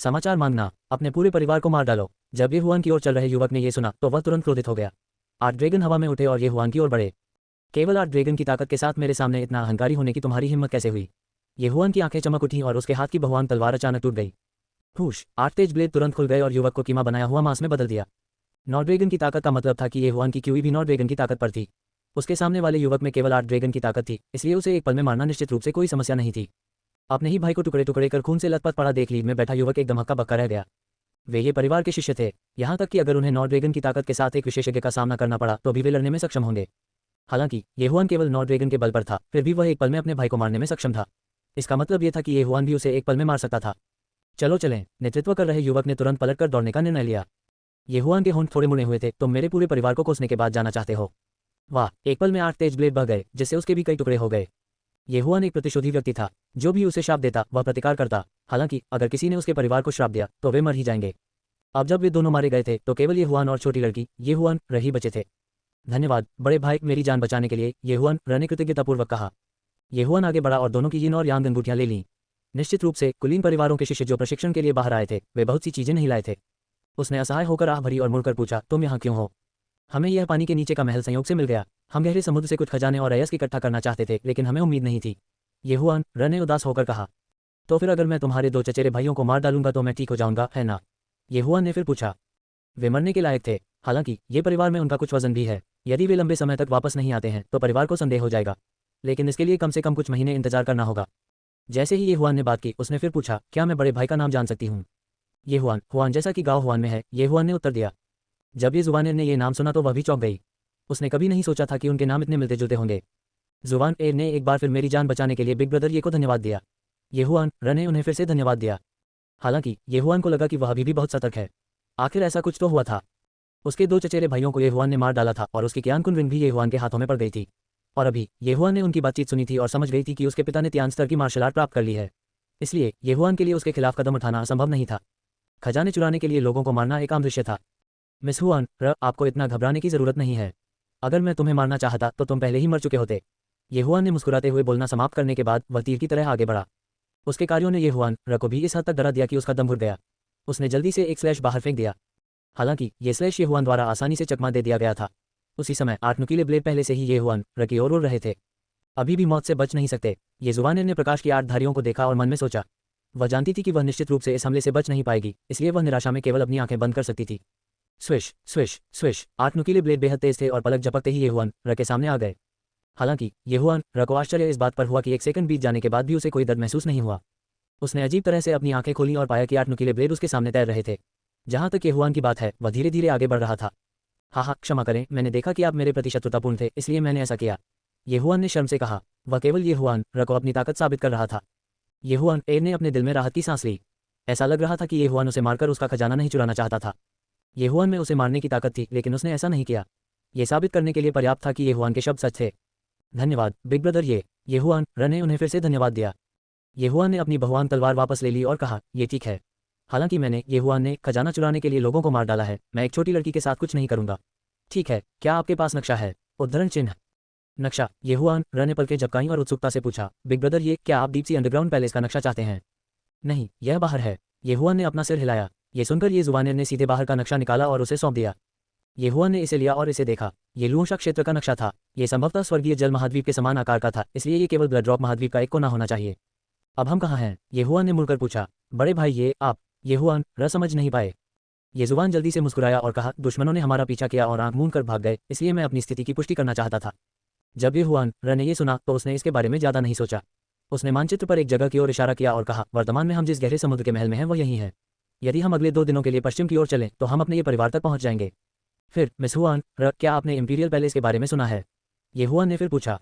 समाचार मांगना, अपने पूरे परिवार को मार डालो। जब ये हुआन की ओर चल रहे युवक ने ये सुना तो वह तुरंत क्रोधित हो गया। 8 ड्रैगन हवा में उठे और ये हुआन की ओर बढ़े। केवल 8 ड्रैगन की ताकत के साथ मेरे सामने इतना अहंकारी होने की तुम्हारी हिम्मत कैसे हुई? ये हुआन की आंखें चमक उठी और उसके हाथ की भगवान तलवार अचानक टूट गई। हुश, 8 तेज ब्लेड तुरंत खुल गए और युवक को कीमा बनाया हुआ मांस में बदल दिया। 9 ड्रैगन की ताकत का मतलब था कि ये हुआन की क्यूई भी 9 ड्रैगन की ताकत पर थी। उसके सामने वाले युवक में केवल 8 ड्रैगन की ताकत थी, इसलिए उसे एक पल में मारना निश्चित रूप से कोई समस्या नहीं थी। अपने ही भाई को टुकड़े टुकड़े कर खून से लथपथ पड़ा देख लीड में बैठा युवक एकदम हक्का बक्का रह गया। वे ये परिवार के शिष्य थे, यहाँ तक कि अगर उन्हें 9 ड्रैगन की ताकत के साथ एक विशेषज्ञ का सामना करना पड़ा तो भी वे लड़ने में सक्षम होंगे। हालांकि ये हुआन केवल 9 ड्रैगन के बल पर था, फिर भी वह एक पल में अपने भाई को मारने में सक्षम था। इसका मतलब ये था कि ये हुआन भी उसे एक पल में मार सकता था। चलो चलें, नेतृत्व कर रहे युवक ने तुरंत पलटकर दौड़ने का निर्णय लिया। ये हुआन के होंठ थोड़े मुड़े हुए थे। तुम मेरे पूरे परिवार को कोसने के बाद जाना चाहते हो? वाह, एक पल में 8 तेज ब्लेड बह गए, जिससे उसके भी कई टुकड़े हो गए। ये हुआन एक प्रतिशोधी व्यक्ति था, जो भी उसे श्राप देता वह प्रतिकार करता। हालांकि अगर किसी ने उसके परिवार को श्राप दिया तो वे मर ही जाएंगे। अब जब वे दोनों मारे गए थे तो केवल ये हुआन और छोटी लड़की ये हुआन रही बचे थे। धन्यवाद बड़े भाई, मेरी जान बचाने के लिए, ये हुआन ने कृतज्ञतापूर्वक कहा। ये हुआन आगे बढ़ा और दोनों की यिन और यांग अंगूठियां ले लीं। निश्चित रूप से कुलीन परिवारों के शिष्य जो प्रशिक्षण के लिए बाहर आए थे वे बहुत सी चीजें नहीं लाए थे। उसने असहाय होकर आह भरी और मुड़कर पूछा, तुम यहाँ क्यों हो? हमें यह पानी के नीचे का महल संयोग से मिल गया। हम गहरे समुद्र से कुछ खजाने और अयस्क इकट्ठा करना चाहते थे, लेकिन हमें उम्मीद नहीं थी। ये हुआन ने उदास होकर कहा। तो फिर अगर मैं तुम्हारे 2 चचेरे भाइयों को मार डालूंगा तो मैं ठीक हो जाऊंगा, है ना? ये हुआन ने फिर पूछा। वे मरने के लायक थे, हालांकि ये परिवार में उनका कुछ वजन भी है। यदि वे लंबे समय तक वापस नहीं आते हैं तो परिवार को संदेह हो जाएगा, लेकिन इसके लिए कम से कम कुछ महीने इंतजार करना होगा। जैसे ही ये हुआन ने बात की, उसने फिर पूछा, क्या मैं बड़े भाई का नाम जान सकती हूँ? ये हुआन जैसा कि गाँव हुआन में है, ये हुआन ने उत्तर दिया। जब ये जुबान ने ये नाम सुना तो वह भी चौंक गई। उसने कभी नहीं सोचा था कि उनके नाम इतने मिलते जुलते होंगे। जुबान ने एक बार फिर मेरी जान बचाने के लिए बिग ब्रदर ये को धन्यवाद दिया। ये हुआन ने उन्हें फिर से धन्यवाद दिया। हालांकि ये हुआन को लगा कि वह अभी भी बहुत सतर्क है। आखिर ऐसा कुछ तो हुआ था। उसके 2 चचेरे भाइयों को ये हुआन ने मार डाला था और उसकी क्यान कुन रिंग भी ये हुआन के हाथों में पड़ गई थी। और अभी ये हुआन ने उनकी बातचीत सुनी थी और समझ गई थी कि उसके पिता ने त्यान स्तर की मार्शल आर्ट प्राप्त कर ली है। इसलिए ये हुआन के लिए उसके खिलाफ कदम उठाना असंभव नहीं था। खजाने चुराने के लिए लोगों को मारना एक आम दृश्य था। मिस हुआन, आपको इतना घबराने की जरूरत नहीं है। अगर मैं तुम्हें मारना चाहता तो तुम पहले ही मर चुके होते। ये हुआन ने मुस्कुराते हुए बोलना समाप्त करने के बाद वह तीर की तरह आगे बढ़ा। उसके कार्यों ने ये हुआन को भी इस हद तक डरा दिया कि उसका दम घुट गया। उसने जल्दी से एक स्लैश बाहर फेंक दिया। हालांकि ये स्लैश ये हुआन द्वारा आसानी से चकमा दे दिया गया था। उसी समय 8 नुकीले ब्लेड पहले से ही ये हुआन की ओर उड़ रहे थे। अभी भी मौत से बच नहीं सकते। ये जुबान ने प्रकाश की 8 धारियों को देखा और मन में सोचा। वह जानती थी कि वह निश्चित रूप से इस हमले से बच नहीं पाएगी, इसलिए वह निराशा में केवल अपनी आंखें बंद कर सकती थी। स्विश स्विश स्विश, 8 नुकीले ब्लेड बेहद तेज थे और पलक झपकते ही ये हुआन के सामने आ गए। हालांकि ये हुआन को आश्चर्य इस बात पर हुआ कि 1 सेकंड बीत जाने के बाद भी उसे कोई दर्द महसूस नहीं हुआ। उसने अजीब तरह से अपनी आंखें खोली और पाया कि 8 नुकीले ब्लेड उसके सामने तैर रहे थे। जहां तक ये हुआन की बात है, वह धीरे धीरे आगे बढ़ रहा था। हाँ, क्षमा करें, मैंने देखा कि आप मेरे प्रति शत्रुतापूर्ण थे, इसलिए मैंने ऐसा किया। ये हुआन ने शर्म से कहा। वह केवल ये हुआन को अपनी ताकत साबित कर रहा था। ये हुआन ने अपने दिल में राहत की सांस ली। ऐसा लग रहा था कि ये हुआन उसे मारकर उसका खजाना नहीं चुराना चाहता था। ये हुआन में उसे मारने की ताकत थी, लेकिन उसने ऐसा नहीं किया। यह साबित करने के लिए पर्याप्त था कि ये हुआन के शब्द सच थे। धन्यवाद बिग ब्रदर। ये हुआन ने उन्हें फिर से धन्यवाद दिया। ये हुआन ने अपनी भगवान तलवार वापस ले ली और कहा, ये ठीक है। हालांकि ये हुआन ने खजाना चुराने के लिए लोगों को मार डाला है, मैं एक छोटी लड़की के साथ कुछ नहीं करूंगा। ठीक है, क्या आपके पास नक्शा है? उद्धरण चिन्ह नक्शा। ये हुआन ने पलकें झपकाईं और उत्सुकता से पूछा, बिग ब्रदर, क्या आप डीप सी अंडरग्राउंड पैलेस का नक्शा चाहते हैं? नहीं, यह बाहर है। ये हुआन ने अपना सिर हिलाया। ये सुनकर ये जुबान ने सीधे बाहर का नक्शा निकाला और उसे सौंप दिया। ये हुआन ने इसे लिया और इसे देखा। ये लुओंशा क्षेत्र का नक्शा था। ये संभवतः स्वर्गीय जल महाद्वीप के समान आकार का था, इसलिए ये केवल ब्लड ड्रॉप महाद्वीप का एक कोना होना चाहिए। अब हम कहाँ हैं? ये हुआन ने मुड़कर पूछा। बड़े भाई, आप? ये हुआन समझ नहीं पाए। ये जुबान जल्दी से मुस्कुराया और कहा, दुश्मनों ने हमारा पीछा किया और आंख मूंद कर भाग गए, इसलिए मैं अपनी स्थिति की पुष्टि करना चाहता था। जब ये हुआन ने ये सुना तो उसने इसके बारे में ज्यादा नहीं सोचा। उसने मानचित्र पर एक जगह की ओर इशारा किया और कहा, वर्तमान में हम जिस गहरे समुद्र के महल में हैं वह यही है। यदि हम अगले 2 दिनों के लिए पश्चिम की ओर चलें तो हम अपने ये परिवार तक पहुंच जाएंगे। फिर मिस हुआन, क्या आपने इंपीरियल पैलेस के बारे में सुना है? ये हुआन ने फिर पूछा।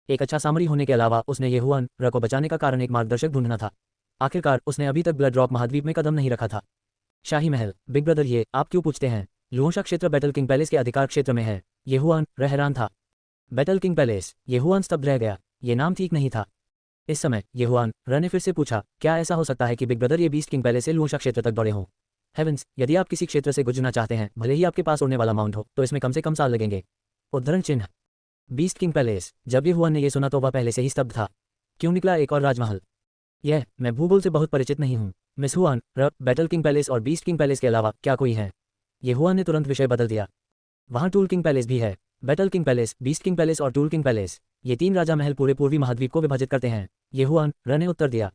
एक अच्छा सामरी होने के अलावा उसने ये हुआन को बचाने का कारण एक मार्गदर्शक ढूंढना था। आखिरकार उसने अभी तक ब्लड ड्रॉप महाद्वीप में कदम नहीं रखा था। शाही महल। बिग ब्रदर, आप क्यों पूछते हैं? लुओंशा क्षेत्र बैटल किंग पैलेस के अधिकार क्षेत्र में है। ये हुआन हैरान था। Battle king palace. ये हुआन स्तब्ध रह गया। ये नाम ठीक नहीं था। इस समय ये हुआन ने फिर से पूछा, क्या ऐसा हो सकता है कि बिग ब्रदर ये बीस्ट किंग पैलेस से लुओंशा क्षेत्र तक दौड़े हों? हेवेंस, यदि आप किसी क्षेत्र से गुजरना चाहते हैं, भले ही आपके पास उड़ने वाला माउंट हो, तो इसमें कम से कम साल लगेंगे। उद्धरण चिन्ह बीस्ट किंग पैलेस। जब ये हुआन ने ये सुना तो वह पहले से ही स्तब्ध था। क्यों निकला एक और राजमहल? मैं भूगोल से बहुत परिचित नहीं हूँ। Miss Hwan, battle king palace और बीस्ट किंग पैलेस के अलावा क्या कोई है? ये हुआन ने तुरंत विषय बदल दिया। वहाँ टूल किंग पैलेस भी है। Battle king palace, beast king palace और टूल किंग पैलेस, ये 3 राजा महल पूरे पूर्वी महाद्वीप को विभाजित करते हैं। ये हुआन ने उत्तर दिया।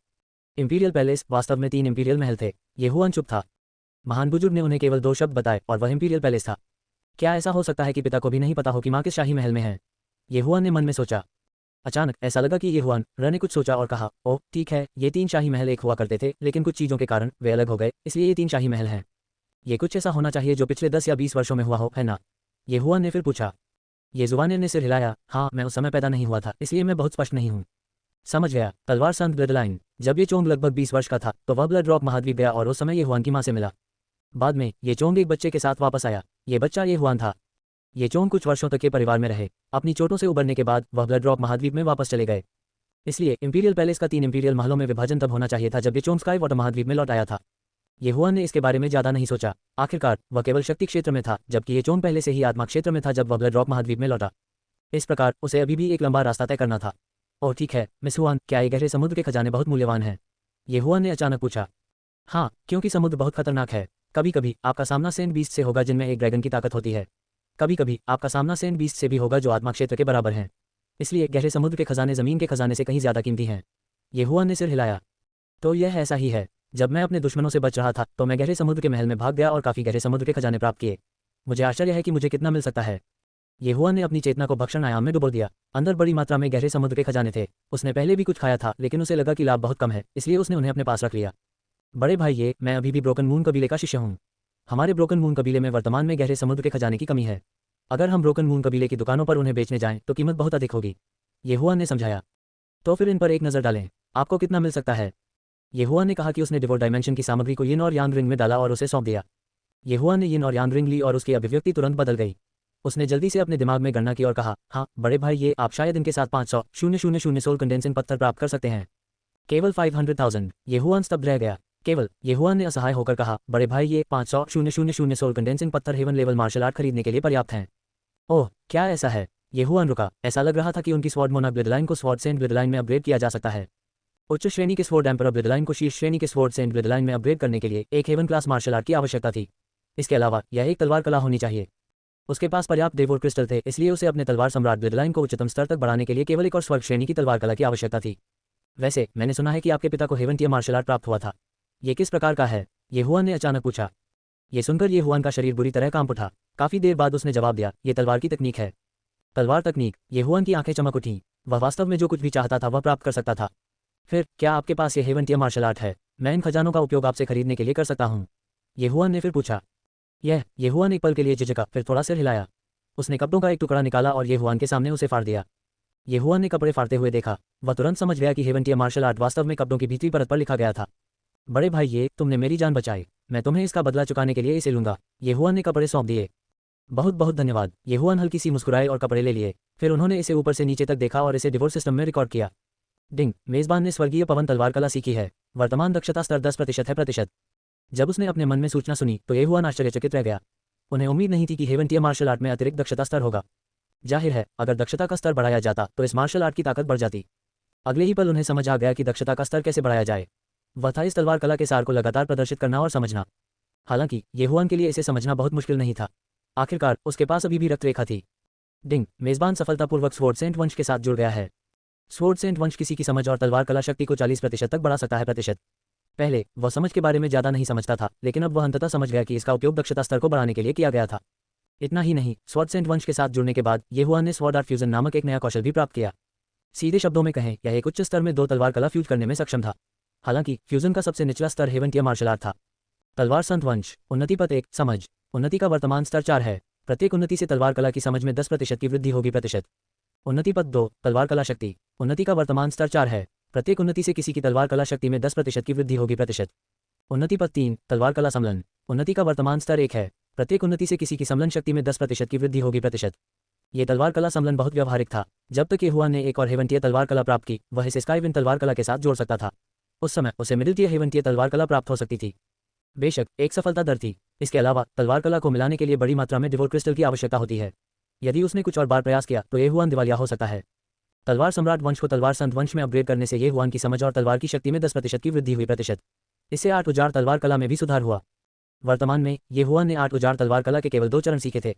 इंपीरियल पैलेस, वास्तव में 3 इंपीरियल महल थे। ये हुआन चुप था। महान बुजुर्ग ने उन्हें केवल 2 शब्द बताए और वह इंपीरियल पैलेस था। क्या ऐसा हो सकता है कि पिता को भी नहीं पता हो कि माँ किस शाही महल में है? ये हुआन ने मन में सोचा। अचानक ऐसा लगा कि ये हुआन ने कुछ सोचा और कहा, ओह ठीक है, ये 3 शाही महल एक हुआ करते थे, लेकिन कुछ चीज़ों के कारण वे अलग हो गए, इसलिए ये 3 शाही महल हैं। ये कुछ ऐसा होना चाहिए जो पिछले 10 या 20 वर्षों में हुआ हो, है ना? ये हुआन ने फिर पूछा। ये जुबान ने सिर हिलाया। हाँ, मैं उस समय पैदा नहीं हुआ था, इसलिए मैं बहुत स्पष्ट नहीं हूँ। समझ गया। तलवार संत ब्लड लाइन। जब ये चोंग लगभग 20 वर्ष का था तो वह ब्लड रॉक महाद्वीप गया और उस समय ये हुआन की माँ से मिला। बाद में ये चोंग एक बच्चे के साथ वापस आया। ये बच्चा ये हुआन था। ये चोंग कुछ वर्षों तक के परिवार में रहे। अपनी चोटों से उबरने के बाद वह ब्लड रॉक महाद्वीप में वापस चले गए। इसलिए इंपीरियल पैलेस का 3 इंपीरियल महलों में विभाजन तब होना चाहिए था जब ये चोंग स्काई वाटर महाद्वीप में लौट आया था। ये हुआन ने इसके बारे में ज़्यादा नहीं सोचा। आखिरकार वह केवल शक्ति क्षेत्र में था, जबकि ये चोंग पहले से ही आत्मा क्षेत्र में था जब वह ब्लड रॉक महाद्वीप में लौटा। इस प्रकार उसे अभी भी एक लंबा रास्ता तय करना था। ओह ठीक है मिस हुआन, क्या ये गहरे समुद्र के खजाने बहुत मूल्यवान हैं? ये हुआन ने अचानक पूछा। हाँ, क्योंकि समुद्र बहुत खतरनाक है। कभी कभी आपका सामना सेंट बीस्ट से होगा जिनमें एक ड्रैगन की ताकत होती है। कभी कभी आपका सामना सेंट बीस्ट से भी होगा जो आत्मा क्षेत्र के बराबर हैं। इसलिए गहरे समुद्र के खजाने ज़मीन के खजाने से कहीं ज़्यादा कीमती हैं। ये हुआन ने सिर हिलाया। तो यह ऐसा ही है। जब मैं अपने दुश्मनों से बच रहा था तो मैं गहरे समुद्र के महल में भाग गया और काफ़ी गहरे समुद्र के खजाने प्राप्त किए। मुझे आश्चर्य है कि मुझे कितना मिल सकता है। ये हुआन ने अपनी चेतना को भक्षण आयाम में डुबो दिया। अंदर बड़ी मात्रा में गहरे समुद्र के खजाने थे। उसने पहले भी कुछ खाया था, लेकिन उसे लगा कि लाभ बहुत कम है, इसलिए उसने उन्हें अपने पास रख लिया। बड़े भाई, मैं अभी भी ब्रोकन मून कबीले का शिष्य हूँ। हमारे ब्रोकन मून कबीले में वर्तमान में गहरे समुद्र के खजाने की कमी है। अगर हम ब्रोकन मून कबीले की दुकानों पर उन्हें बेचने जाएं तो कीमत बहुत अधिक होगी। ये हुआन ने समझाया। तो फिर इन पर एक नज़र डालें। आपको कितना मिल सकता है? ये हुआन ने कहा कि उसने डिवोर डायमेंशन की सामग्री को यिन और यांग रिंग में डाला और उसे सौंप दिया। ये हुआन ने यिन और यांग रिंग ली और उसकी अभिव्यक्ति तुरंत बदल गई। उसने जल्दी से अपने दिमाग में गणना की और कहा, हाँ बड़े भाई, आप शायद इनके साथ 500,000 सोल कंडेंसिंग पत्थर प्राप्त कर सकते हैं। केवल 500,000। ये हुआन स्तब्ध रह गया। केवल। ये हुआन ने असहाय होकर कहा, बड़े भाई, 500,000 सोल कंडेंसिंग पत्थर हेवन लेवल मार्शल आर्ट खरीदने के लिए पर्याप्त हैं। ओह क्या ऐसा है? ये हुआन रुका। ऐसा लग रहा था कि उनकी स्वॉर्ड मोना ब्लड लाइन को स्वॉर्ड सेंट ब्लड लाइन में अपग्रेड किया जा सकता है। उच्च श्रेणी के स्वॉर्ड एम्परर ब्लड लाइन को शीर्ष श्रेणी के स्वॉर्ड सेंट ब्लड लाइन में अपग्रेड करने के लिए एक हेवन क्लास मार्शल आर्ट की आवश्यकता थी। इसके अलावा यह एक तलवार कला होनी चाहिए। उसके पास पर्याप्त देवोर क्रिस्टल थे, इसलिए उसे अपने तलवार सम्राट ब्लड लाइन को उच्चतम स्तर तक बढ़ाने के लिए केवल एक और स्वर्ग श्रेणी की तलवार कला की आवश्यकता थी। वैसे मैंने सुना है कि आपके पिता को हेवन टियर मार्शल आर्ट प्राप्त हुआ था। ये किस प्रकार का है? ये हुआन ने अचानक पूछा। ये सुनकर ये हुआन का शरीर बुरी तरह कांप उठा। काफी देर बाद उसने जवाब दिया, ये तलवार की तकनीक है। तलवार तकनीक? ये हुआन की आंखें चमक उठीं। वह वास्तव में जो कुछ भी चाहता था वह प्राप्त कर सकता था। फिर क्या आपके पास ये हेवन टियर मार्शल आर्ट है? मैं इन खजानों का उपयोग आपसे खरीदने के लिए कर सकता हूँ? ये हुआन ने फिर पूछा। ये हुआन एक पल के लिए झिझका, फिर थोड़ा सिर हिलाया। उसने कपड़ों का एक टुकड़ा निकाला और ये हुआन के सामने उसे फाड़ दिया। ये हुआन ने कपड़े फाड़ते हुए देखा। वह तुरंत समझ गया कि हेवन टियर मार्शल आर्ट वास्तव में कपड़ों की भीतरी परत पर लिखा गया था। बड़े भाई, तुमने मेरी जान बचाई। मैं तुम्हें इसका बदला चुकाने के लिए इसे लूंगा। ये हुआन ने कपड़े सौंप दिए। बहुत बहुत धन्यवाद। ये हुआन हल्की सी मुस्कुराए और कपड़े ले लिए। फिर उन्होंने इसे ऊपर से नीचे तक देखा और इसे डिवोर्स सिस्टम में रिकॉर्ड किया। डिंग, मेजबान ने स्वर्गीय पवन तलवार कला सीखी है। वर्तमान दक्षता स्तर 10% है। जब उसने अपने मन में सूचना सुनी तो ये हुआन आश्चर्यचकित रह गया। उन्हें उम्मीद नहीं थी कि हेवन टियर मार्शल आर्ट में अतिरिक्त दक्षता स्तर होगा। जाहिर है, अगर दक्षता का स्तर बढ़ाया जाता तो इस मार्शल आर्ट की ताकत बढ़ जाती। अगले ही पल उन्हें समझ आ गया कि दक्षता का स्तर कैसे बढ़ाया जाए। वह था इस तलवार कला के सार को लगातार प्रदर्शित करना और समझना। हालांकि ये हुआन के लिए इसे समझना बहुत मुश्किल नहीं था। आखिरकार उसके पास अभी भी रक्त रेखा थी। डिंग, मेजबान सफलतापूर्वक स्वॉर्ड सेंट वंश के साथ जुड़ गया है। स्वॉर्ड सेंट वंश किसी की समझ और तलवार कला शक्ति को 40% तक बढ़ा सकता है। पहले वह समझ के बारे में ज़्यादा नहीं समझता था, लेकिन अब वह अंततः समझ गया कि इसका उपयोग दक्षता स्तर को बढ़ाने के लिए किया गया था। इतना ही नहीं, स्वॉर्ड सेंट वंश के साथ जुड़ने के बाद ये हुआन ने स्वॉर्ड आर्ट फ्यूजन नामक एक नया कौशल भी प्राप्त किया। सीधे शब्दों में कहें, यह एक उच्च स्तर में 2 तलवार कला फ्यूज करने में सक्षम था। हालांकि फ्यूजन का सबसे निचला स्तर हेवन टियर मार्शल आर्ट था। तलवार संत वंश। उन्नति पद 1, समझ। उन्नति का वर्तमान स्तर 4 है। प्रत्येक उन्नति से तलवार कला की समझ में 10% की वृद्धि होगी। उन्नति पद 2, तलवार कला शक्ति। उन्नति का वर्तमान स्तर 4 है। प्रत्येक उन्नति से किसी की तलवार कला शक्ति में 10% की वृद्धि होगी। उन्नति पद 3, तलवार कला समलन। उन्नति का वर्तमान स्तर 1 है। प्रत्येक उन्नति से किसी की समलन शक्ति में 10% की वृद्धि होगी। ये तलवार कला समलन बहुत व्यवहारिक था। जब तक ये हुआन ने एक और हेवन टियर तलवार कला प्राप्त की, वह इसे स्काई विंड तलवार कला के साथ जोड़ सकता था। उस समय उसे मिडिल टियर हेवन टियर तलवार कला प्राप्त हो सकती थी। बेशक एक सफलता दर थी। इसके अलावा तलवार कला को मिलाने के लिए बड़ी मात्रा में डिवोर क्रिस्टल की आवश्यकता होती है। यदि उसने कुछ और बार प्रयास किया तो ये हुआन दिवालिया हो सकता है। तलवार सम्राट वंश को तलवार संत वंश में अपग्रेड करने से ये हुआन की समझ और तलवार की शक्ति में 10% की वृद्धि हुई। इससे 8 उजाड़ तलवार कला में भी सुधार हुआ। वर्तमान में ये हुआन ने 8 उजाड़ तलवार कला के केवल 2 चरण सीखे थे।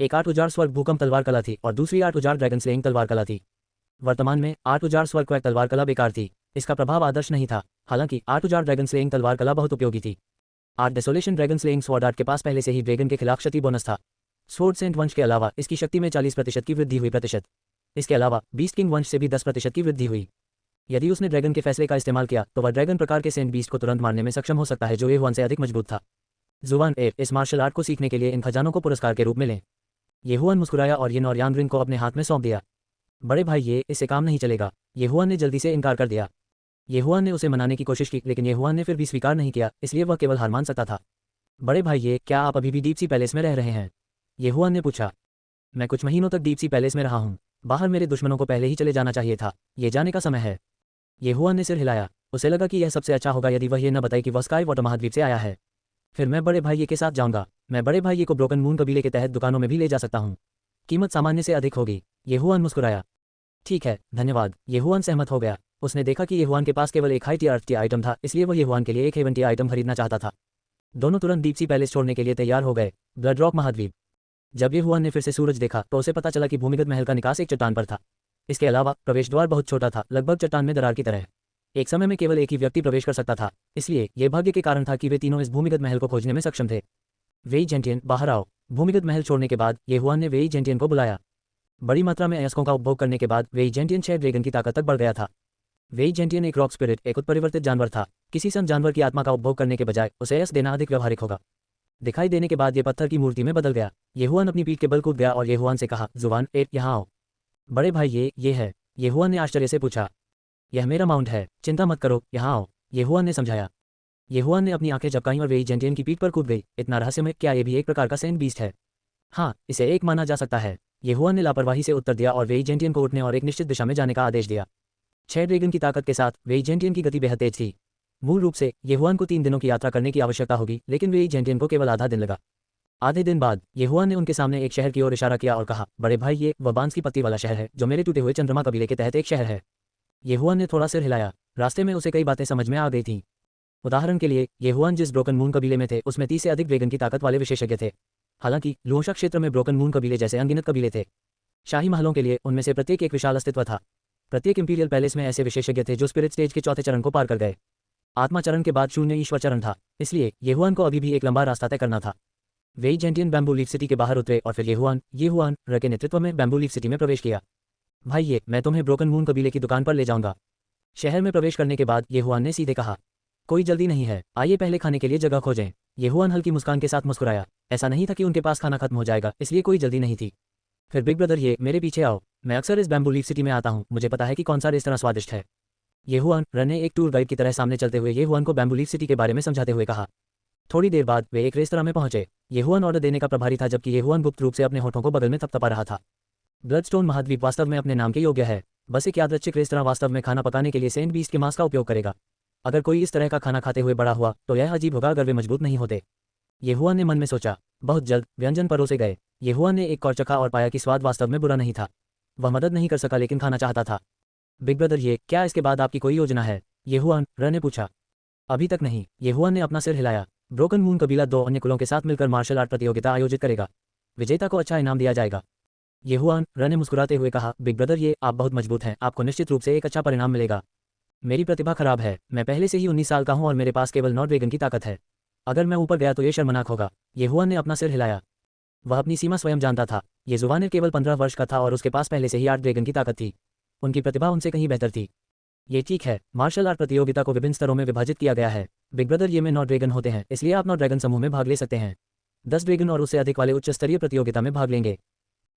एक 8 उजाड़ स्वर्ग भूकंप तलवार कला थी और दूसरी 8 उजाड़ ड्रैगन स्लेइंग तलवार कला थी। वर्तमान में 8 उजाड़ स्वर्ग क्वैक तलवार कला बेकार थी, इसका प्रभाव आदर्श नहीं था। हालांकि 8 उजाड़ ड्रैगन स्लेइंग तलवार कला बहुत उपयोगी थी। 8 desolation dragon slaying sword art के पास पहले से ही ड्रैगन के खिलाफ क्षति बोनस था। स्वॉर्ड सेंट वंश के अलावा इसकी शक्ति में 40% की वृद्धि हुई। इसके अलावा बीस्ट किंग वंश से भी 10% की वृद्धि हुई। यदि उसने ड्रैगन के फैसले का इस्तेमाल किया तो वह ड्रैगन प्रकार के सेंट बीस्ट को तुरंत मारने में सक्षम हो सकता है, जो ये हुआन से अधिक मजबूत था। जुवान इस मार्शल आर्ट को सीखने के लिए इन खजानों को पुरस्कार के रूप में लें। ये हुआन मुस्कुराया और ये और यांग को अपने हाथ में सौंप दिया। बड़े भाई, इससे काम नहीं चलेगा। ये हुआन ने जल्दी से इनकार कर दिया। ये हुआन ने उसे मनाने की कोशिश की, लेकिन ये हुआन ने फिर भी स्वीकार नहीं किया, इसलिए वह केवल हार मान सकता था। बड़े भाई, क्या आप अभी भी डीप सी पैलेस में रह रहे हैं? ये हुआन ने पूछा। मैं कुछ महीनों तक डीप सी पैलेस में रहा हूँ। बाहर मेरे दुश्मनों को पहले ही चले जाना चाहिए था। ये जाने का समय है। ये हुआन ने सिर हिलाया। उसे लगा कि यह सबसे अच्छा होगा यदि वह ये न बताए कि वह स्काई वाटर महाद्वीप से आया है। फिर मैं बड़े भाई के साथ जाऊंगा। मैं बड़े भाई को ब्रोकन मून कबीले के तहत दुकानों में भी ले जा सकता हूँ। कीमत सामान्य से अधिक होगी। ये हुआन मुस्कुराया। ठीक है, धन्यवाद। ये हुआन सहमत हो गया। उसने देखा कि ये हुआन के पास केवल एक हाई टियर अर्थ आइटम था, इसलिए वह ये हुआन के लिए एक हेवन टियर आइटम खरीदना चाहता था। दोनों तुरंत डीप सी पैलेस छोड़ने के लिए तैयार हो गए। ब्लड रॉक महाद्वीप। जब ये हुआन ने फिर से सूरज देखा तो उसे पता चला कि भूमिगत महल का निकास एक चट्टान पर था। इसके अलावा प्रवेश द्वार बहुत छोटा था, लगभग चट्टान में दरार की तरह। एक समय में केवल एक ही व्यक्ति प्रवेश कर सकता था, इसलिए यह भाग्य के कारण था कि वे तीनों इस भूमिगत महल को खोजने में सक्षम थे। वेई जेंटियन, बाहर आओ। भूमिगत महल छोड़ने के बाद ये हुआन ने वेई जेंटियन को बुलाया। बड़ी मात्रा में अयस्कों का उपभोग करने के बाद वेई जेंटियन 6 ड्रैगन की ताकत तक बढ़ गया था। वेई जेंटियन एक रॉक स्पिरिट, एक उत्परिवर्तित जानवर था। किसी संत जानवर की आत्मा का उपभोग करने के बजाय उसे अयस्क देना अधिक व्यवहारिक होगा। दिखाई देने के बाद ये पत्थर की मूर्ति में बदल गया। ये हुआन अपनी पीठ के बल कूद गया और ये हुआन से कहा, जुबान यहाँ आओ। बड़े भाई, ये है। ये हुआन ने आश्चर्य से पूछा। यह मेरा माउंट है, चिंता मत करो, यहाँ आओ। ये हुआन ने समझाया। ये हुआन ने अपनी आंखें झपकाईं और वेई जेंटियन की पीठ पर कूद गई। इतना रहस्यमय, क्या ये भी एक प्रकार का सेंट बीस्ट है? हाँ, इसे एक माना जा सकता है। ये हुआन ने लापरवाही से उत्तर दिया और वेई जेंटियन को उठने और एक निश्चित दिशा में जाने का आदेश दिया। 6 ड्रैगन की ताकत के साथ वेई जेंटियन की गति बेहद तेज थी। मूल रूप से ये हुआन को 3 दिनों की यात्रा करने की आवश्यकता होगी, लेकिन वेई जेंटियन को केवल आधा दिन लगा। आधे दिन बाद ये हुआन ने उनके सामने एक शहर की ओर इशारा किया और कहा, बड़े भाई, ये वह बांस की पत्ती वाला शहर है जो मेरे टूटे हुए चंद्रमा कबीले के तहत एक शहर है। ये हुआन ने थोड़ा सिर हिलाया। रास्ते में उसे कई बातें समझ में आ गई थीं। उदाहरण के लिए, ये हुआन जिस ब्रोकन मून कबीले में थे उसमें 30 से अधिक ड्रैगन की ताकत वाले विशेषज्ञ थे। हालांकि लुओशा क्षेत्र में ब्रोकन मून कबीले जैसे अनगिनत कबीले थे। शाही महलों के लिए उनमें से प्रत्येक एक विशाल अस्तित्व था। प्रत्येक इंपीरियल पैलेस में ऐसे विशेषज्ञ थे जो स्पिरिट स्टेज के चौथे चरण को पार कर गए। आत्मा चरण के बाद 0 ईश्वर चरण था, इसलिए ये हुआन को अभी भी एक लंबा रास्ता तय करना था। वेई जेंटियन बैम्बू लीफ सिटी के बाहर उतरे और फिर ये हुआन र के नेतृत्व में बैम्बू लीफ सिटी में प्रवेश किया। भाई, मैं तुम्हें ब्रोकन मून कबीले की दुकान पर ले जाऊंगा। शहर में प्रवेश करने के बाद ये हुआन ने सीधे कहा, कोई जल्दी नहीं है, आइए पहले खाने के लिए जगह खोजें। ये हुआन हल्की मुस्कान के साथ मुस्कुराया। ऐसा नहीं था कि उनके पास खाना खत्म हो जाएगा, इसलिए कोई जल्दी नहीं थी। फिर बिग ब्रदर, मेरे पीछे आओ। मैं अक्सर इस बैम्बू लीफ सिटी में आता हूँ, मुझे पता है कि कौन सा रेस्तरां स्वादिष्ट है। ये हुआन र ने एक टूर गाइड की तरह सामने चलते हुए ये हुआन को बैम्बू लीफ सिटी के बारे में समझाते हुए कहा। थोड़ी देर बाद वे एक रेस्तरां में पहुंचे। ये हुआन ऑर्डर देने का प्रभारी था, जबकि ये हुआन गुप्त रूप से अपने होठों को बगल में थपथपा रहा था। ब्लडस्टोन महाद्वीप वास्तव में अपने नाम के योग्य है। बस एक यादृच्छिक रेस्तरां वास्तव में खाना पकाने के लिए सेंट बीस्ट के मांस का उपयोग करेगा। अगर कोई इस तरह का खाना खाते हुए बड़ा हुआ तो यह अजीब होगा अगर वे मजबूत नहीं होते। ये हुआन ने मन में सोचा। बहुत जल्द व्यंजन परोसे गए। ये हुआन ने एक और चखा और पाया कि स्वाद वास्तव में बुरा नहीं था। वह मदद नहीं कर सका लेकिन खाना चाहता था। बिग ब्रदर, क्या इसके बाद आपकी कोई योजना है? ये हुआन र ने पूछा। अभी तक नहीं। ये हुआन ने अपना सिर हिलाया। ब्रोकन मून कबीला 2 अन्य कुलों के साथ मिलकर मार्शल आर्ट प्रतियोगिता आयोजित करेगा। विजेता को अच्छा इनाम दिया जाएगा। ये हुआन र ने मुस्कुराते हुए कहा, बिग ब्रदर, आप बहुत मजबूत हैं, आपको निश्चित रूप से एक अच्छा परिणाम मिलेगा। मेरी प्रतिभा खराब है। मैं पहले से ही 19 साल का हूं और मेरे पास केवल 9 ड्रैगन की ताकत है। अगर मैं ऊपर गया तो ये शर्मनाक होगा। ये हुआन ने अपना सिर हिलाया। वह अपनी सीमा स्वयं जानता था। ये जुबानेर केवल 15 वर्ष का था और उसके पास पहले से ही 8 ड्रैगन की ताकत थी। उनकी प्रतिभा उनसे कहीं बेहतर थी। ये ठीक है। मार्शल आर्ट प्रतियोगिता को विभिन्न स्तरों में विभाजित किया गया है। बिग ब्रदर, ये में 9 ड्रैगन होते हैं, इसलिए आप 9 ड्रैगन समूह में भाग ले सकते हैं। 10 ड्रैगन और उससे अधिक वाले उच्च स्तरीय प्रतियोगिता में भाग लेंगे।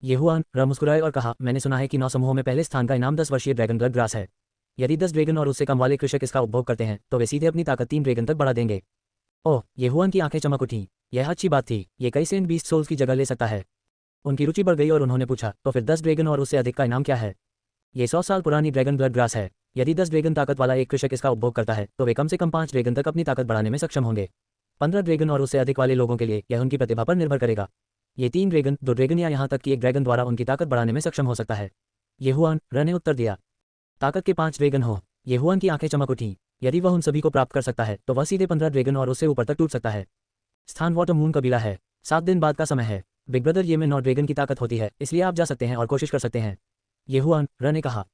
ये हुआन र मुस्कुराए और कहा, मैंने सुना है कि 9 समूहों में पहले स्थान का इनाम 10 वर्षीय ड्रैगन ब्लड ग्रास है। यदि 10 ड्रैगन और उससे कम वाले कृषक इसका उपभोग करते हैं तो वे सीधे अपनी ताकत 3 ड्रैगन तक बढ़ा देंगे। ओह, ये हुआन की आंखें चमक उठी। यह अच्छी बात थी। ये कई सेंट बीस्ट सोल्स की जगह ले सकता है। उनकी रुचि बढ़ गई और उन्होंने पूछा, तो फिर 10 ड्रैगन और उससे अधिक का इनाम क्या है? ये 100 साल पुरानी ड्रैगन ब्लड ग्रास है। यदि 10 ड्रैगन ताकत वाला एक कृषक इसका उपभोग करता है तो वे कम से कम 5 ड्रैगन तक अपनी ताकत बढ़ाने में सक्षम होंगे। 15 ड्रैगन और उससे अधिक वाले लोगों के लिए यह उनकी प्रतिभा पर निर्भर करेगा। ये 3 ड्रैगन, 2 ड्रैगन या यहाँ तक कि एक ड्रैगन द्वारा उनकी ताकत बढ़ाने में सक्षम हो सकता है। ये हुआन र ने उत्तर दिया। ताकत के 5 ड्रैगन हो। ये हुआन की आंखें चमक उठी। यदि वह उन सभी को प्राप्त कर सकता है तो वह सीधे 15 ड्रैगन और उससे ऊपर तक टूट सकता है। स्थान वाटर मून कबीला है। 7 दिन बाद का समय है। बिग ब्रदर, ये में 9 ड्रैगन की ताकत होती है, इसलिए आप जा सकते हैं और कोशिश कर सकते हैं। येहुआन र ने कहा।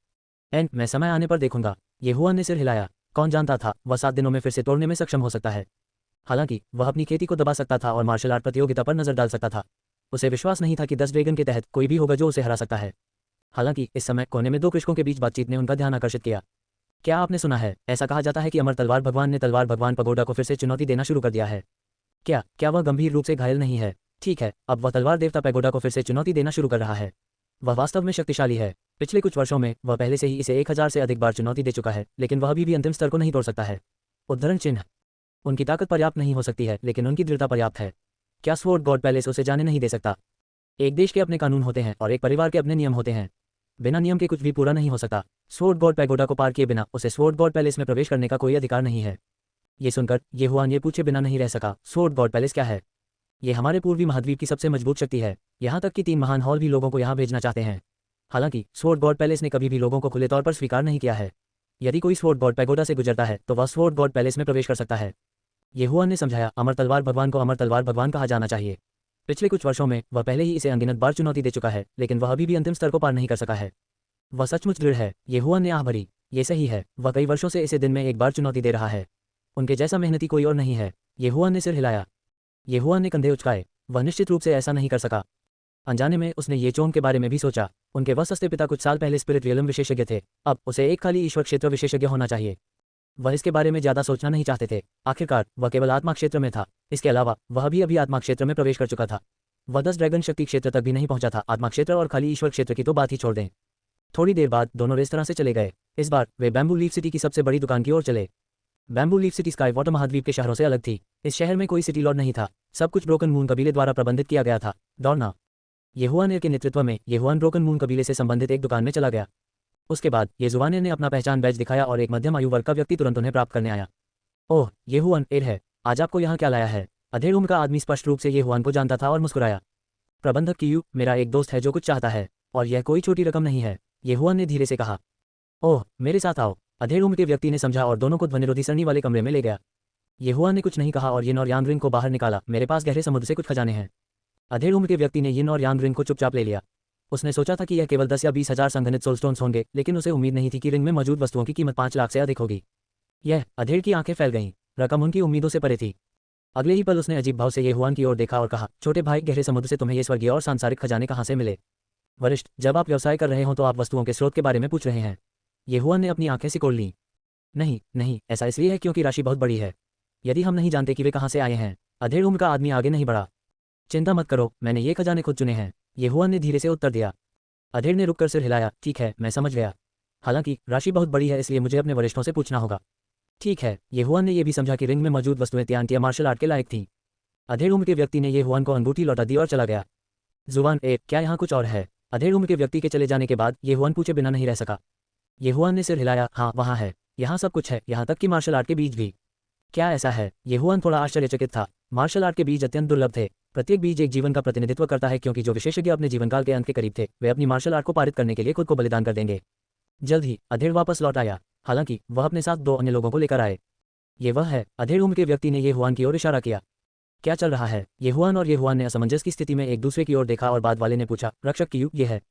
मैं समय आने पर देखूंगा। येहुआन ने सिर हिलाया। कौन जानता था, वह 7 दिनों में फिर से तोड़ने में सक्षम हो सकता है। हालांकि वह अपनी खेती को दबा सकता था और मार्शल आर्ट प्रतियोगिता पर नजर डाल सकता था। उसे विश्वास नहीं था कि 10 ड्रैगन के तहत कोई भी होगा जो उसे हरा सकता है। हालांकि इस समय कोने में 2 कृषकों के बीच बातचीत ने उनका ध्यान आकर्षित किया। क्या आपने सुना है, ऐसा कहा जाता है कि अमर तलवार भगवान ने तलवार भगवान पगोडा को फिर से चुनौती देना शुरू कर दिया है। क्या वह गंभीर रूप से घायल नहीं है? ठीक है, अब वह तलवार देवता पैगोडा को फिर से चुनौती देना शुरू कर रहा है। वह वास्तव में शक्तिशाली है। पिछले कुछ वर्षों में वह पहले से ही इसे 1000 से अधिक बार चुनौती दे चुका है, लेकिन वह अभी भी अंतिम स्तर को नहीं तोड़ सकता है। उद्धरण चिन्ह। उनकी ताकत पर्याप्त नहीं हो सकती है, लेकिन उनकी दृढ़ता पर्याप्त है। क्या स्वॉर्ड गॉड पैलेस उसे जाने नहीं दे सकता? एक देश के अपने कानून होते हैं और एक परिवार के अपने नियम होते हैं। बिना नियम के कुछ भी पूरा नहीं हो सकता। स्वॉर्ड गॉड पैगोडा को पार किए बिना उसे स्वॉर्ड गॉड पैलेस में प्रवेश करने का कोई अधिकार नहीं है। ये सुनकर येहुआन ये पूछे बिना नहीं रह सका, स्वॉर्ड गॉड पैलेस क्या है? ये हमारे पूर्वी महाद्वीप की सबसे मजबूत शक्ति है। यहाँ तक कि 3 महान हॉल भी लोगों को यहाँ भेजना चाहते हैं। हालांकि स्वॉर्ड गॉड पैलेस ने कभी भी लोगों को खुले तौर पर स्वीकार नहीं किया है। यदि कोई स्वॉर्ड गॉड पैगोडा से गुजरता है तो वह स्वॉर्ड गॉड पैलेस में प्रवेश कर सकता है। येहुआन ने समझाया, अमर तलवार भगवान को अमर तलवार भगवान कहा जाना चाहिए। पिछले कुछ वर्षों में वह पहले ही इसे अनगिनत बार चुनौती दे चुका है, लेकिन वह अभी भी अंतिम स्तर को पार नहीं कर सका है। वह सचमुच दृढ़ है। येहुआन ने आह भरी। ये सही है, वह कई वर्षों से इसे दिन में एक बार चुनौती दे रहा है। उनके जैसा मेहनती कोई और नहीं है। येहुआन ने सिर हिलाया। येहुआन ने कंधे उचकाए। वह निश्चित रूप से ऐसा नहीं कर सका। अनजाने में उसने ये चोंग के बारे में भी सोचा। उनके वह सस्ते पिता कुछ साल पहले स्पिरिट रियलम विशेषज्ञ थे। अब उसे एक खाली ईश्वर क्षेत्र विशेषज्ञ होना चाहिए। वह इसके बारे में ज्यादा सोचना नहीं चाहते थे। आखिरकार वह केवल आत्मा क्षेत्र में था। इसके अलावा वह भी आत्मा क्षेत्र में प्रवेश कर चुका था। वह 10 ड्रैगन शक्ति क्षेत्र तक भी नहीं पहुंचा था। आत्मा क्षेत्र और खाली ईश्वर क्षेत्र की तो बात ही छोड़ दें। थोड़ी देर बाद दोनों रेस्तरां से चले गए। इस बार वे बैम्बू लीफ सिटी की सबसे बड़ी दुकान की ओर चले। Bamboo leaf city sky water महाद्वीप के शहरों से अलग थी। इस शहर में कोई सिटी लॉर्ड नहीं था। सब कुछ ब्रोकन मून कबीले द्वारा प्रबंधित किया गया था। दौड़ना। येहुआन के नेतृत्व में येहुआन ब्रोकन मून कबीले से संबंधित एक दुकान में चला गया। उसके बाद येजुआन ने अपना पहचान बैज दिखाया और एक मध्यम आयु वर्ग का व्यक्ति तुरंत उन्हें प्राप्त करने आया। ओह, येहुआन है। आज आपको यहाँ क्या लाया है? अधेड़ उम्र का आदमी स्पष्ट रूप से येहुआन को जानता था और मुस्कुराया। प्रबंधक कियू, मेरा एक दोस्त है जो कुछ चाहता है, और यह कोई छोटी रकम नहीं है। येहुआन ने धीरे से कहा। ओह, मेरे साथ आओ। अधेड़ उम्र के व्यक्ति ने समझा और दोनों को ध्वनिरोधी सरणी वाले कमरे में ले गया। येहुआन ने कुछ नहीं कहा और यिन और यांग रिंग को बाहर निकाला। मेरे पास गहरे समुद्र से कुछ खजाने हैं। अधेड़ उम्र के व्यक्ति ने यिन और यांग रिंग को चुपचाप ले लिया। उसने सोचा था कि यह केवल 10 या 20 हजार संघनित सोलस्टोन्स होंगे, लेकिन उसे उम्मीद नहीं थी कि रिंग में मौजूद वस्तुओं की कीमत 5 लाख से अधिक होगी। यह अधेड़ की आंखें फैल गईं। रकम उनकी उम्मीदों से परे थी। अगले ही पल उसने अजीब भाव से येहुआन की ओर देखा और कहा, छोटे भाई, गहरे समुद्र से तुम्हें ये स्वर्गीय और सांसारिक खजाने कहाँ से मिले? वरिष्ठ, जब आप व्यवसाय कर रहे हो तो आप वस्तुओं के स्रोत के बारे में पूछ रहे हैं। येहुआन ने अपनी आंखें सिकोड़ लीं। नहीं, ऐसा इसलिए है क्योंकि राशि बहुत बड़ी है। यदि हम नहीं जानते कि वे कहाँ से आए हैं। अधेड़ उम्र का आदमी आगे नहीं बढ़ा। चिंता मत करो, मैंने ये खजाने खुद चुने हैं। येहुआन ने धीरे से उत्तर दिया। अधेड़ ने रुककर सिर हिलाया। ठीक है, मैं समझ गया। हालांकि राशि बहुत बड़ी है, इसलिए मुझे अपने वरिष्ठों से पूछना होगा। ठीक है। येहुआन ने यह भी समझा कि रिंग में मौजूद वस्तुएं तियानतिया मार्शल आर्ट के लायक थीं। अधेड़ उम्र के व्यक्ति ने येहुआन को अंगूठी लौटा दी और चला गया। जुबान क्या यहाँ कुछ और है? अधेड़ उम्र के व्यक्ति के चले जाने के बाद येहुआन पूछे बिना नहीं रह सका। येहुआन ने सिर हिलाया। हाँ, वहाँ है। यहाँ सब कुछ है, यहाँ तक कि मार्शल आर्ट के बीज भी। क्या ऐसा है? येहुआन थोड़ा आश्चर्यचकित था। मार्शल आर्ट के बीज अत्यंत दुर्लभ थे। प्रत्येक बीज एक जीवन का प्रतिनिधित्व करता है, क्योंकि जो विशेषज्ञ अपने जीवनकाल के अंत के करीब थे वे अपनी मार्शल आर्ट को पारित करने के लिए खुद को बलिदान कर देंगे। जल्द ही अधेड़ वापस लौट आया। हालांकि वह अपने साथ 2 अन्य लोगों को लेकर आए। ये वह है। अधेड़ उम्र के व्यक्ति ने येहुआन की ओर इशारा किया। क्या चल रहा है? येहुआन और येहुआन ने असमंजस की स्थिति में एक दूसरे की ओर देखा और बाद वाले ने पूछा, रक्षक कियू, ये है?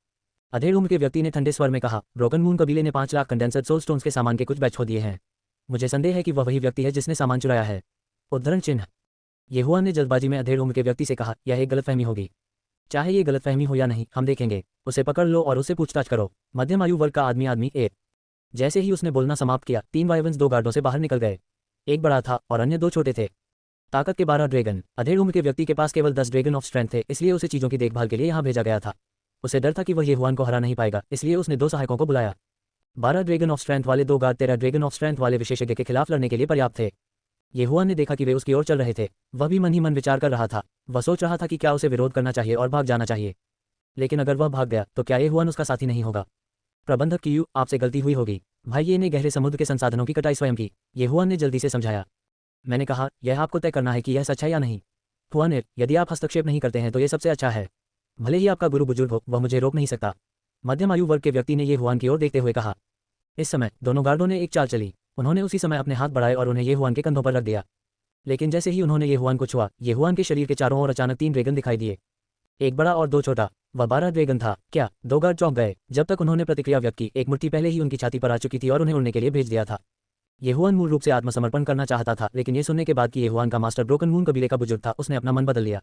अधेड़ उम्र के व्यक्ति ने ठंडे स्वर में कहा, ब्रोकन मून कबीले ने 5 लाख कंडेंसर सोलस्टोन्स के सामान के कुछ बैच खो दिए हैं। मुझे संदेह है कि वह वही व्यक्ति है जिसने सामान चुराया है। उद्धरण चिन्ह। येहुआन ने जल्दबाजी में अधेड़ उम्र के व्यक्ति से कहा, यह एक गलतफहमी होगी। चाहे ये गलतफहमी हो या नहीं, हम देखेंगे। उसे पकड़ लो और उससे पूछताछ करो। मध्यम आयु वर्ग का आदमी ए। जैसे ही उसने बोलना समाप्त किया, 3 वाइवन्स 2 गार्डों से बाहर निकल गए। एक बड़ा था और अन्य 2 छोटे थे। ताकत के 12 ड्रैगन। अधेड़ उम्र के व्यक्ति के पास केवल 10 ड्रैगन ऑफ स्ट्रेंथ थे, इसलिए उसे चीजों की देखभाल के लिए यहाँ भेजा गया था। उसे डर था कि वह येहुआन को हरा नहीं पाएगा, इसलिए उसने 2 सहायकों को बुलाया। 12 ड्रैगन ऑफ स्ट्रेंथ वाले 2 गार्ड 13 ड्रैगन ऑफ स्ट्रेंथ वाले विशेषज्ञ के खिलाफ लड़ने के लिए पर्याप्त थे। येहुआन ने देखा कि वे उसकी ओर चल रहे थे। वह भी मन ही मन विचार कर रहा था। वह सोच रहा था कि क्या उसे विरोध करना चाहिए और भाग जाना चाहिए। लेकिन अगर वह भाग गया तो क्या येहुआन उसका साथी नहीं होगा? प्रबंधक कियू, आपसे गलती हुई होगी। भाई ने गहरे समुद्र के संसाधनों की कटाई स्वयं की। येहुआन ने जल्दी से समझाया। मैंने कहा, यह आपको तय करना है कि यह सच है या नहीं। हुआनेर, यदि आप हस्तक्षेप नहीं करते हैं तो यह सबसे अच्छा है। भले ही आपका गुरु बुजुर्ग हो, वह मुझे रोक नहीं सकता। मध्यम आयु वर्ग के व्यक्ति ने येहुआन की ओर देखते हुए कहा। इस समय दोनों गार्डों ने एक चाल चली। उन्होंने उसी समय अपने हाथ बढ़ाए और उन्हें ये हुआन के कंधों पर रख दिया। लेकिन जैसे ही उन्होंने ये हुआन को छुआ, ये हुआन के शरीर के चारों ओर अचानक 3 ड्रैगन दिखाई दिए, एक बड़ा और 2 छोटा। वह 12 ड्रैगन था। क्या? 2 गार्ड चौंक गए जब तक उन्होंने प्रतिक्रिया व्यक्त की। एक मुट्ठी पहले ही उनकी छाती पर आ चुकी थी और उन्हें उड़ने के लिए भेज दिया था। ये हुआन मूल रूप से आत्मसमर्पण करना चाहता था, लेकिन ये सुनने के बाद कि ये हुआन का मास्टर ब्रोकन मून कबीले का बुजुर्ग था, उसने अपना मन बदल लिया।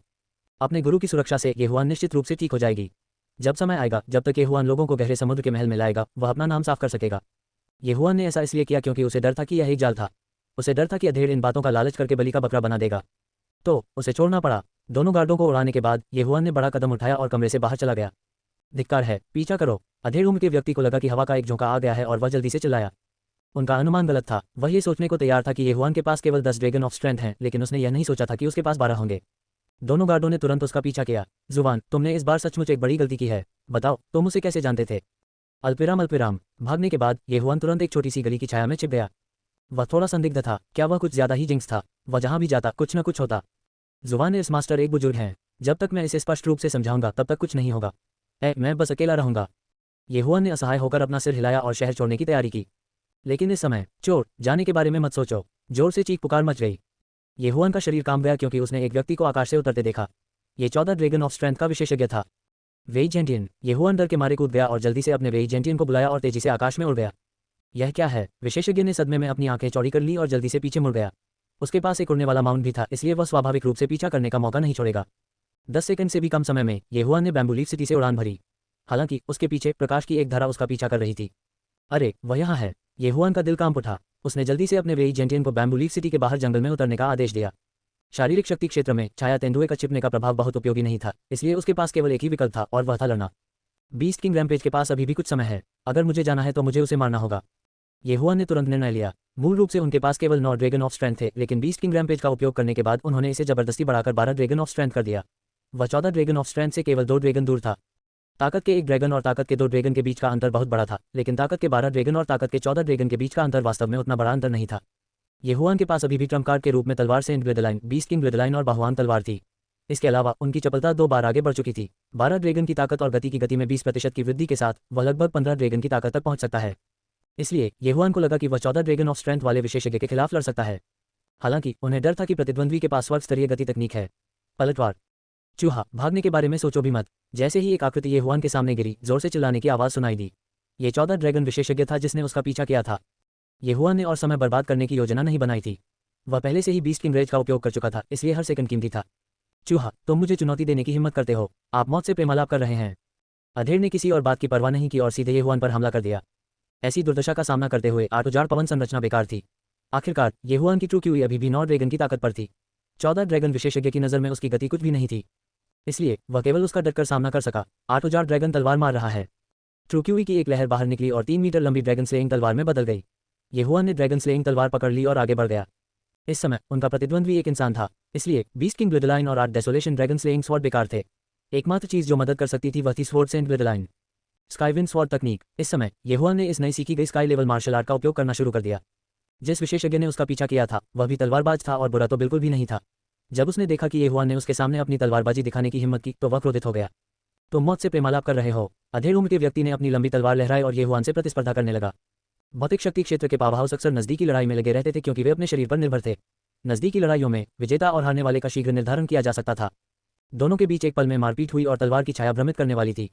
अपने गुरु की सुरक्षा से ये हुआन निश्चित रूप से ठीक हो जाएगी। जब समय आएगा, जब तक ये हुआन लोगों को गहरे समुद्र के महल में लाएगा, वह अपना नाम साफ कर सकेगा। ये हुआन ने ऐसा इसलिए किया क्योंकि उसे डर था कि यह एक जाल था। उसे डर था कि अधेड़ इन बातों का लालच करके बलि का बकरा बना देगा, तो उसे छोड़ना पड़ा। दोनों गार्डों को उड़ाने के बाद ये हुआन ने बड़ा कदम उठाया और कमरे से बाहर चला गया। धिक्कार है, पीछा करो। अधेड़ उम्र के व्यक्ति को लगा कि हवा का एक झोंका आ गया है और वह जल्दी से चिल्लाया। उनका अनुमान गलत था। वह ये सोचने को तैयार था कि ये हुआन के पास केवल 10 ड्रैगन ऑफ स्ट्रेंथ हैं, लेकिन उसने यह नहीं सोचा था कि उसके पास 12 होंगे। दोनों गार्डों ने तुरंत उसका पीछा किया। जुबान, तुमने इस बार सचमुच एक बड़ी गलती की है। बताओ, तुम उसे कैसे जानते थे? अल्पिराम। भागने के बाद ये हुआन तुरंत एक छोटी सी गली की छाया में छिप गया। वह थोड़ा संदिग्ध था। क्या वह कुछ ज्यादा ही जिंक्स था? वह जहां भी जाता कुछ न कुछ होता। जुबान, इस मास्टर एक बुजुर्ग हैं। जब तक मैं इसे स्पष्ट रूप से समझाऊंगा तब तक कुछ नहीं होगा। मैं बस अकेला रहूंगा। ये हुआन ने असहाय होकर अपना सिर हिलाया और शहर छोड़ने की तैयारी की। लेकिन इस समय, चोर, जाने के बारे में मत सोचो। जोर से चीख पुकार मच गई। ये हुआन का शरीर कांप गया क्योंकि उसने एक व्यक्ति को आकाश से उतरते देखा। ये 14 ड्रैगन ऑफ स्ट्रेंथ का विशेषज्ञ था, वेई जेंटियन। ये हुआन डर के मारे कूद गया और जल्दी से अपने वेई जेंटियन को बुलाया और तेजी से आकाश में उड़ गया। यह क्या है? विशेषज्ञ ने सदमे में अपनी आंखें चौड़ी कर ली और जल्दी से पीछे मुड़ गया। उसके पास एक उड़ने वाला माउंट भी था, इसलिए वह स्वाभाविक रूप से पीछा करने का मौका नहीं छोड़ेगा। 10 सेकंड से भी कम समय में ये हुआन ने बैम्बू लीफ सिटी से उड़ान भरी। हालांकि उसके पीछे प्रकाश की एक धारा उसका पीछा कर रही थी। अरे, वह यहाँ है। ये हुआन का दिल कांप उठा। उसने जल्दी से अपने वेई जेंटियन को बैम्बू लीफ सिटी के बाहर जंगल में उतरने का आदेश दिया। शारीरिक शक्ति क्षेत्र में छाया तेंदुए का छिपने का प्रभाव बहुत उपयोगी नहीं था, इसलिए उसके पास केवल एक ही विकल्प था और वह था लड़ना। बीस्ट किंग रैम्पेज के पास अभी भी कुछ समय है। अगर मुझे जाना है तो मुझे उसे मारना होगा। ये हुआन ने तुरंत निर्णय लिया। मूल रूप से उनके पास केवल 9 ड्रैगन ऑफ स्ट्रेंथ थे, लेकिन बीस्ट किंग रैम्पेज का उपयोग करने के बाद उन्होंने इसे जबरदस्ती बढ़ाकर 12 ड्रैगन ऑफ स्ट्रेंथ कर दिया। वह 14 ड्रैगन ऑफ स्ट्रेंथ से केवल 2 ड्रैगन दूर था। ताकत के 1 ड्रैगन और ताकत के 2 ड्रैगन के बीच का अंतर बहुत बड़ा था, लेकिन ताकत के 12 ड्रैगन और ताकत के 14 ड्रैगन के बीच का अंतर वास्तव में उतना बड़ा अंतर नहीं था। ये हुआन के पास अभी भी ट्रम्प कार्ड के रूप में तलवार सेंट ब्लेडलाइन, बीस्ट किंग ब्लेडलाइन और बाहुआन तलवार थी। इसके अलावा उनकी चपलता 2 बार आगे बढ़ चुकी थी। 12 ड्रैगन की ताकत और गति की गति में 20% की वृद्धि के साथ वह लगभग 15 ड्रैगन की ताकत तक पहुंच सकता है। इसलिए ये हुआन को लगा कि वह 14 ड्रैगन ऑफ स्ट्रेंथ वाले विशेषज्ञ के खिलाफ लड़ सकता है। हालांकि उन्हें डर था कि प्रतिद्वंद्वी के पास स्वर्ग स्तरीय गति तकनीक है। पलटवार। चूहा, भागने के बारे में सोचो भी मत। जैसे ही एक आकृति ये हुआन के सामने गिरी, जोर से चिल्लाने की आवाज सुनाई दी। ये 14 ड्रैगन विशेषज्ञ था जिसने उसका पीछा किया था। ये हुआन ने और समय बर्बाद करने की योजना नहीं बनाई थी। वह पहले से ही बीस्ट किंग रेज का उपयोग कर चुका था, इसलिए हर सेकंड कीमती था। चूहा, तुम मुझे चुनौती देने की हिम्मत करते हो? आप मौत से प्रेमालाप कर रहे हैं। अधेड़ ने किसी और बात की परवाह नहीं की और सीधे ये हुआन पर हमला कर दिया। ऐसी दुर्दशा का सामना करते हुए 8 उजाड़ पवन संरचना बेकार थी। आखिरकार ये हुआन की ट्रू क्यूई अभी भी 9 ड्रैगन की ताकत पर थी। 14 ड्रैगन विशेषज्ञ की नज़र में उसकी गति कुछ भी नहीं थी, इसलिए वह केवल उसका डटकर सामना कर सका। 8 उजाड़ ड्रैगन तलवार मार रहा है। ट्रू क्यूई की एक लहर बाहर निकली और 3 मीटर लंबी ड्रैगन स्लेइंग तलवार में बदल गई। ये हुआन ने ड्रैगन स्लेइंग तलवार पकड़ ली और आगे बढ़ गया। इस समय उनका प्रतिद्वंद्वी एक इंसान था, इसलिए बीस्ट किंग ब्लेडलाइन और 8 डेसोलेशन ड्रैगन स्लेइंग स्वॉर्ड बेकार थे। एकमात्र चीज जो मदद कर सकती थी वह थी स्वॉर्ड सेंट ब्लेडलाइन, स्काईविंड स्वॉर्ड तकनीक। इस समय ये हुआन ने इस नई सीखी गई स्काई लेवल मार्शल आर्ट का उपयोग करना शुरू कर दिया। जिस विशेषज्ञ ने उसका पीछा किया था वह भी तलवारबाज था और बुरा तो बिल्कुल भी नहीं था। जब उसने देखा कि ये हुआन ने उसके सामने अपनी तलवारबाजी दिखाने की हिम्मत की तो वह क्रोधित हो गया। तुम मौत से प्रेमालाप कर रहे हो। अधेड़ उम्र के व्यक्ति ने अपनी लंबी तलवार लहराई और ये हुआन से प्रतिस्पर्धा करने लगा। भौतिक शक्ति क्षेत्र के पावर हाउस अक्सर नजदीकी लड़ाई में लगे रहते थे क्योंकि वे अपने शरीर पर निर्भर थे। नजदीकी लड़ाइयों में विजेता और हारने वाले का शीघ्र निर्धारण किया जा सकता था। दोनों के बीच एक पल में मारपीट हुई और तलवार की छाया भ्रमित करने वाली थी।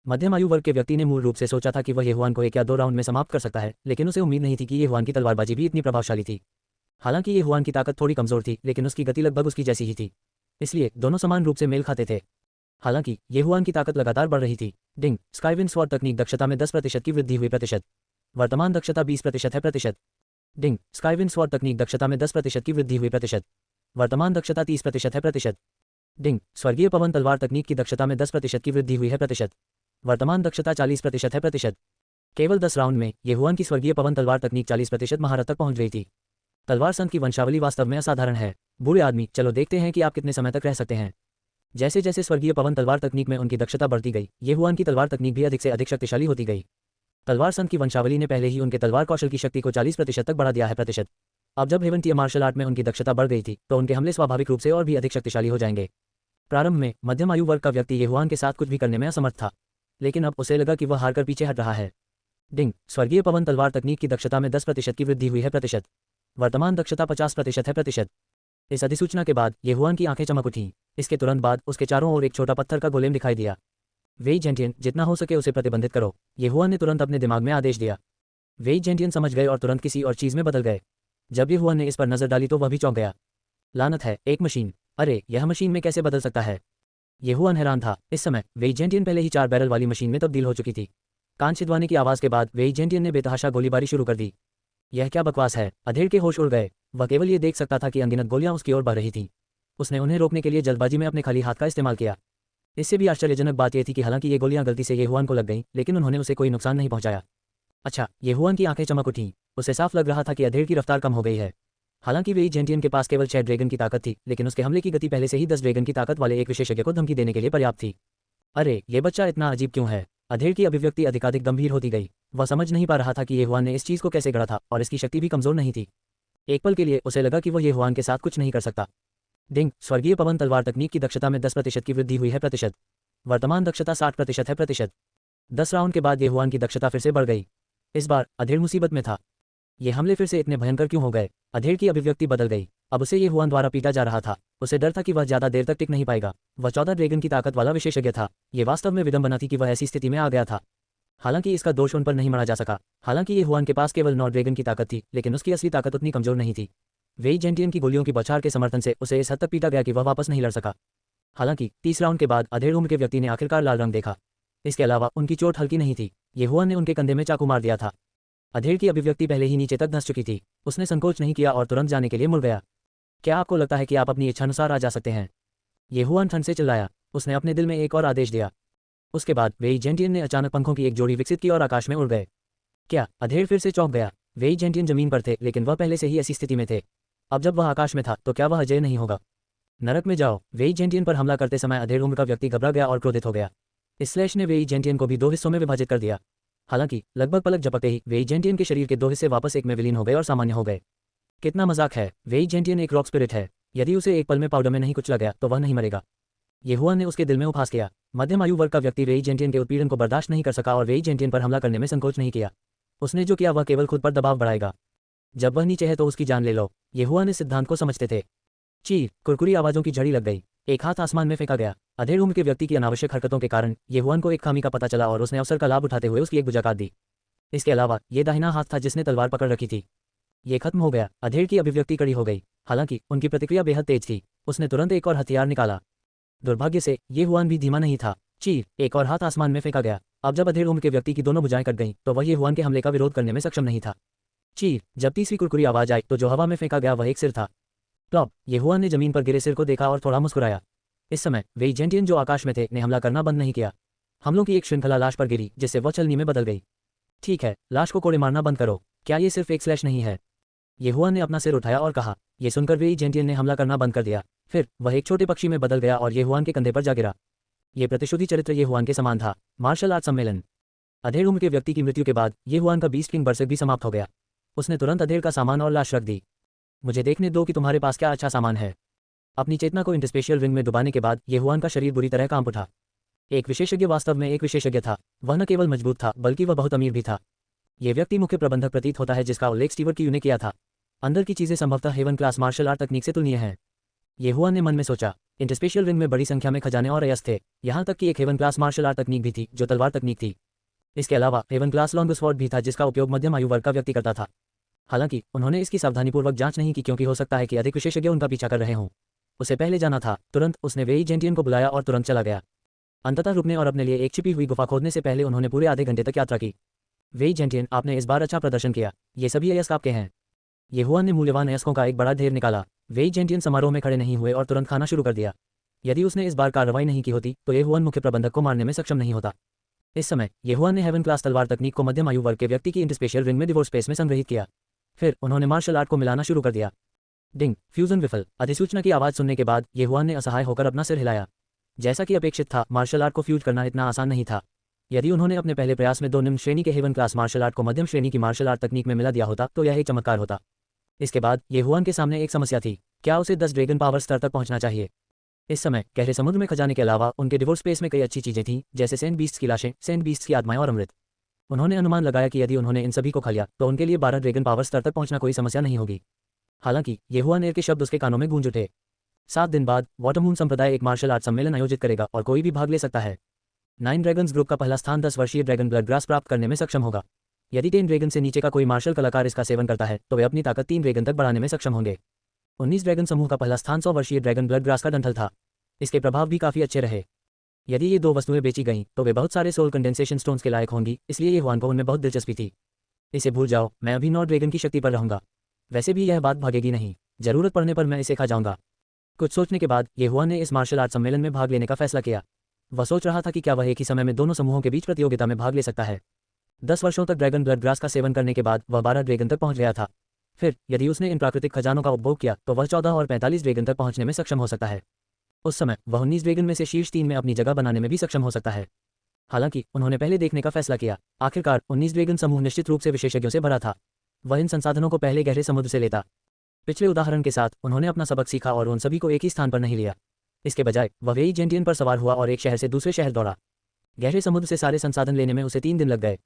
मध्यम आयु वर्ग के व्यक्ति ने मूल रूप से सोचा था कि वह ये हुआन को 1 या 2 राउंड में समाप्त कर सकता है, लेकिन उसे उम्मीद नहीं थी कि ये हुआन की तलवारबाजी भी इतनी प्रभावशाली थी। हालांकि ये हुआन की ताकत थोड़ी कमजोर थी, लेकिन उसकी गति लगभग उसकी जैसी ही थी, इसलिए दोनों समान रूप से मेल खाते थे। हालांकि ये हुआन की ताकत लगातार बढ़ रही थी। डिंग, स्काईविंड स्वॉर्ड तकनीक दक्षता में 10% की वृद्धि हुई प्रतिशत। वर्तमान दक्षता 20% है प्रतिशत। डिंग, स्काईविंड स्वॉर्ड तकनीक दक्षता में 10% की वृद्धि हुई प्रतिशत। वर्तमान दक्षता 30% है प्रतिशत। डिंग, स्वर्गीय पवन तलवार तकनीक की दक्षता में 10% की वृद्धि हुई है प्रतिशत। वर्तमान दक्षता 40% है प्रतिशत। केवल 10 राउंड में ये हुआन की स्वर्गीय पवन तलवार तकनीक 40% महारत तक पहुंच गई थी। तलवार संत की वंशावली वास्तव में असाधारण है। बूढ़े आदमी, चलो देखते हैं कि आप कितने समय तक रह सकते हैं। जैसे जैसे स्वर्गीय पवन तलवार तकनीक में उनकी दक्षता बढ़ती गई, ये हुआन की तलवार तकनीक भी अधिक से अधिक शक्तिशाली होती गई। तलवार संत की वंशावली ने पहले ही उनके तलवार कौशल की शक्ति को 40% तक बढ़ा दिया है प्रतिशत। अब जब हेवन टियर मार्शल आर्ट में उनकी दक्षता बढ़ गई थी तो उनके हमले स्वाभाविक रूप से और भी अधिक शक्तिशाली हो जाएंगे। प्रारंभ में मध्यम आयु वर्ग का व्यक्ति ये हुआन के साथ कुछ भी करने में असमर्थ था, लेकिन अब उसे लगा कि वह हारकर पीछे हट रहा है। डिंग, स्वर्गीय पवन तलवार तकनीक की दक्षता में 10% की वृद्धि हुई है प्रतिशत। वर्तमान दक्षता 50% है प्रतिशत। इस अधिसूचना के बाद येहुआन की आंखें चमक उठीं। इसके तुरंत बाद उसके चारों ओर एक छोटा पत्थर का गोलेम दिखाई दिया। वेई जेंटियन, जितना हो सके उसे प्रतिबंधित करो, येहुआन ने तुरंत अपने दिमाग में आदेश दिया। वेई जेंटियन समझ गए और तुरंत किसी और चीज़ में बदल गए। जब येहुआन ने इस पर नजर डाली तो वह भी चौंक गया। लानत है, एक मशीन! अरे, यह मशीन में कैसे बदल सकता है? येहुआन हैरान था। इस समय वेई जेंटियन पहले ही 4 बैरल वाली मशीन में तब्दील हो चुकी थी। कान छिदवाने की आवाज़ के बाद वेई जेंटियन ने बेतहाशा गोलीबारी शुरू कर दी। यह क्या बकवास है? अधेड़ के होश उड़ गए। वह केवल ये देख सकता था कि अनगिनत गोलियां उसकी ओर बढ़ रही थीं। उसने उन्हें रोकने के लिए जल्दबाजी में अपने खाली हाथ का इस्तेमाल किया। इससे भी आश्चर्यजनक बात यह थी कि हालांकि ये गोलियां गलती से येहुआन को लग गईं, लेकिन उन्होंने उसे कोई नुकसान नहीं पहुंचाया। अच्छा, येहुआन की आंखें चमक उठीं। उसे साफ लग रहा था कि अधेड़ की रफ्तार कम हो गई है। हालांकि वेई जेंटियन के पास केवल 6 ड्रैगन की ताकत थी, लेकिन उसके हमले की गति पहले से ही 10 ड्रैगन की ताकत वाले एक विशेषज्ञ को धमकी देने के लिए पर्याप्त थी। अरे, ये बच्चा इतना अजीब क्यों है? अधेड़ की अभिव्यक्ति अधिकाधिक गंभीर होती गई। वह समझ नहीं पा रहा था कि येहुआन ने इस चीज़ को कैसे गढ़ा था, और इसकी शक्ति भी कमजोर नहीं थी। एक पल के लिए उसे लगा कि वह येहुआन के साथ कुछ नहीं कर सकता। डिंग, स्वर्गीय पवन तलवार तकनीक की दक्षता में 10% की वृद्धि हुई है प्रतिशत। वर्तमान दक्षता 60% है प्रतिशत। 10 राउंड के बाद येहुआन की दक्षता फिर से बढ़ गई। इस बार अधेड़ मुसीबत में था। ये हमले फिर से इतने भयंकर क्यों हो गए? अधेड़ की अभिव्यक्ति बदल गई। अब उसे येहुआन द्वारा पीटा जा रहा था। उसे डर था कि वह ज्यादा देर तक टिक नहीं पाएगा। वह 14 ड्रैगन की ताकत वाला विशेषज्ञ था। ये वास्तव में विडंबना थी कि वह ऐसी स्थिति में आ गया था। हालांकि इसका दोष उन पर नहीं मढ़ा जा सका। हालांकि येहुआन के पास केवल 9 ड्रैगन की ताकत थी, लेकिन उसकी असली ताकत उतनी कमजोर नहीं थी। वेई जेंटियन की गोलियों की बौछार के समर्थन से उसे इस हद तक पीटा गया कि वह वापस नहीं लड़ सका। हालांकि 30 राउंड के बाद अधेड़ उम्र के व्यक्ति ने आखिरकार लाल रंग देखा। इसके अलावा उनकी चोट हल्की नहीं थी। येहुआन ने उनके कंधे में चाकू मार दिया था। अधेड़ की अभिव्यक्ति पहले ही नीचे तक धंस चुकी थी। उसने संकोच नहीं किया और तुरंत जाने के लिए मुड़ गया। क्या आपको लगता है कि आप अपनी इच्छानुसार आ जा सकते हैं? येहुआन ठंड से चिल्लाया। उसने अपने दिल में एक और आदेश दिया। उसके बाद वेई जेंटियन ने अचानक पंखों की एक जोड़ी विकसित की और आकाश में उड़ गए। क्या? अधेड़ फिर से चौंक गया। वेई जेंटियन जमीन पर थे, लेकिन वह पहले से ही ऐसी स्थिति में थे। अब जब वह आकाश में था तो क्या वह अजय नहीं होगा? नरक में जाओ! वेई जेंटियन पर हमला करते समय अधेड़ उम्र का व्यक्ति घबरा गया और क्रोधित हो गया। इस स्लैश ने वेई जेंटियन को भी 2 हिस्सों में विभाजित कर दिया। हालांकि लगभग पलक झपकते ही वेई जेंटियन के शरीर के 2 हिस्से वापस एक में विलीन हो गए और सामान्य हो गए। कितना मजाक है! वेई जेंटियन एक रॉक स्पिरिट है। यदि उसे एक पल में पाउडर में नहीं कुचला गया तो वह नहीं मरेगा। येहुआन ने उसके दिल में उपहास किया। मध्यम आयु वर्ग का व्यक्ति वेई जेंटियन के उत्पीड़न को बर्दाश्त नहीं कर सका और वेई जेंटियन पर हमला करने में संकोच नहीं किया। उसने जो किया वह केवल खुद पर दबाव बढ़ाएगा। जब वह नीचे है तो उसकी जान ले लो। येहुआन इस सिद्धांत को समझते थे। चीर! कुरकुरी आवाजों की झड़ी लग गई। एक हाथ आसमान में फेंका गया। अधेड़ उम्र के व्यक्ति की अनावश्यक हरकतों के कारण येहुआन को एक खामी का पता चला और उसने अवसर का लाभ उठाते हुए उसकी एक भुजा काट दी। इसके अलावा ये दाहिना हाथ था जिसने तलवार पकड़ रखी थी। ये खत्म हो गया। अधेड़ की अभिव्यक्ति कड़ी हो गई। हालांकि उनकी प्रतिक्रिया बेहद तेज थी। उसने तुरंत एक और हथियार निकाला। दुर्भाग्य से येहुआन भी धीमा नहीं था। चीर! एक और हाथ आसमान में फेंका गया। अब जब अधेड़ उम्र के व्यक्ति की दोनों भुजाएं कट गईं तो वह येहुआन के हमले का विरोध करने में सक्षम नहीं था। चीर! जब तीसरी कुरकुरी आवाज आई तो जो हवा में फेंका गया वह एक सिर था। प्लॉप! येहुआन ने जमीन पर गिरे सिर को देखा और थोड़ा मुस्कुराया। इस समय वेई जेंटियन जो आकाश में थे ने हमला करना बंद नहीं किया। हमलों की एक श्रृंखला लाश पर गिरी जिससे वह छलनी में बदल गई। ठीक है, लाश को कोड़े मारना बंद करो। क्या ये सिर्फ एक स्लैश नहीं है? येहुआन ने अपना सिर उठाया और कहा। यह सुनकर वेई जेंटियन ने हमला करना बंद कर दिया। फिर वह एक छोटे पक्षी में बदल गया और येहुआन के कंधे पर जा गिरा। ये प्रतिशोधी चरित्र येहुआन के समान था। मार्शल आर्ट सम्मेलन। अधेड़ उम्र के व्यक्ति की मृत्यु के बाद येहुआन का बीस्ट किंग बरसक भी समाप्त हो गया। उसने तुरंत अधेड़ का सामान और लाश रख दी। मुझे देखने दो कि तुम्हारे पास क्या अच्छा सामान है। अपनी चेतना को इंटरस्पेशियल रिंग में डुबाने के बाद येहुआन का शरीर बुरी तरह कांप उठा। एक विशेषज्ञ वास्तव में एक विशेषज्ञ था। वह न केवल मजबूत था बल्कि वह बहुत अमीर भी था। यह व्यक्ति मुख्य प्रबंधक प्रतीत होता है जिसका उल्लेख स्टीवर्ट क्यू ने किया था। अंदर की चीजें संभवतः हेवन क्लास मार्शल आर्ट तकनीक से तुलनीय हैं। येहुआन ने मन में सोचा। इंटरस्पेशियल रिंग में बड़ी संख्या में खजाने और अयस्क थे। यहाँ तक कि एक हेवन क्लास मार्शल आर्ट तकनीक भी थी जो तलवार तकनीक थी। इसके अलावा हेवन क्लास लॉन्ग स्वॉर्ड भी था जिसका उपयोग मध्यम आयु वर्ग का व्यक्ति करता था। हालांकि उन्होंने इसकी सावधानीपूर्वक जांच नहीं की क्योंकि हो सकता है कि अधिक विशेषज्ञ उनका पीछा कर रहे हों। उसे पहले जाना था। तुरंत उसने वेई जेंटियन को बुलाया और तुरंत चला गया। अंततः रुकने और अपने लिए एक छिपी हुई गुफा खोदने से पहले उन्होंने पूरे आधे घंटे तक यात्रा की। वेई जेंटियन, आपने इस बार अच्छा प्रदर्शन किया। ये सभी अयस्क आपके हैं। येहुआन ने मूल्यवान अयस्कों का एक बड़ा ढेर निकाला। वेई जेंटियन समारोह में खड़े नहीं हुए और तुरंत खाना शुरू कर दिया। यदि उसने इस बार कार्रवाई नहीं की होती तो येहुआन मुख्य प्रबंधक को मारने में सक्षम नहीं होता। इस समय येहुआन ने हेवन क्लास तलवार तकनीक को मध्यम आयु वर्ग के व्यक्ति की इंटरस्पेशियल रिंग में डिवोर्स स्पेस में संग्रहित किया। फिर उन्होंने मार्शल आर्ट को मिलाना शुरू कर दिया। डिंग! फ्यूजन विफल। अधिसूचना की आवाज सुनने के बाद येहुआन ने असहाय होकर अपना सिर हिलाया। जैसा कि अपेक्षित था, मार्शल आर्ट को फ्यूज करना इतना आसान नहीं था। यदि उन्होंने अपने पहले प्रयास में 2 निम्न श्रेणी के हेवन क्लास मार्शल आर्ट को मध्यम श्रेणी की मार्शल आर्ट तकनीक में मिला दिया होता तो यह एक चमत्कार होता। इसके बाद येहुआन के सामने एक समस्या थी। क्या उसे 10 ड्रैगन पावर स्तर तक पहुंचना चाहिए? इस समय गहरे समुद्र में खजाने के अलावा उनके डिवोर्स स्पेस में कई अच्छी चीजें थीं, जैसे सेंट बीस्ट्स की लाशें, सेंट बीस्ट्स की आत्माएं और अमृत। उन्होंने अनुमान लगाया कि यदि उन्होंने इन सभी को खा लिया तो उनके लिए 12 ड्रैगन पावर स्तर तक पहुंचना कोई समस्या नहीं होगी। हालांकि येहुआन के शब्द उसके कानों में गूंज उठे। 7 दिन बाद वाटरमून संप्रदाय एक मार्शल आर्ट सम्मेलन आयोजित करेगा और कोई भी भाग ले सकता है। 9 ड्रैगन्स ग्रुप का पहला स्थान 10 वर्षीय ड्रैगन ब्लड ग्रास प्राप्त करने में सक्षम होगा। यदि 10 ड्रैगन से नीचे का कोई मार्शल कलाकार इसका सेवन करता है तो वे अपनी ताकत 3 ड्रैगन तक बढ़ाने में सक्षम होंगे। 19 ड्रैगन समूह का पहला स्थान 100 वर्षीय ड्रैगन ब्लड ग्रास का डंठल था। इसके प्रभाव भी काफी अच्छे रहे। यदि ये 2 वस्तुएं बेची गईं तो वे बहुत सारे सोल कंडेंसेशन स्टोन्स के लायक होंगी, इसलिए येहुआन को उनमें बहुत दिलचस्पी थी। इसे भूल जाओ, मैं अभी 9 ड्रैगन की शक्ति पर रहूंगा। वैसे भी यह बात भागेगी नहीं, जरूरत पड़ने पर मैं इसे खा जाऊंगा। कुछ सोचने के बाद येहुआन ने इस मार्शल आर्ट सम्मेलन में भाग लेने का फैसला किया। वह सोच रहा था कि क्या वह एक ही समय में दोनों समूहों के बीच प्रतियोगिता में भाग ले सकता है। 10 वर्षों तक ड्रैगन ब्लड ग्रास का सेवन करने के बाद वह 12 ड्रैगन तक पहुंच गया था। फिर यदि उसने इन प्राकृतिक खजानों का उपभोग किया तो वह 14 और 45 ड्रैगन तक पहुंचने में सक्षम हो सकता है। उस समय वह 19 ड्रैगन में से शीर्ष 3 में अपनी जगह बनाने में भी सक्षम हो सकता है। हालांकि उन्होंने पहले देखने का फैसला किया। आखिरकार 19 ड्रैगन समूह निश्चित रूप से विशेषज्ञों से भरा था। वह इन संसाधनों को पहले गहरे समुद्र से लेता। पिछले उदाहरण के साथ उन्होंने अपना सबक सीखा और उन सभी को एक ही स्थान पर नहीं लिया। इसके बजाय वह वेई जेंटियन पर सवार हुआ और एक शहर से दूसरे शहर दौड़ा। गहरे समुद्र से सारे संसाधन लेने में उसे 3 दिन लग गए।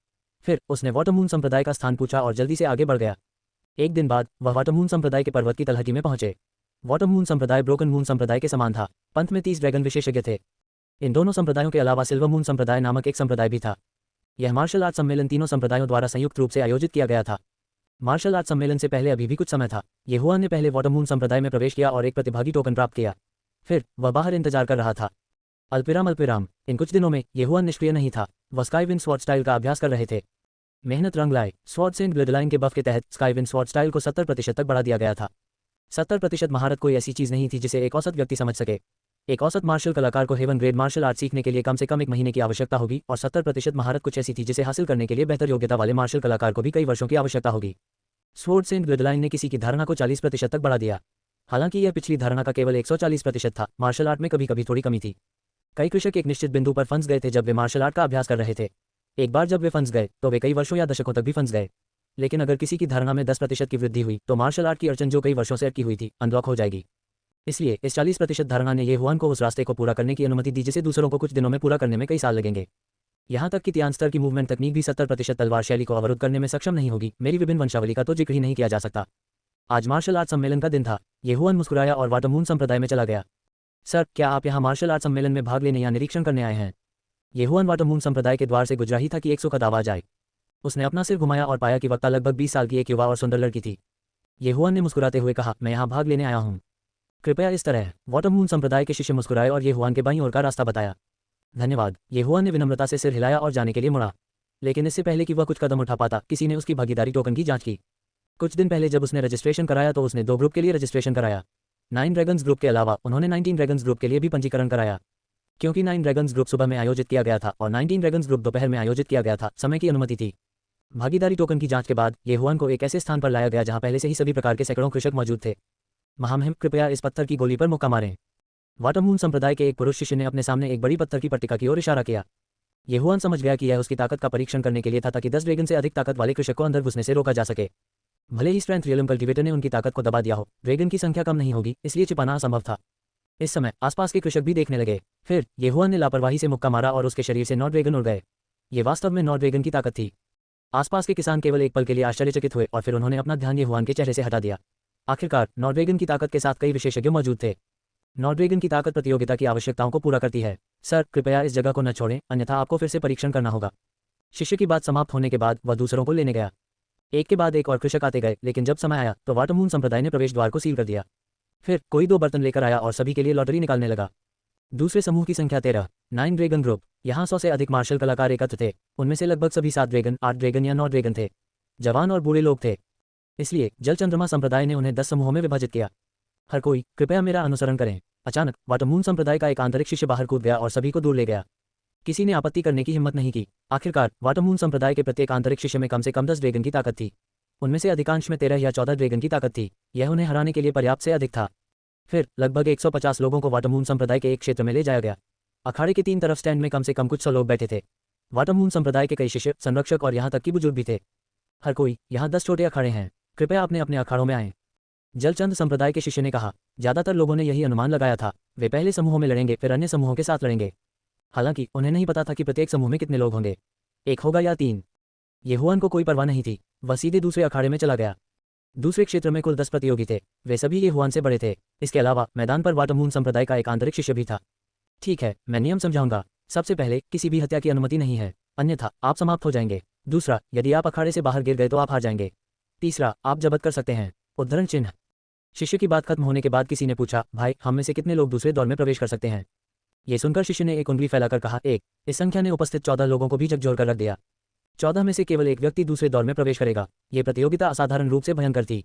फिर उसने वाटरमून संप्रदाय का स्थान पूछा और जल्दी से आगे बढ़ गया। एक दिन बाद वह वाटरमून संप्रदाय के पर्वत की तलहटी में पहुंचे। वाटरमून संप्रदाय ब्रोकन मून संप्रदाय के समान था। पंथ में 30 ड्रैगन विशेषज्ञ थे। इन दोनों संप्रदायों के अलावा सिल्वर मून संप्रदाय नामक एक संप्रदाय भी था। यह मार्शल आर्ट सम्मेलन तीनों संप्रदायों द्वारा संयुक्त रूप से आयोजित किया गया था। मार्शल आर्ट सम्मेलन से पहले अभी भी कुछ समय था। येहुआन ने पहले वाटरमून संप्रदाय में प्रवेश किया और एक प्रतिभागी टोकन प्राप्त किया। फिर वह बाहर इंतजार कर रहा था। अल्पिराम, इन कुछ दिनों में येहुआन निष्क्रिय नहीं था। वह स्काईविंड स्वॉर्ड स्टाइल का अभ्यास कर रहे थे। मेहनत रंग लाए। स्वॉर्ड सेंट ब्लडलाइन के बफ के तहत स्काईविंड स्वॉर्ड स्टाइल को 70% तक बढ़ा दिया गया था। 70% महारत कोई ऐसी चीज नहीं थी जिसे एक औसत व्यक्ति समझ सके। एक औसत मार्शल कलाकार को हेवन ग्रेड मार्शल आर्ट सीखने के लिए कम से कम 1 महीने की आवश्यकता होगी और 70% महारत कुछ ऐसी थी जिसे हासिल करने के लिए बेहतर योग्यता वाले मार्शल कलाकार को भी कई वर्षों की आवश्यकता होगी। स्वॉर्ड सेंट ब्लडलाइन ने किसी की धारणा को 40% तक बढ़ा दिया। हालांकि यह पिछली धारणा का केवल 140% था। मार्शल आर्ट में कभी कभी थोड़ी कमी थी। कई कृषक एक निश्चित बिंदु पर फंस गए थे जब वे मार्शल आर्ट का अभ्यास कर रहे थे। एक बार जब वे फंस गए तो वे कई वर्षों या दशकों तक भी फंस गए। लेकिन अगर किसी की धारणा में 10% की वृद्धि हुई तो मार्शल आर्ट की अड़चन जो कई वर्षों से अटकी हुई थी अनलॉक हो जाएगी। इसलिए इस 40% धारणा ने येहुआन को उस रास्ते को पूरा करने की अनुमति दी जिसे दूसरों को कुछ दिनों में पूरा करने में कई साल लगेंगे। यहाँ तक कि त्यान स्तर की मूवमेंट तकनीक भी 70% तलवार शैली को अवरुद्ध करने में सक्षम नहीं होगी। मेरी विभिन्न वंशावली का तो जिक्र ही नहीं किया जा सकता। आज मार्शल आर्ट सम्मेलन का दिन था। येहुआन मुस्कुराया और वाटरमून संप्रदाय में चला गया। सर, क्या आप यहाँ मार्शल आर्ट सम्मेलन में भाग लेने या निरीक्षण करने आए हैं? येहुआन वाटरमून संप्रदाय के द्वार से गुजरा ही था कि एक सुखद आवाज आई। उसने अपना सिर घुमाया और पाया कि वक्ता लगभग 20 साल की एक युवा और सुंदर लड़की थी। येहुआन ने मुस्कुराते हुए कहा, मैं यहाँ भाग लेने आया हूँ। कृपया इस तरह। वाटरमून संप्रदाय के शिष्य मुस्कुराए और येहुआन के बाईं ओर का रास्ता बताया। धन्यवाद। येहुआन ने विनम्रता से सिर हिलाया और जाने के लिए मुड़ा। लेकिन इससे पहले कि वह कुछ कदम उठा पाता, किसी ने उसकी भागीदारी टोकन की जांच की। कुछ दिन पहले जब उसने रजिस्ट्रेशन कराया तो उसने 2 ग्रुप के लिए रजिस्ट्रेशन कराया। 9 ड्रैगन्स ग्रुप के अलावा उन्होंने 19 ड्रैगन्स ग्रुप के लिए भी पंजीकरण कराया। क्योंकि 9 ड्रैगन्स ग्रुप सुबह में आयोजित किया गया था और 19 ड्रैगन्स ग्रुप दोपहर में आयोजित किया गया था, समय की अनुमति थी। भागीदारी टोकन की जांच के बाद येहुआन को एक ऐसे स्थान पर लाया गया जहां पहले से ही सभी प्रकार के सैकड़ों कृषक मौजूद थे। महामहिम, कृपया इस पत्थर की गोली पर मुक्का मारें। वाटरमून संप्रदाय के एक पुरुष शिष्य ने अपने सामने एक बड़ी पत्थर की पट्टिका की ओर इशारा किया। येहुआन समझ गया कि यह उसकी ताकत का परीक्षण करने के लिए था ताकि 10 ड्रैगन से अधिक ताकत वाले कृषक को अंदर घुसने से रोका जा सके। भले ही स्ट्रेंथ रियलम कल्टिवेटर ने उनकी ताकत को दबा दिया हो, ड्रैगन की संख्या कम नहीं होगी, इसलिए छिपाना असंभव था। इस समय आसपास के कृषक भी देखने लगे। फिर येहुआन ने लापरवाही से मुक्का मारा और उसके शरीर से 9 ड्रैगन उड़ गए। ये वास्तव में 9 ड्रैगन की ताकत थी। आसपास के किसान केवल एक पल के लिए आश्चर्यचकित हुए और फिर उन्होंने अपना ध्यान येहुआन के चेहरे से हटा दिया। आखिरकार 9 ड्रैगन की ताकत के साथ कई विशेषज्ञ मौजूद थे। 9 ड्रैगन की ताकत प्रतियोगिता की आवश्यकताओं को पूरा करती है। सर, कृपया इस जगह को न छोड़ें, अन्यथा आपको फिर से परीक्षण करना होगा। शिष्य की बात समाप्त होने के बाद वह दूसरों को लेने गया। एक के बाद एक और कृषक आते गए, लेकिन जब समय आया तो वाटरमून संप्रदाय ने प्रवेश द्वार को सील कर दिया। फिर कोई 2 बर्तन लेकर आया और सभी के लिए लॉटरी निकालने लगा। दूसरे समूह की संख्या 13, 9 ड्रैगन ग्रुप। यहाँ 100 से अधिक मार्शल कलाकार एकत्र थे। उनमें से लगभग सभी 7 ड्रैगन, 8 ड्रैगन या 9 ड्रैगन थे। जवान और बूढ़े लोग थे। इसलिए जलचंद्रमा संप्रदाय ने उन्हें 10 समूहों में विभाजित किया। हर कोई कृपया मेरा अनुसरण करें। अचानक वाटरमून संप्रदाय का एक आंतरिक शिष्य बाहर कूद गया और सभी को दूर ले गया। किसी ने आपत्ति करने की हिम्मत नहीं की। आखिरकार वाटरमून संप्रदाय के प्रत्येक आंतरिक शिष्य में कम से कम 10 ड्रैगन की ताकत थी। उनमें से अधिकांश में 13 या 14 ड्रैगन की ताकत थी। यह उन्हें हराने के लिए पर्याप्त से अधिक था। फिर लगभग 150 लोगों को वाटरमून संप्रदाय के एक क्षेत्र में ले जाया गया। अखाड़े के 3 तरफ स्टैंड में कम से कम कुछ 100 लोग बैठे थे। वाटरमून संप्रदाय के कई शिष्य, संरक्षक और यहाँ तक कि बुजुर्ग भी थे। हर कोई, यहाँ 10 छोटे अखाड़े हैं, कृपया अपने अपने अखाड़ों में आएं। जलचंद संप्रदाय के शिष्य ने कहा। ज्यादातर लोगों ने यही अनुमान लगाया था। वे पहले समूहों में लड़ेंगे, फिर अन्य समूहों के साथ लड़ेंगे। हालांकि उन्हें नहीं पता था कि प्रत्येक समूह में कितने लोग होंगे, 1 होगा या 3। येहुआन को कोई परवाह नहीं थी, वह सीधे दूसरे अखाड़े में चला गया। दूसरे क्षेत्र में कुल 10 प्रतियोगी थे, वे सभी येहुआन से बड़े थे। इसके अलावा मैदान पर वाटरमून संप्रदाय का एक आंतरिक शिष्य भी था। ठीक है, मैं नियम समझाऊंगा। सबसे पहले, किसी भी हत्या की अनुमति नहीं है, अन्यथा आप समाप्त हो जाएंगे। दूसरा, यदि आप अखाड़े से बाहर गिर गए तो आप हार जाएंगे। तीसरा, आप जब्त कर सकते हैं। उद्धरण चिन्ह। शिष्य की बात खत्म होने के बाद किसी ने पूछा, भाई, हम में से कितने लोग दूसरे दौर में प्रवेश कर सकते हैं? ये सुनकर शिष्य ने एक उंगली फैलाकर कहा, एक। इस संख्या ने उपस्थित 14 लोगों को भी झकझोर कर रख दिया। 14 में से केवल एक व्यक्ति दूसरे दौर में प्रवेश करेगा। ये प्रतियोगिता असाधारण रूप से भयंकर थी।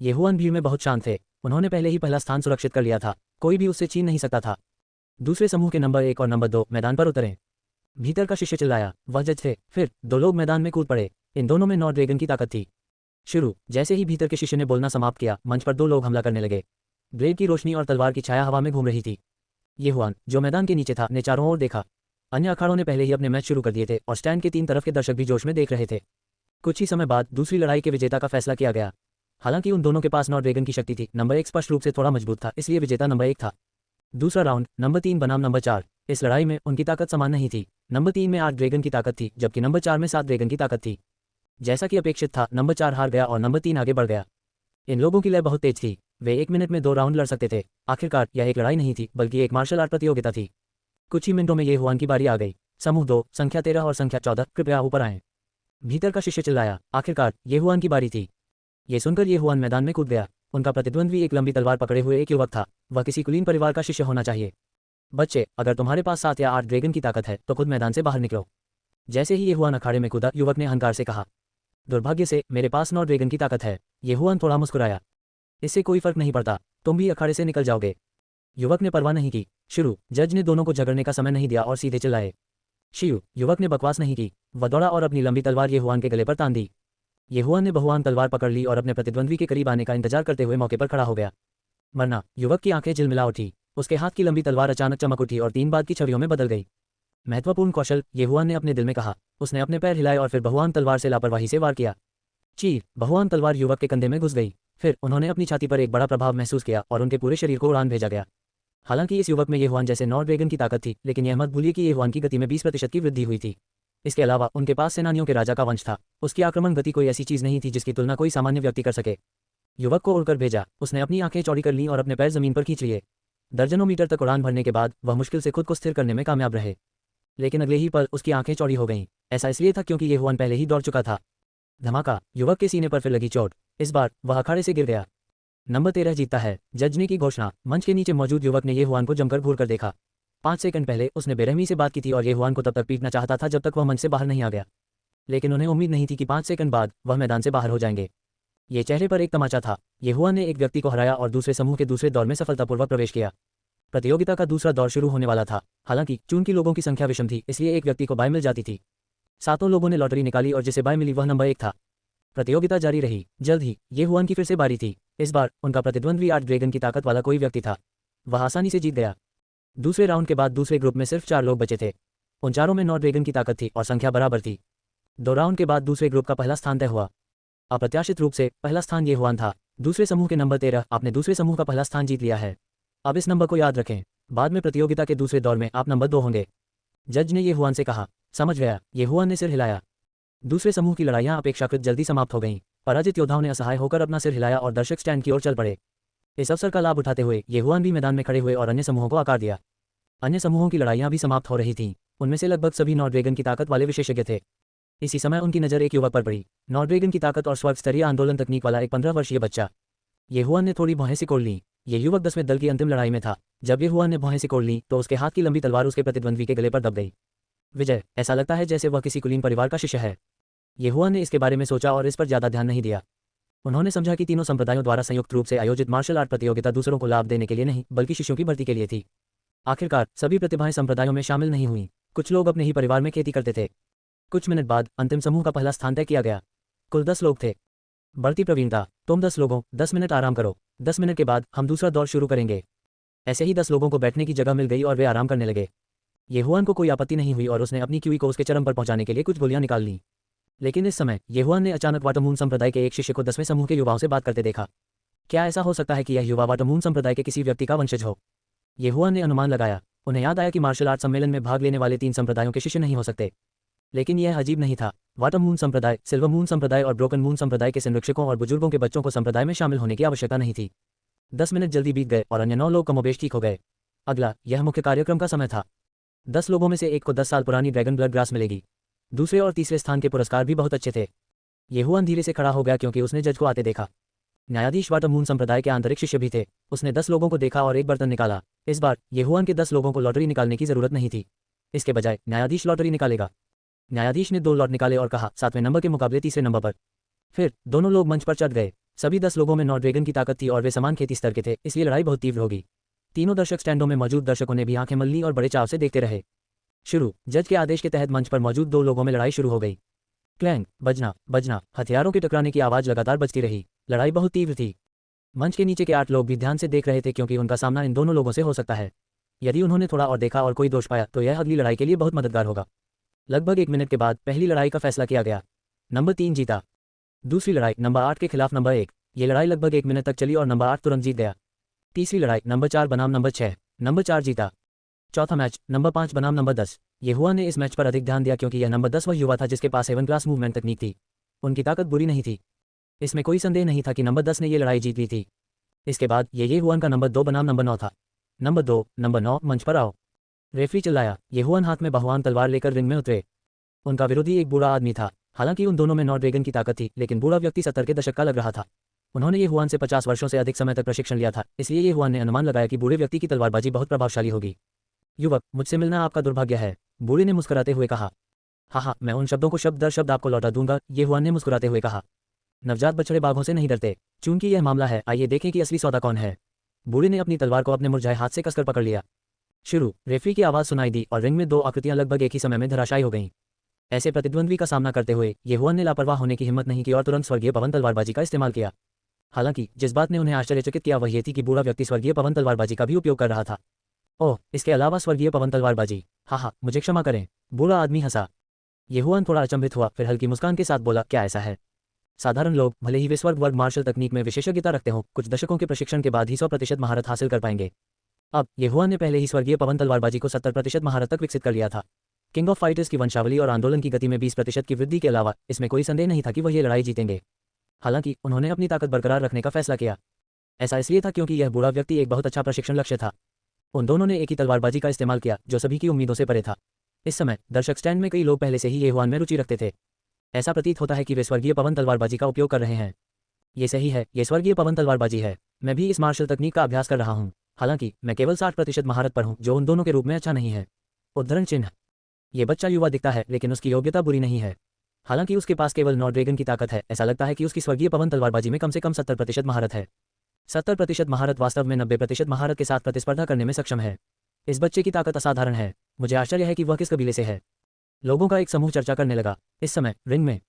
येहुआन भीड़ में बहुत शांत थे, उन्होंने पहले ही पहला स्थान सुरक्षित कर लिया था, कोई भी उससे छीन नहीं सकता था। दूसरे समूह के नंबर 1 और नंबर 2 मैदान पर उतरे। भीतर का शिष्य चिल्लाया, वह जज थे। फिर 2 लोग मैदान में कूद पड़े। इन दोनों में नॉर्ड ड्रैगन की ताकत थी। शुरू। जैसे ही भीतर के शिष्य ने बोलना समाप्त किया, मंच पर 2 लोग हमला करने लगे। ब्लेड की रोशनी और तलवार की छाया हवा में घूम रही थी। येहुआन, जो मैदान के नीचे था, ने चारों ओर देखा। अन्य अखाड़ों ने पहले ही अपने मैच शुरू कर दिए थे और स्टैंड के 3 तरफ के दर्शक भी जोश में देख रहे थे। कुछ ही समय बाद दूसरी लड़ाई के विजेता का फैसला किया गया। हालांकि उन दोनों के पास नॉर्ड ड्रैगन की शक्ति थी, नंबर 1 स्पष्ट रूप से थोड़ा मजबूत था, इसलिए विजेता नंबर 1 था। दूसरा राउंड, नंबर 3 बनाम नंबर 4। इस लड़ाई में उनकी ताकत समान नहीं थी। नंबर 3 में 8 ड्रैगन की ताकत थी, जबकि नंबर 4 में 7 ड्रैगन की ताकत थी। जैसा कि अपेक्षित था, नंबर 4 हार गया और नंबर 3 आगे बढ़ गया। इन लोगों की लय बहुत तेज थी, वे 1 मिनट में 2 राउंड लड़ सकते थे। आखिरकार यह एक लड़ाई नहीं थी, बल्कि एक मार्शल आर्ट प्रतियोगिता थी। कुछ ही मिनटों में येहुआन की बारी आ गई। समूह 2, संख्या 13 और संख्या 14, कृपया ऊपर आएं। भीतर का शिष्य चिल्लाया। आखिरकार येहुआन की बारी थी। ये सुनकर येहुआन मैदान में कूद गया। उनका प्रतिद्वंद्वी एक लंबी तलवार पकड़े हुए एक युवक था। वह किसी कुलीन परिवार का शिष्य होना चाहिए। बच्चे, अगर तुम्हारे पास 7 या 8 ड्रैगन की ताकत है तो खुद मैदान से बाहर निकलो। जैसे ही येहुआन अखाड़े में कूदा, युवक ने अहंकार से कहा, दुर्भाग्य से मेरे पास 9 ड्रैगन की ताकत है। येहुआन थोड़ा मुस्कुराया। इससे कोई फर्क नहीं पड़ता, तुम भी अखाड़े से निकल जाओगे। युवक ने परवाह नहीं की। शुरू। जज ने दोनों को झगड़ने का समय नहीं दिया और सीधे चिल्लाए, शियू। युवक ने बकवास नहीं की, वह दौड़ा और अपनी लंबी तलवार येहुआन के गले पर तान दी। येहुआन ने बहुआन तलवार पकड़ ली और अपने प्रतिद्वंद्वी के करीब आने का इंतजार करते हुए मौके पर खड़ा हो गया। मरना। युवक की आंखें झिलमिला उठी, उसके हाथ की लंबी तलवार अचानक चमक उठी और 3 बाद की छवियों में बदल गई। महत्वपूर्ण कौशल, येहुआन ने अपने दिल में कहा। उसने अपने पैर हिलाए और फिर बहुआन तलवार से लापरवाही से वार किया। चीर। बहुआन तलवार युवक के कंधे में घुस गई। फिर उन्होंने अपनी छाती पर एक बड़ा प्रभाव महसूस किया और उनके पूरे शरीर को उड़ान भेजा गया। हालांकि इस युवक में येहुआन जैसे 9 ड्रैगन की ताकत थी, लेकिन यह मत भूलिए कि येहुआन की गति में 20% की वृद्धि हुई थी। इसके अलावा उनके पास सेनानियों के राजा का वंश था। उसकी आक्रमण गति कोई ऐसी चीज नहीं थी जिसकी तुलना कोई सामान्य व्यक्ति कर सके। युवक को उड़कर भेजा। उसने अपनी आंखें चौड़ी कर लीं और अपने पैर जमीन पर खींच लिए। दर्जनों मीटर तक उड़ान भरने के बाद वह मुश्किल से खुद को स्थिर करने में कामयाब रहे, लेकिन अगले ही पल उसकी आंखें चौड़ी हो गईं। ऐसा इसलिए था क्योंकि येहुआन पहले ही दौड़ चुका था। धमाका। युवक के सीने पर फिर लगी चोट। इस बार वह अखाड़े से गिर गया। नंबर 13 जीतता है, जज ने की घोषणा। मंच के नीचे मौजूद युवक ने येहुआन को जमकर घूर कर देखा। 5 सेकंड पहले उसने बेरहमी से बात की थी और येहुआन को तब तक पीटना चाहता था जब तक वह मंच से बाहर नहीं आ गया, लेकिन उन्हें उम्मीद नहीं थी कि 5 सेकंड बाद वह मैदान से बाहर हो जाएंगे। ये चेहरे पर एक तमाचा था। येहुआन ने एक व्यक्ति को हराया और दूसरे समूह के दूसरे दौर में सफलतापूर्वक प्रवेश किया। प्रतियोगिता का दूसरा दौर शुरू होने वाला था। हालांकि चूंकि लोगों की संख्या विषम थी, इसलिए एक व्यक्ति को बाय मिल जाती थी। 7 लोगों ने लॉटरी निकाली और जिसे बाय मिली वह नंबर 1 था। प्रतियोगिता जारी रही। जल्द ही येहुआन की फिर से बारी थी। इस बार उनका प्रतिद्वंद्वी 8 ड्रैगन की ताकत वाला कोई व्यक्ति था। वह आसानी से जीत गया। दूसरे राउंड के बाद दूसरे ग्रुप में सिर्फ 4 लोग बचे थे। उन चारों में 9 ड्रैगन की ताकत थी और संख्या बराबर थी। 2 राउंड के बाद दूसरे ग्रुप का पहला स्थान तय हुआ। अप्रत्याशित रूप से पहला स्थान येहुआन था। दूसरे समूह के नंबर 13, आपने दूसरे समूह का पहला स्थान जीत लिया है। अब इस नंबर को याद रखें, बाद में प्रतियोगिता के दूसरे दौर में आप नंबर 2 होंगे। जज ने येहुआन से कहा। समझ गया, येहुआन ने सिर हिलाया। दूसरे समूह की लड़ाइयां अपेक्षाकृत जल्दी समाप्त हो गईं। पराजित योद्धाओं ने असहाय होकर अपना सिर हिलाया और दर्शक स्टैंड की ओर चल पड़े। इस अवसर का लाभ उठाते हुए येहुआन भी मैदान में खड़े हुए और अन्य समूहों को आकार दिया। अन्य समूहों की लड़ाइयां भी समाप्त हो रही थीं। उनमें से लगभग सभी 9 ड्रैगन की ताकत वाले विशेषज्ञ थे। इसी समय उनकी नज़र एक युवक पर पड़ी। 9 ड्रैगन की ताकत और स्वर्ग स्तरीय आंदोलन तकनीक वाला एक 15 वर्षीय बच्चा। येहुआन ने थोड़ी भौहें सिकोड़ लीं। ये युवक 10वें दल की अंतिम लड़ाई में था। जब येहुआन ने भौहें सिकोड़ लीं तो उसके हाथ की लंबी तलवार उसके प्रतिद्वंद्वी के गले पर दब गई। विजय। ऐसा लगता है जैसे वह किसी कुलीन परिवार का शिष्य है। येहुआन ने इसके बारे में सोचा और इस पर ज्यादा ध्यान नहीं दिया। उन्होंने समझा कि तीनों संप्रदायों द्वारा संयुक्त रूप से आयोजित मार्शल आर्ट प्रतियोगिता दूसरों को लाभ देने के लिए नहीं, बल्कि शिष्यों की भर्ती के लिए थी। आखिरकार सभी प्रतिभाएं संप्रदायों में शामिल नहीं हुईं। कुछ लोग अपने ही परिवार में खेती करते थे। कुछ मिनट बाद अंतिम समूह का पहला स्थान तय किया गया। कुल 10 लोग थे। बढ़ती प्रवीणता। तुम 10 लोगों, 10 मिनट आराम करो। 10 मिनट के बाद हम दूसरा दौर शुरू करेंगे। ऐसे ही 10 लोगों को बैठने की जगह मिल गई और वे आराम करने लगे। येहुआन को कोई आपत्ति नहीं हुई और उसने अपनी क्यूई को उसके चरम पर पहुंचाने के लिए कुछ गोलियां निकाल लीं। लेकिन इस समय येहुआन ने अचानक वाटरमून संप्रदाय के एक शिष्य को 10वें समूह के युवाओं से बात करते देखा। क्या ऐसा हो सकता है कि यह युवा वाटरमून संप्रदाय के किसी व्यक्ति का वंशज हो? येहुआन ने अनुमान लगाया। उन्हें याद आया कि मार्शल आर्ट सम्मेलन में भाग लेने वाले 3 संप्रदायों के शिष्य नहीं हो सकते। लेकिन यह अजीब नहीं था। वाटर मून संप्रदाय, सिल्वर मून संप्रदाय और ब्रोकन मून संप्रदाय के संरक्षकों और बुजुर्गों के बच्चों को संप्रदाय में शामिल होने की आवश्यकता नहीं थी। 10 मिनट जल्दी बीत गए और अन्य 9 लोग कमोबेश ठीक हो गए। अगला, यह मुख्य कार्यक्रम का समय था। 10 लोगों में से एक को 10 साल पुरानी ड्रैगन ब्लड ग्रास मिलेगी। दूसरे और तीसरे स्थान के पुरस्कार भी बहुत अच्छे थे। येहुआन धीरे से खड़ा हो गया क्योंकि उसने जज को आते देखा। न्यायाधीश वाटर मून संप्रदाय के आंतरिक शिष्य भी थे। उसने 10 लोगों को देखा और एक बर्तन निकाला। इस बार येहुआन के 10 लोगों को लॉटरी निकालने की जरूरत नहीं थी। इसके बजाय न्यायाधीश लॉटरी निकालेगा। न्यायाधीश ने 2 लॉट निकाले और कहा 7वें नंबर के मुकाबले तीसरे नंबर पर। फिर दोनों लोग मंच पर चढ़ गए। सभी 10 लोगों में 9 ड्रैगन की ताकत थी और वे समान खेती स्तर के थे, इसलिए लड़ाई बहुत तीव्र होगी। तीनों दर्शक स्टैंडों में मौजूद दर्शकों ने भी आंखें मल लीं और बड़े चाव से देखते रहे। शुरू। जज के आदेश के तहत मंच पर मौजूद 2 लोगों में लड़ाई शुरू हो गई। क्लैंग, बजना बजना, हथियारों के टकराने की आवाज लगातार बजती रही। लड़ाई बहुत तीव्र थी। मंच के नीचे के 8 लोग भी ध्यान से देख रहे थे क्योंकि उनका सामना इन दोनों लोगों से हो सकता है। यदि उन्होंने थोड़ा और देखा और कोई दोष पाया तो यह अगली लड़ाई के लिए बहुत मददगार होगा। लगभग 1 मिनट के बाद पहली लड़ाई का फैसला किया गया। नंबर 3 जीता। दूसरी लड़ाई नंबर 8 के खिलाफ नंबर 1। ये लड़ाई लगभग 1 मिनट तक चली और नंबर 8 तुरंत जीत गया। तीसरी लड़ाई नंबर 4 बनाम नंबर 6। नंबर 4 जीता। चौथा मैच नंबर 5 बनाम नंबर 10। येहुआ ने इस मैच पर अधिक ध्यान दिया क्योंकि यह नंबर 10 वह युवा था जिसके पास 7 क्लास मूवमेंट तकनीक थी। उनकी ताकत बुरी नहीं थी। इसमें कोई संदेह नहीं था कि नंबर 10 ने यह लड़ाई जीत ली थी। इसके बाद येहुआन का नंबर 2 बनाम नंबर 9 था। नंबर 2, नंबर 9 मंच पर आओ। रेफरी चिल्लाया। येहुआन हाथ में बहुआन तलवार लेकर रिंग में उतरे। उनका विरोधी एक बूढ़ा आदमी था। हालांकि उन दोनों में 9 ड्रैगन की ताकत थी, लेकिन बूढ़ा व्यक्ति 70 के दशक का लग रहा था। उन्होंने येहुआन से 50 वर्षों से अधिक समय तक प्रशिक्षण लिया था, इसलिए येहुआन ने अनुमान लगाया कि बूढ़े व्यक्ति की तलवारबाजी बहुत प्रभावशाली होगी। युवक, मुझसे मिलना आपका दुर्भाग्य है, बूढ़े ने मुस्कुराते हुए कहा। हाँ, मैं उन शब्दों को शब्द दर शब्द आपको लौटा दूंगा, येहुआन ने मुस्कुराते हुए कहा। नवजात बछड़े बाघों से नहीं डरते। चूंकि यह मामला है, आइए देखें कि असली सौदा कौन है। बूढ़े ने अपनी तलवार को अपने मुरझाए हाथ से कसकर पकड़ लिया। शुरू। रेफरी की आवाज सुनाई दी और रिंग में 2 आकृतियां लगभग एक ही समय में धराशायी हो गईं। ऐसे प्रतिद्वंद्वी का सामना करते हुए येहुआन ने लापरवाह होने की हिम्मत नहीं की और तुरंत स्वर्गीय पवन तलवारबाजी का इस्तेमाल किया। हालांकि जिस बात ने उन्हें आश्चर्यचकित किया वह ये थी कि बूढ़ा व्यक्ति स्वर्गीय पवन तलवारबाजी का भी उपयोग कर रहा था। ओह, इसके अलावा स्वर्गीय पवन तलवारबाजी। हाँ, मुझे क्षमा करें। बूढ़ा आदमी हंसा। येहुआन थोड़ा अचंभित हुआ, फिर हल्की मुस्कान के साथ बोला, क्या ऐसा है? साधारण लोग, भले ही वे स्वर्ग वर्ग मार्शल तकनीक में विशेषज्ञता रखते हों, कुछ दशकों के प्रशिक्षण के बाद ही 100% महारत हासिल कर पाएंगे। अब येहुआन ने पहले ही स्वर्गीय पवन तलवारबाजी को 70% महारत तक विकसित कर लिया था। किंग ऑफ फाइटर्स की वंशावली और आंदोलन की गति में 20% की वृद्धि के अलावा इसमें कोई संदेह नहीं था कि वह ये लड़ाई जीतेंगे। हालांकि उन्होंने अपनी ताकत बरकरार रखने का फैसला किया। ऐसा इसलिए था क्योंकि यह बूढ़ा व्यक्ति एक बहुत अच्छा प्रशिक्षण लक्ष्य था। उन दोनों ने एक ही तलवारबाजी का इस्तेमाल किया जो सभी की उम्मीदों से परे था। इस समय दर्शक स्टैंड में कई लोग पहले से ही येहुआन में रुचि रखते थे। ऐसा प्रतीत होता है कि वे स्वर्गीय पवन तलवारबाजी का उपयोग कर रहे हैं। ये सही है, ये स्वर्गीय पवन तलवारबाजी है। मैं भी इस मार्शल तकनीक का अभ्यास कर रहा हूँ। हालांकि मैं केवल 60% महारत पर हूँ, जो उन दोनों के रूप में अच्छा नहीं है। उद्धरण चिन्ह। ये बच्चा युवा दिखता है, लेकिन उसकी योग्यता बुरी नहीं है। हालांकि उसके पास केवल 9 ड्रैगन की ताकत है, ऐसा लगता है कि उसकी स्वर्गीय पवन तलवारबाजी में कम से कम 70% महारत है। 70% महारत वास्तव में 90% महारत के साथ प्रतिस्पर्धा करने में सक्षम है। इस बच्चे की ताकत असाधारण है। मुझे आश्चर्य है कि वह किस कबीले से है। लोगों का एक समूह चर्चा करने लगा। इस समय रिंग में,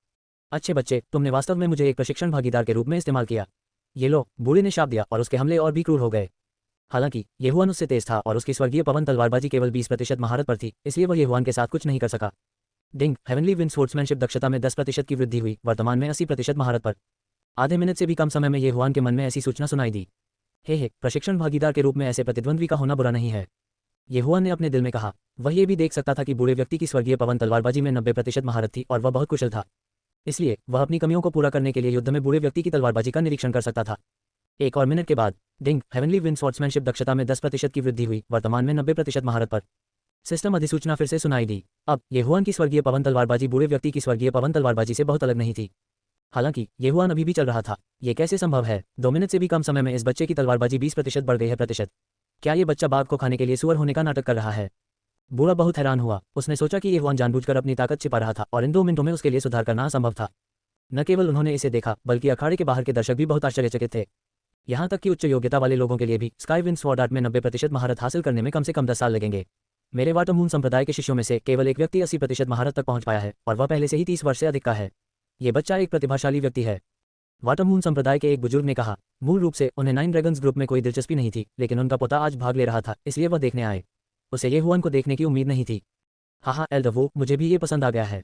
अच्छे बच्चे, तुमने वास्तव में मुझे एक प्रशिक्षण भागीदार के रूप में इस्तेमाल किया। ये लो, बूढ़े ने शाप दिया और उसके हमले और भी क्रूर हो गए। हालांकि येहुआन उससे तेज था और उसकी स्वर्गीय पवन तलवारबाजी केवल 20% महारत पर थी, इसलिए वह येहुआन के साथ कुछ नहीं कर सका। डिंग। हेवनली विंड स्पोर्ट्समैनशिप दक्षता में 10% की वृद्धि हुई, वर्तमान में 80% महारत पर। आधे मिनट से भी कम समय में येहुआन के मन में ऐसी सूचना सुनाई दी। हे, प्रशिक्षण भागीदार के रूप में ऐसे प्रतिद्वंद्वी का होना बुरा नहीं है, येहुआन ने अपने दिल में कहा। वह ये भी देख सकता था कि बूढ़े व्यक्ति की स्वर्गीय पवन तलवारबाजी में 90% महारत थी और वह बहुत कुशल था। इसलिए वह अपनी कमियों को पूरा करने के लिए युद्ध में बूढ़े व्यक्ति की तलवारबाजी का निरीक्षण कर सकता था। 1 और मिनट के बाद डिंग। हेवनली विंड स्पोर्ट्समैनशिप दक्षता में 10% की वृद्धि हुई, वर्तमान में 90% महारत पर। सिस्टम अधिसूचना फिर से सुनाई दी। अब येहुआन की स्वर्गीय पवन तलवारबाजी बूढ़े व्यक्ति की स्वर्गीय पवन तलवारबाजी से बहुत अलग नहीं थी। हालांकि येहुआन अभी भी चल रहा था। ये कैसे संभव है? 2 मिनट से भी कम समय में इस बच्चे की तलवारबाजी 20% बढ़ गई है प्रतिशत। क्या ये बच्चा बाघ को खाने के लिए सुअर होने का नाटक कर रहा है? बूढ़ा बहुत हैरान हुआ। उसने सोचा कि येहुआन जानबूझकर अपनी ताकत छिपा रहा था और इन 2 मिनटों में उसके लिए सुधार करना असंभव था। न केवल उन्होंने इसे देखा, बल्कि अखाड़े के बाहर के दर्शक भी बहुत आश्चर्यचकित थे। यहाँ तक कि उच्च योग्यता वाले लोगों के लिए भी स्काई विंड स्वॉर्ड आर्ट में 90% महारत हासिल करने में कम से कम 10 साल लगेंगे। मेरे वाटर मून संप्रदाय के शिष्यों में से केवल एक व्यक्ति 80% महारत तक पहुंच पाया है और वह पहले से ही 30 वर्ष से अधिक का है। ये बच्चा एक प्रतिभाशाली व्यक्ति है, वाटर मून संप्रदाय के एक बुजुर्ग ने कहा। मूल रूप से उन्हें 9 ड्रैगन्स ग्रुप में कोई दिलचस्पी नहीं थी, लेकिन उनका पोता आज भाग ले रहा था, इसलिए वह देखने आए। उसे येहुआन को देखने की उम्मीद नहीं थी। हाँ, एल्डवो, मुझे भी ये पसंद आ गया है।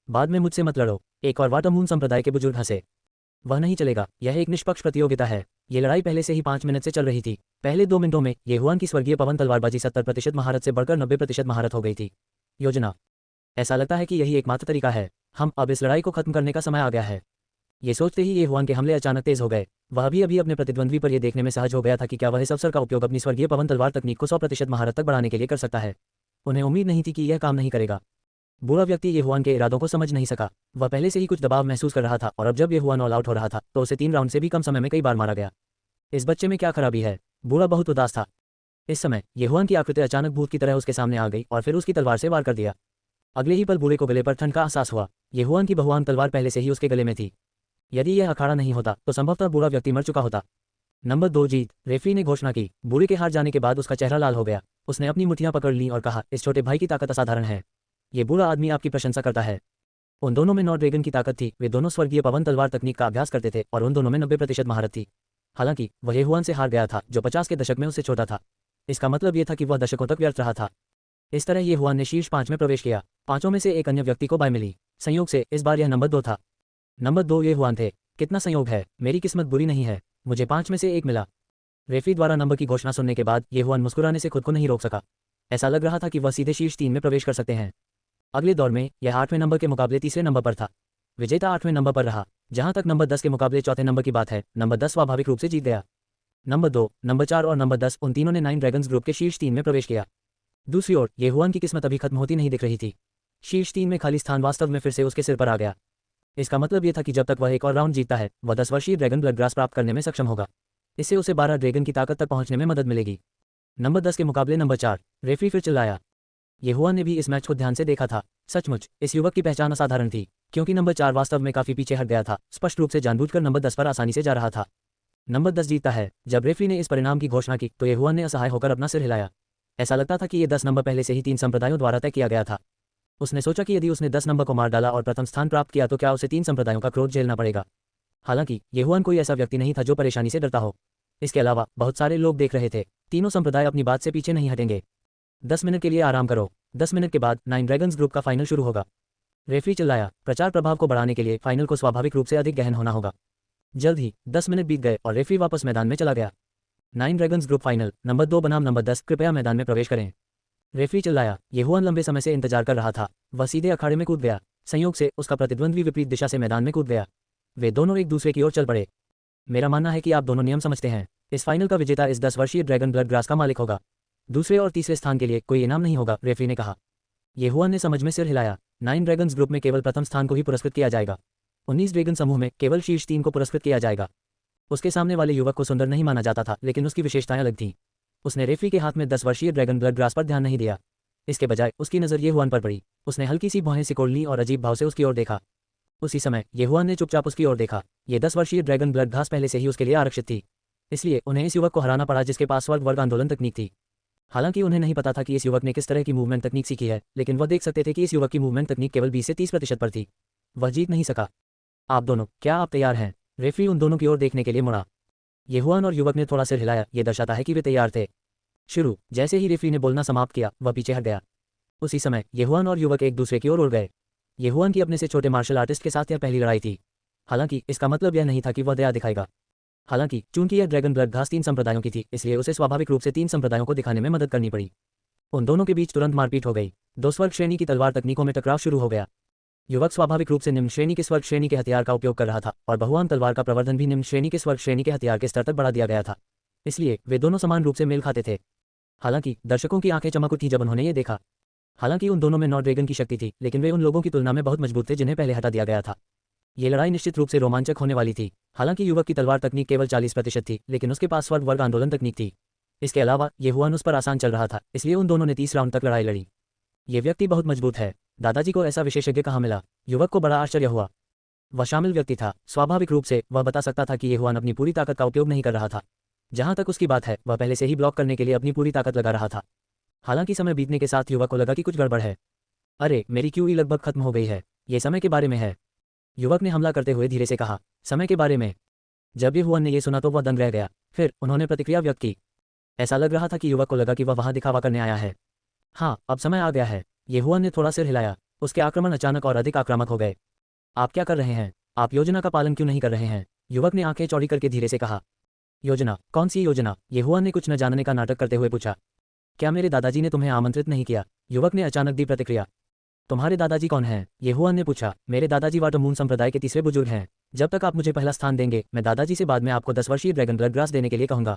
बाद में मुझसे मत लड़ो। एक और वाटर मून संप्रदाय के बुजुर्ग हंसे। वह नहीं चलेगा, यह एक निष्पक्ष प्रतियोगिता है। ये लड़ाई पहले से ही 5 मिनट से चल रही थी। पहले 2 मिनटों में येहुआन की स्वर्गीय पवन तलवारबाजी 70% महारत से बढ़कर 90% महारत हो गई थी। योजना। ऐसा लगता है कि यही एकमात्र तरीका है। हम अब इस लड़ाई को खत्म करने का समय आ गया है। ये सोचते ही ये हुआन के हमले अचानक तेज हो गए। वह भी अभी अपने प्रतिद्वंद्वी पर यह देखने में सहज हो गया था कि क्या वह इस अवसर का उपयोग अपनी स्वर्गीय पवन तलवार तकनीक को 100% महारत तक बढ़ाने के लिए कर सकता है। उन्हें उम्मीद नहीं थी कि यह काम नहीं करेगा। बूढ़ा व्यक्ति ये हुआन के इरादों को समझ नहीं सका। वह पहले से ही कुछ दबाव महसूस कर रहा था और अब जब ये हुआन ऑल आउट हो रहा था तो उसे 3 राउंड से भी कम समय में कई बार मारा गया। इस बच्चे में क्या खराबी है? बूढ़ा बहुत उदास था। इस समय ये हुआन की आकृति अचानक भूत की तरह उसके सामने आ गई और फिर उसकी तलवार से वार कर दिया। अगले ही पल बूढ़े को गले पर ठंड का एहसास हुआ। ये हुआन की बहुआंग तलवार पहले से ही उसके गले में थी। यदि यह अखाड़ा नहीं होता तो संभवतः बूढ़ा व्यक्ति मर चुका होता। नंबर 2 जीत। रेफरी ने घोषणा की। बूढ़े के हार जाने के बाद उसका चेहरा लाल हो गया। उसने अपनी मुट्ठियां पकड़ लीं और कहा, इस छोटे भाई की ताकत असाधारण है। ये बूढ़ा आदमी आपकी प्रशंसा करता है। उन दोनों में 9 ड्रैगन की ताकत थी। वे दोनों स्वर्गीय पवन तलवार तकनीक का अभ्यास करते थे और उन दोनों में 90% महारत थी। हालांकि वह ये हुआन से हार गया था जो 50 के दशक में उससे छोटा था। इसका मतलब यह था कि वह दशकों तक व्यर्थ रहा था। इस तरह ये हुआन ने शीर्ष 5 में प्रवेश किया। 5 में से एक अन्य व्यक्ति को बाय मिली। संयोग से इस बार यह नंबर 2 था। नंबर 2 ये हुआन थे। कितना संयोग है, मेरी किस्मत बुरी नहीं है, मुझे 5 में से 1 मिला। रेफरी द्वारा नंबर की घोषणा सुनने के बाद ये हुआन मुस्कुराने से खुद को नहीं रोक सका। ऐसा लग रहा था कि वह सीधे शीर्ष 3 में प्रवेश कर सकते हैं। अगले दौर में यह 8वें नंबर के मुकाबले तीसरे नंबर पर था। विजेता 8वें नंबर पर रहा। जहां तक नंबर 10 के मुकाबले चौथे नंबर की बात है, नंबर 10 स्वाभाविक रूप से जीत गया। नंबर 2, नंबर 4 और नंबर 10 उन तीनों ने 9 ड्रैगन्स ग्रुप के शीर्ष 3 में प्रवेश किया। दूसरी ओर ये हुआन की किस्मत अभी खत्म होती नहीं दिख रही थी। शीर्ष 3 में खाली स्थान वास्तव में फिर से उसके सिर पर आ गया। इसका मतलब यह था कि जब तक वह एक और राउंड जीतता है वह 10 वर्षीय ड्रैगन ब्लड ग्रास प्राप्त करने में सक्षम होगा। इससे उसे 12 ड्रैगन की ताकत तक पहुंचने में मदद मिलेगी। नंबर 10 के मुकाबले नंबर 4। रेफरी फिर चिल्लाया। ये हुआन ने भी इस मैच को ध्यान से देखा था। सचमुच इस युवक की पहचान असाधारण थी, क्योंकि नंबर 4 वास्तव में काफी पीछे हट गया था, स्पष्ट रूप से जानबूझकर नंबर 10 पर आसानी से जा रहा था। नंबर 10 जीतता है। जब रेफरी ने इस परिणाम की घोषणा की तो ये हुआन ने असहाय होकर अपना सिर हिलाया। ऐसा लगता था कि ये 10 नंबर पहले से ही 3 संप्रदायों द्वारा तय किया गया था। उसने सोचा कि यदि उसने 10 नंबर को मार डाला और प्रथम स्थान प्राप्त किया तो क्या उसे 3 संप्रदायों का क्रोध झेलना पड़ेगा। हालांकि ये हुआन कोई ऐसा व्यक्ति नहीं था जो परेशानी से डरता हो। इसके अलावा बहुत सारे लोग देख रहे थे। तीनों संप्रदाय अपनी बात से पीछे नहीं हटेंगे। 10 मिनट के लिए आराम करो। 10 मिनट के बाद 9 ड्रैगन्स ग्रुप का फाइनल शुरू होगा। रेफरी चिल्लाया। प्रचार प्रभाव को बढ़ाने के लिए फाइनल को स्वाभाविक रूप से अधिक गहन होना होगा। जल्द ही 10 मिनट बीत गए और रेफरी वापस मैदान में चला गया। 9 ड्रैगन्स ग्रुप फाइनल। नंबर 2 बनाम नंबर 10 कृपया मैदान में प्रवेश करें। रेफरी चिल्लाया। ये हुआन लंबे समय से इंतजार कर रहा था। वह सीधे अखाड़े में कूद गया। संयोग से उसका प्रतिद्वंद्वी विपरीत दिशा से मैदान में कूद गया। वे दोनों एक दूसरे की ओर चल पड़े। मेरा मानना है कि आप दोनों नियम समझते हैं। इस फाइनल का विजेता इस 10 वर्षीय ड्रैगन ब्लड ग्रास का मालिक होगा। दूसरे और तीसरे स्थान के लिए कोई इनाम नहीं होगा, रेफरी ने कहा। ये हुआन ने समझ में सिर हिलाया। 9 ड्रैगन्स ग्रुप में केवल प्रथम स्थान को ही पुरस्कृत किया जाएगा। 19 ड्रैगन समूह में केवल शीर्ष 3 को पुरस्कृत किया जाएगा। उसके सामने वाले युवक को सुंदर नहीं माना जाता था, लेकिन उसकी विशेषताएं अलग थीं। उसने रेफरी के हाथ में 10 वर्षीय ड्रैगन ब्लड ग्रास पर ध्यान नहीं दिया। इसके बजाय उसकी नज़र ये हुआन पर पड़ी। उसने हल्की सी भौहें सिकोड़ लीं और अजीब भाव से उसकी ओर देखा। उसी समय ये हुआन ने चुपचाप उसकी ओर देखा। ये 10 वर्षीय ड्रैगन ब्लड घास पहले से ही उसके लिए आरक्षित थी, इसलिए उन्हें इस युवक को हराना पड़ा जिसके पास स्वर्ग वर्ग आंदोलन तकनीक थी। हालांकि उन्हें नहीं पता था कि इस युवक ने किस तरह की मूवमेंट तकनीक सीखी है, लेकिन वह देख सकते थे कि इस युवक की मूवमेंट तकनीक केवल 20 से 30% पर थी। वह जीत नहीं सका। आप दोनों, क्या आप तैयार हैं? रेफरी उन दोनों की ओर देखने के लिए मुड़ा। ये हुआन और युवक ने थोड़ा सिर हिलाया। यह दर्शाता है कि वे तैयार थे। शुरू। जैसे ही रेफरी ने बोलना समाप्त किया वह पीछे हट गया। उसी समय ये हुआन और युवक एक दूसरे की ओर उड़ गए। ये हुआन की अपने से छोटे मार्शल आर्टिस्ट के साथ यह पहली लड़ाई थी। हालांकि इसका मतलब यह नहीं था कि वह दया दिखाएगा। हालांकि चूंकि यह ड्रैगन ब्लड घास 3 संप्रदायों की थी, इसलिए उसे स्वाभाविक रूप से 3 संप्रदायों को दिखाने में मदद करनी पड़ी। उन दोनों के बीच तुरंत मारपीट हो गई। 2 स्वर्ग श्रेणी की तलवार तकनीकों में टकराव शुरू हो गया। युवक स्वाभाविक रूप से निम्न श्रेणी के स्वर्ग श्रेणी के हथियार का उपयोग कर रहा था और बहुआंग तलवार का प्रवर्धन भी निम्न श्रेणी के स्वर्ग श्रेणी के हथियार के स्तर तक बढ़ा दिया गया था, इसलिए वे दोनों समान रूप से मेल खाते थे। हालांकि दर्शकों की आंखें चमक उठी जब उन्होंने ये देखा। हालांकि उन दोनों में 9 ड्रैगन की शक्ति थी, लेकिन वे उन लोगों की तुलना में बहुत मजबूत थे जिन्हें पहले हटा दिया गया था। ये लड़ाई निश्चित रूप से रोमांचक होने वाली थी। हालांकि युवक की तलवार तकनीक केवल 40% थी, लेकिन उसके पास स्वर्ग वर्ग आंदोलन तकनीक थी। इसके अलावा ये हुआन उस पर आसान चल रहा था, इसलिए उन दोनों ने 30 राउंड तक लड़ाई लड़ी। ये व्यक्ति बहुत मजबूत है। दादाजी को ऐसा विशेषज्ञ कहाँ मिला? युवक को बड़ा आश्चर्य हुआ। वह शामिल व्यक्ति था। स्वाभाविक रूप से वह बता सकता था कि ये हुआन अपनी पूरी ताकत का उपयोग नहीं कर रहा था। जहां तक उसकी बात है, वह पहले से ही ब्लॉक करने के लिए अपनी पूरी ताकत लगा रहा था। हालांकि समय बीतने के साथ युवक को लगा कि कुछ गड़बड़ है। अरे, मेरी क्यूई लगभग खत्म हो गई है। ये समय के बारे में है। युवक ने हमला करते हुए धीरे से कहा। समय के बारे में? जब ये हुआन ने यह सुना तो वह दंग रह गया। फिर उन्होंने प्रतिक्रिया व्यक्त की। ऐसा लग रहा था कि युवक को लगा कि वह वहां दिखावा करने आया है। हाँ, अब समय आ गया है। ये हुआन ने थोड़ा सिर हिलाया। उसके आक्रमण अचानक और अधिक आक्रामक हो गए। आप क्या कर रहे हैं? आप योजना का पालन क्यों नहीं कर रहे हैं? युवक ने आंखें चौड़ी करके धीरे से कहा। योजना? कौन सी योजना? ये हुआन ने कुछ न जानने का नाटक करते हुए पूछा। क्या मेरे दादाजी ने तुम्हें आमंत्रित नहीं किया? युवक ने अचानक दी प्रतिक्रिया। तुम्हारे दादाजी कौन हैं? येहुआन ने पूछा। मेरे दादाजी वाटरमून संप्रदाय के तीसरे बुजुर्ग हैं। जब तक आप मुझे पहला स्थान देंगे, मैं दादाजी से बाद में आपको 10 वर्षीय ड्रैगन ब्लड ग्रास देने के लिए कहूंगा।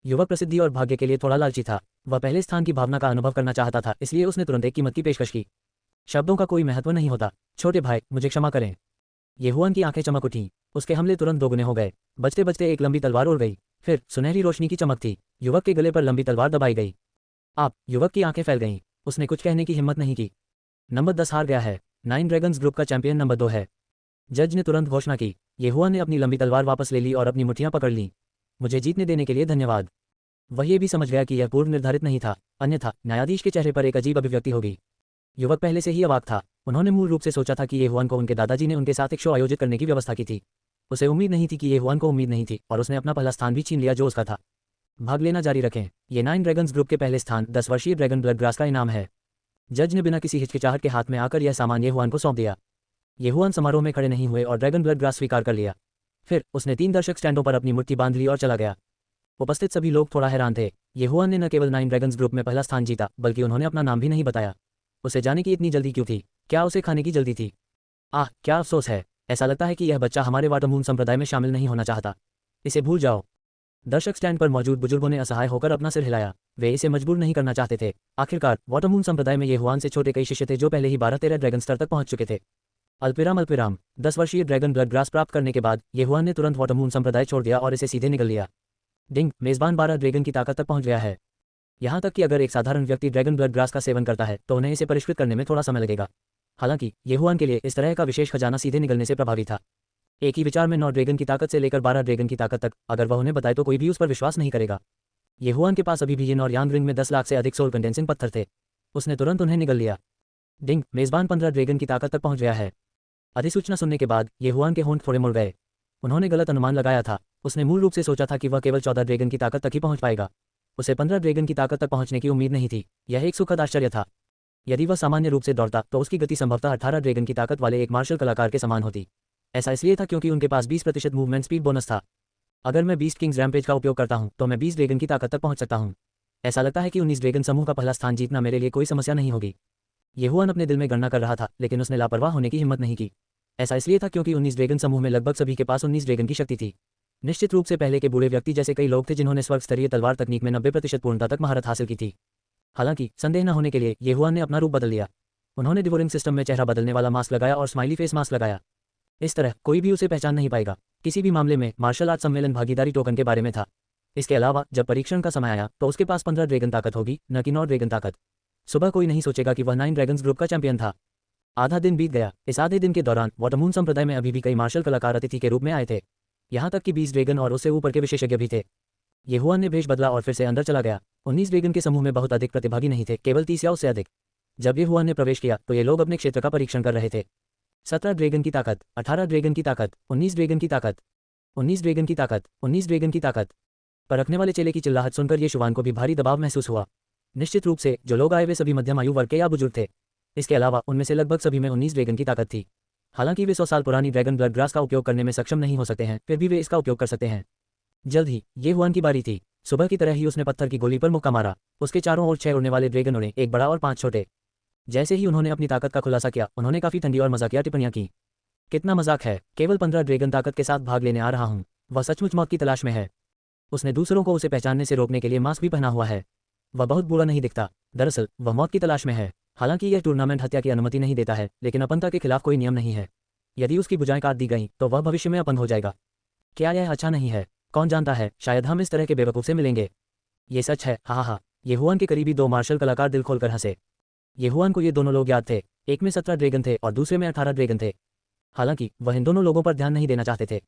युवक प्रसिद्धि और भाग्य के लिए थोड़ा लालची था। वह पहले स्थान की भावना का अनुभव करना चाहता था, इसलिए उसने तुरंत एक कीमत की पेशकश की। शब्दों का कोई महत्व नहीं होता। छोटे भाई, मुझे क्षमा करें। येहुआन की आंखें चमक उठीं। उसके हमले तुरंत दोगुने हो गए। बचते बचते एक लंबी तलवार उड़ गई। फिर सुनहरी रोशनी की चमक थी। युवक के गले पर लंबी तलवार दबाई गई। आप। युवक की आंखें फैल गईं। उसने कुछ कहने की हिम्मत नहीं की। नंबर 10 हार गया है। 9 ड्रैगन्स ग्रुप का चैंपियन नंबर 2 है। जज ने तुरंत घोषणा की। येहुआन ने अपनी लंबी तलवार वापस ले ली और अपनी मुट्ठियां पकड़ लीं। मुझे जीतने देने के लिए धन्यवाद। वह ये भी समझ गया कि यह पूर्व निर्धारित नहीं था, अन्यथा न्यायाधीश के चेहरे पर एक अजीब अभिव्यक्ति होगी। युवक पहले से ही अवाक था। उन्होंने मूल रूप से सोचा था कि येहुआन को उनके दादाजी ने उनके साथ एक शो आयोजित करने की व्यवस्था की थी। उसे उम्मीद नहीं थी कि येहुआन को उम्मीद नहीं थी, और उसने अपना पहला स्थान भी छीन लिया जो उसका था। भाग लेना जारी रखें। ये 9 ड्रैगन्स ग्रुप के पहले स्थान 10 वर्षीय ड्रैगन ब्लड ग्रास का इनाम है। जज ने बिना किसी हिचकिचाहट के हाथ में आकर यह सामान येहुआन को सौंप दिया। येहुआन समारोह में खड़े नहीं हुए और ड्रैगन ब्लड ग्रास स्वीकार कर लिया। फिर उसने 3 दर्शक स्टैंडों पर अपनी मुट्ठी बांध ली और चला गया। उपस्थित सभी लोग थोड़ा हैरान थे। येहुआन ने न केवल 9 ड्रैगन्स ग्रुप में पहला स्थान जीता, बल्कि उन्होंने अपना नाम भी नहीं बताया। उसे जाने की इतनी जल्दी क्यों थी? क्या उसे खाने की जल्दी थी? आह, क्या अफसोस है। ऐसा लगता है कि यह बच्चा हमारे वाटरमून संप्रदाय में शामिल नहीं होना चाहता। इसे भूल जाओ। दर्शक स्टैंड पर मौजूद बुजुर्गों ने असहाय होकर अपना सिर हिलाया। वे इसे मजबूर नहीं करना चाहते थे। आखिरकार वाटरमून संप्रदाय में येहुआन से छोटे कई शिष्य थे जो पहले ही 12-13 ड्रैगन स्तर तक पहुंच चुके थे। अल्पिराम 10 वर्षीय ड्रैगन ब्लड ग्रास प्राप्त करने के बाद येहुआन ने तुरंत वाटरमून संप्रदाय छोड़ दिया और इसे सीधे निगल लिया। डिंग, मेजबान 12 ड्रैगन की ताकत तक पहुंच गया है। यहाँ तक कि अगर एक साधारण व्यक्ति ड्रैगन ब्लड ग्रास का सेवन करता है तो उन्हें इसे परिष्कृत करने में थोड़ा समय लगेगा। हालांकि येहुआन के लिए इस तरह का विशेष खजाना सीधे निगलने से प्रभावी था। एक ही विचार में 9 ड्रैगन की ताकत से लेकर 12 ड्रैगन की ताकत तक, अगर वह उन्हें बताए तो कोई भी उस पर विश्वास नहीं करेगा। येहुआन के पास अभी भी यिन और यांग रिंग में 10 लाख से अधिक सोल कंडेंसिंग पत्थर थे। उसने तुरंत उन्हें निगल लिया। डिंग, मेजबान 15 ड्रैगन की ताकत तक पहुंच गया है। अधिसूचना सुनने के बाद येहुआन के होंठ थोड़े मुड़ गए। उन्होंने गलत अनुमान लगाया था। उसने मूल रूप से सोचा था कि वह केवल 14 ड्रैगन की ताकत तक ही पहुंच पाएगा। उसे 15 ड्रैगन की ताकत तक पहुंचने की उम्मीद नहीं थी। यह एक सुखद आश्चर्य था। यदि वह सामान्य रूप से दौड़ता तो उसकी गति संभवतः 18 ड्रैगन की ताकत वाले एक मार्शल कलाकार के समान होती। ऐसा इसलिए था क्योंकि उनके पास 20% मूवमेंट स्पीड बोनस था। अगर मैं 20 किंग्स रैम्पेज का उपयोग करता हूं तो मैं 20 ड्रैगन की ताकत तक पहुंच सकता हूं। ऐसा लगता है कि 19 ड्रैगन समूह का पहला स्थान जीतना मेरे लिए कोई समस्या नहीं होगी। येहुआन अपने दिल में गणना कर रहा था, लेकिन उसने लापरवाह होने की हिम्मत नहीं की। ऐसा इसलिए था क्योंकि 19 ड्रैगन समूह में लगभग सभी के पास 19 ड्रैगन की शक्ति थी। निश्चित रूप से पहले के बूढ़े व्यक्ति जैसे कई लोग थे जिन्होंने स्वर्ग स्तरीय तलवार तकनीक में 90% पूर्णता तक महारत हासिल की थी। हालांकि संदेह न होने के लिए येहुआन ने अपना रूप बदल लिया। उन्होंने डिवोरिंग सिस्टम में चेहरा बदलने वाला मास्क लगाया और स्माइली फेस मास्क लगाया। इस तरह कोई भी उसे पहचान नहीं पाएगा। किसी भी मामले में मार्शल आर्ट सम्मेलन भागीदारी टोकन के बारे में था। इसके अलावा जब परीक्षण का समय आया तो उसके पास 15 ड्रैगन ताकत होगी, न कि 9 ड्रैगन ताकत। सुबह कोई नहीं सोचेगा कि वह 9 ड्रैगन्स ग्रुप का चैंपियन था। आधा दिन बीत गया। इस आधे दिन के दौरान वाटरमून संप्रदाय में अभी भी कई मार्शल कलाकार अतिथि के रूप में आए थे। यहाँ तक कि 20 ड्रैगन और उससे ऊपर के विशेषज्ञ भी थे। येहुआन ने भेष बदला और फिर से अंदर चला गया। 19 ड्रैगन के समूह में बहुत अधिक प्रतिभागी नहीं थे, केवल 30 या उससे अधिक। जब येहुआन ने प्रवेश किया तो ये लोग अपने क्षेत्र का परीक्षण कर रहे थे। 17 ड्रैगन की ताकत, 18 ड्रैगन की ताकत, 19 ड्रैगन की ताकत, 19 ड्रैगन की ताकत, 19 ड्रैगन की ताकत। परखने वाले चेले की चिल्लाहट सुनकर येशुआन को भी भारी दबाव महसूस हुआ। निश्चित रूप से जो लोग आए वे सभी मध्यम आयु वर्ग के या बुजुर्ग थे। इसके अलावा उनमें से लगभग सभी में 19 ड्रैगन की ताकत थी। हालांकि वे 100 साल पुरानी ड्रैगन ब्लड ग्रास का उपयोग करने में सक्षम नहीं हो सकते हैं, फिर भी वे इसका उपयोग कर सकते हैं। जल्द ही येहुआन की बारी थी। सुबह की तरह ही उसने पत्थर की गोली पर मुक्का मारा। उसके चारों ओर 6 उड़ने वाले ड्रैगन उड़े, एक बड़ा और 5 छोटे। जैसे ही उन्होंने अपनी ताकत का खुलासा किया, उन्होंने काफी ठंडी और मजाकिया टिप्पणियां की। कितना मजाक है, केवल 15 ड्रैगन ताकत के साथ भाग लेने आ रहा हूं। वह सचमुच मौत की तलाश में है। उसने दूसरों को उसे पहचानने से रोकने के लिए मास्क भी पहना हुआ है। वह बहुत बुरा नहीं दिखता। दरअसल वह मौत की तलाश में है। हालांकि यह टूर्नामेंट हत्या की अनुमति नहीं देता है, लेकिन अपनता के खिलाफ कोई नियम नहीं है। यदि उसकी भुजाएं काट दी गईं तो वह भविष्य में अपंग हो जाएगा। क्या यह अच्छा नहीं है? कौन जानता है, शायद हम इस तरह के बेवकूफ से मिलेंगे। ये सच है, हा हा। येहुआन के करीबी 2 मार्शल कलाकार दिल खोलकर हंसे। येहुआन को ये दोनों लोग याद थे। एक में 17 ड्रैगन थे और दूसरे में 18 ड्रैगन थे। हालांकि वह इन दोनों लोगों पर ध्यान नहीं देना चाहते थे।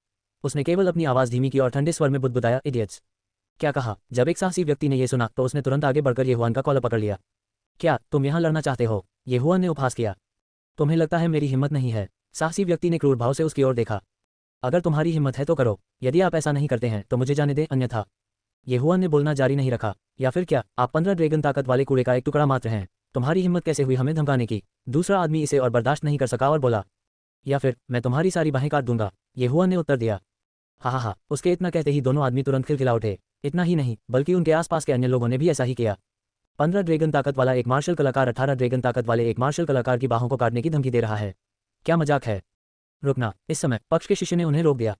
उसने केवल अपनी आवाज़ धीमी की और ठंडे स्वर में बुदबुदाया, इडियट्स। क्या कहा? जब एक साहसी व्यक्ति ने यह सुना तो उसने तुरंत आगे बढ़कर येहुआन का कॉलर पकड़ लिया। क्या तुम यहाँ लड़ना चाहते हो? येहुआन ने उपहास किया। तुम्हें लगता है मेरी हिम्मत नहीं है? साहसी व्यक्ति ने क्रूर भाव से उसकी ओर देखा। अगर तुम्हारी हिम्मत है तो करो, यदि आप ऐसा नहीं करते हैं तो मुझे जाने दें, अन्यथा। येहुआन ने बोलना जारी नहीं रखा। या फिर क्या, आप 15 ड्रैगन ताकत वाले कूड़े का एक टुकड़ा मात्र हैं? तुम्हारी हिम्मत कैसे हुई हमें धमकाने की? दूसरा आदमी इसे और बर्दाश्त नहीं कर सका और बोला, या फिर मैं तुम्हारी सारी बाहें काट दूंगा। येहुआन ने उत्तर दिया। हा हा हा। उसके इतना कहते ही दोनों आदमी तुरंत खिलखिला उठे। इतना ही नहीं, बल्कि उनके आसपास के अन्य लोगों ने भी ऐसा ही किया। 15 ड्रैगन ताकत वाला एक मार्शल कलाकार 18 ड्रैगन ताकत वाले एक मार्शल कलाकार की बाहों को काटने की धमकी दे रहा है। क्या मजाक है? रुकना। इस समय पक्ष के शिष्य ने उन्हें रोक दिया।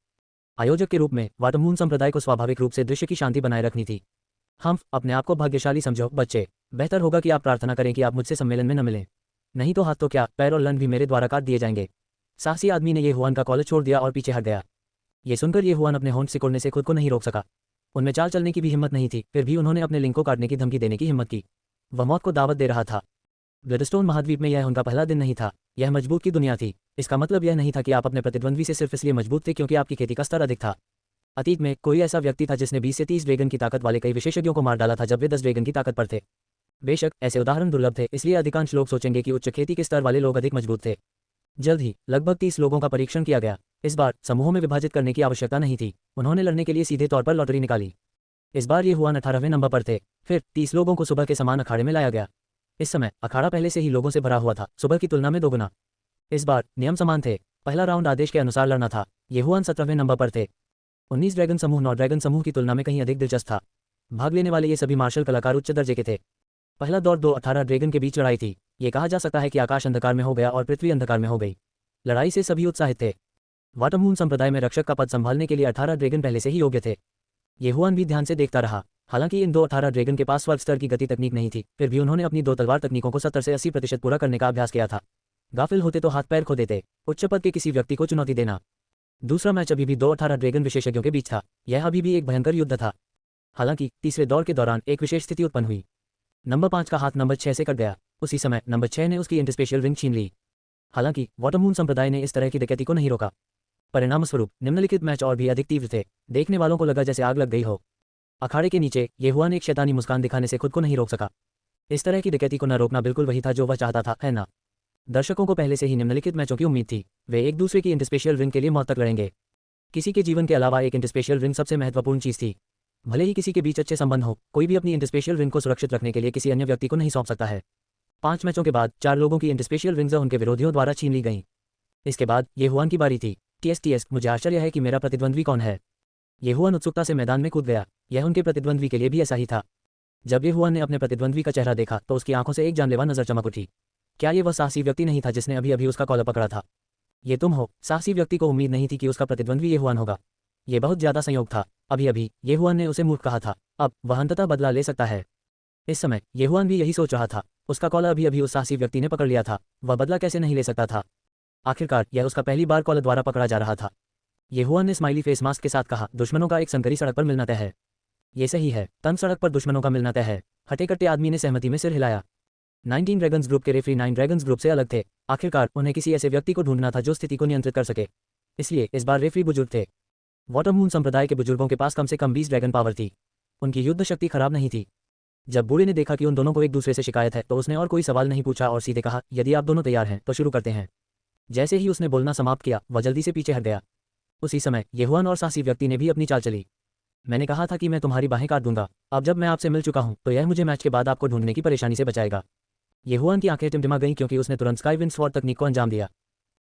आयोजक के रूप में वाटमून संप्रदाय को स्वाभाविक रूप से दृश्य की शांति बनाए रखनी थी। हम अपने आप को भाग्यशाली समझो बच्चे। बेहतर होगा कि आप प्रार्थना करें कि आप मुझसे सम्मेलन में न मिलें। नहीं तो हाथ तो क्या, पैर और लन भी मेरे द्वारा काट दिए जाएंगे। साहसी आदमी ने ये हुआन का कॉलेज छोड़ दिया और पीछे हट गया। ये सुनकर ये हुआन अपने होंठ सिकोड़ने से खुद को नहीं रोक सका। उनमें चाल चलने की भी हिम्मत नहीं थी, फिर भी उन्होंने अपने लिंग को काटने की धमकी देने की हिम्मत की। वह मौत को दावत दे रहा था। ब्लडस्टोन महाद्वीप में यह उनका पहला दिन नहीं था, यह मजबूत की दुनिया थी। इसका मतलब यह नहीं था कि आप अपने प्रतिद्वंद्वी से सिर्फ इसलिए मजबूत थे क्योंकि आपकी खेती का स्तर अधिक था। अतीत में कोई ऐसा व्यक्ति था जिसने 20 से 30 ड्रैगन की ताकत वाले कई विशेषज्ञों को मार डाला था जब वे 10 ड्रैगन की ताकत पर थे। बेशक ऐसे उदाहरण दुर्लभ थे, इसलिए अधिकांश लोग सोचेंगे कि उच्च खेती के स्तर वाले लोग अधिक मजबूत थे। जल्द ही लगभग 30 लोगों का परीक्षण किया गया। इस बार समूहों में विभाजित करने की आवश्यकता नहीं थी। उन्होंने लड़ने के लिए सीधे तौर पर लॉटरी निकाली। इस बार ये हुआन 18वें नंबर पर थे। फिर 30 लोगों को सुबह के समान अखाड़े में लाया गया। इस समय अखाड़ा पहले से ही लोगों से भरा हुआ था, सुबह की तुलना में 2 गुना। इस बार नियम समान थे। पहला राउंड आदेश के अनुसार लड़ना था। ये हुआन 17वें नंबर पर थे। 19 ड्रैगन समूह 9 ड्रैगन समूह की तुलना में कहीं अधिक दिलचस्प था। भाग लेने वाले ये सभी मार्शल कलाकार उच्च दर्जे के थे। पहला दौर 2 18 ड्रैगन के बीच लड़ाई थी। ये कहा जा सकता है कि आकाश अंधकार में हो गया और पृथ्वी अंधकार में हो गई। लड़ाई से सभी उत्साहित थे। वाटमून संप्रदाय में रक्षक का पद संभालने के लिए 18 ड्रैगन पहले से ही योग्य थे। ये हुआन भी ध्यान से देखता रहा। हालांकि इन 18 ड्रैगन के पास स्वर्ग स्तर की गति तकनीक नहीं थी, फिर भी उन्होंने अपनी 2 तलवार तकनीकों को 70 से 80% पूरा करने का अभ्यास किया था। गाफिल होते तो हाथ पैर खो देते। उच्च पद के किसी व्यक्ति को चुनौती देना। दूसरा मैच अभी भी 2 18 ड्रैगन विशेषज्ञों के बीच था। यह अभी भी एक भयंकर युद्ध था। हालांकि तीसरे दौर के दौरान एक विशेष स्थिति उत्पन्न हुई। नंबर 5 का हाथ नंबर 6 से कट गया। उसी समय नंबर 6 ने उसकी इंटरस्पेशियल रिंग छीन ली। हालांकि वाटरमून संप्रदाय ने इस तरह की डकैती को नहीं रोका। परिणामस्वरूप निम्नलिखित मैच और भी अधिक तीव्र थे। देखने वालों को लगा जैसे आग लग गई हो। अखाड़े के नीचे ये हुआन एक शैतानी मुस्कान दिखाने से खुद को नहीं रोक सका। इस तरह की डकैती को न रोकना बिल्कुल वही था जो वह चाहता था, है ना? दर्शकों को पहले से ही निम्नलिखित मैचों की उम्मीद थी। वे एक दूसरे की इंटरस्पेशियल रिंग के लिए मौत तक लड़ेंगे। किसी के जीवन के अलावा एक इंटरस्पेशियल रिंग सबसे महत्वपूर्ण चीज थी। भले ही किसी के बीच अच्छे संबंध हो, कोई भी अपनी इंटरस्पेशियल रिंग को सुरक्षित रखने के लिए किसी अन्य व्यक्ति को नहीं सौंप सकता है। 5 मैचों के बाद 4 लोगों की इंटरस्पेशियल रिंग्स उनके विरोधियों द्वारा छीन ली गईं। इसके बाद ये हुआन की बारी थी। टीएस मुझे आश्चर्य है कि मेरा प्रतिद्वंद्वी कौन है। ये हुआन उत्सुकता से मैदान में कूद गया। यह उनके प्रतिद्वंद्वी के लिए भी ऐसा ही था। जब ये हुआन ने अपने प्रतिद्वंद्वी का चेहरा देखा तो उसकी आंखों से एक जानलेवा नजर चमक उठी। क्या ये वह साहसी व्यक्ति नहीं था जिसने अभी अभी उसका कॉलर पकड़ा था? ये तुम हो। साहसी व्यक्ति को उम्मीद नहीं थी कि उसका प्रतिद्वंद्वी ये हुआन होगा। ये बहुत ज्यादा संयोग था। अभी अभी ये हुआन ने उसे मूर्ख कहा था, अब वह अंततः बदला ले सकता है। इस समय ये हुआन भी यही सोच रहा था। उसका कॉलर अभी अभी उस साहसी व्यक्ति ने पकड़ लिया था, वह बदला कैसे नहीं ले सकता था? आखिरकार यह उसका पहली बार कॉलर द्वारा पकड़ा जा रहा था। ये हुआन ने स्माइली फेस मास्क के साथ कहा, दुश्मनों का एक संकरी सड़क पर मिलना तय है। ये सही है, तन सड़क पर दुश्मनों का मिलना तय है। हटे कट्टे आदमी ने सहमति में सिर हिलाया। 19 ड्रैगन्स ग्रुप के रेफरी 9 ड्रैगन्स ग्रुप से अलग थे। आखिरकार उन्हें किसी ऐसे व्यक्ति को ढूंढना था जो स्थिति को नियंत्रित कर सके। इसलिए इस बार रेफरी बुजुर्ग थे। वाटरमून संप्रदाय के बुजुर्गों के पास कम से कम 20 ड्रैगन पावर थी। उनकी युद्ध शक्ति खराब नहीं थी। जब बूढ़े ने देखा कि उन दोनों को एक दूसरे से शिकायत है तो उसने और कोई सवाल नहीं पूछा और सीधे कहा, यदि आप दोनों तैयार हैं तो शुरू करते हैं। जैसे ही उसने बोलना समाप्त किया वह जल्दी से पीछे हट गया। उसी समय ये हुआन और साहसी व्यक्ति ने भी अपनी चाल चली। मैंने कहा था कि मैं तुम्हारी बाहें काट दूंगा। अब जब मैं आपसे मिल चुका हूं तो यह मुझे मैच के बाद आपको ढूंढने की परेशानी से बचाएगा। ये हुआन की आंखें टिमटिमा गईं क्योंकि उसने तुरंत स्काई विंड स्वॉर्ड तकनीक को अंजाम दिया।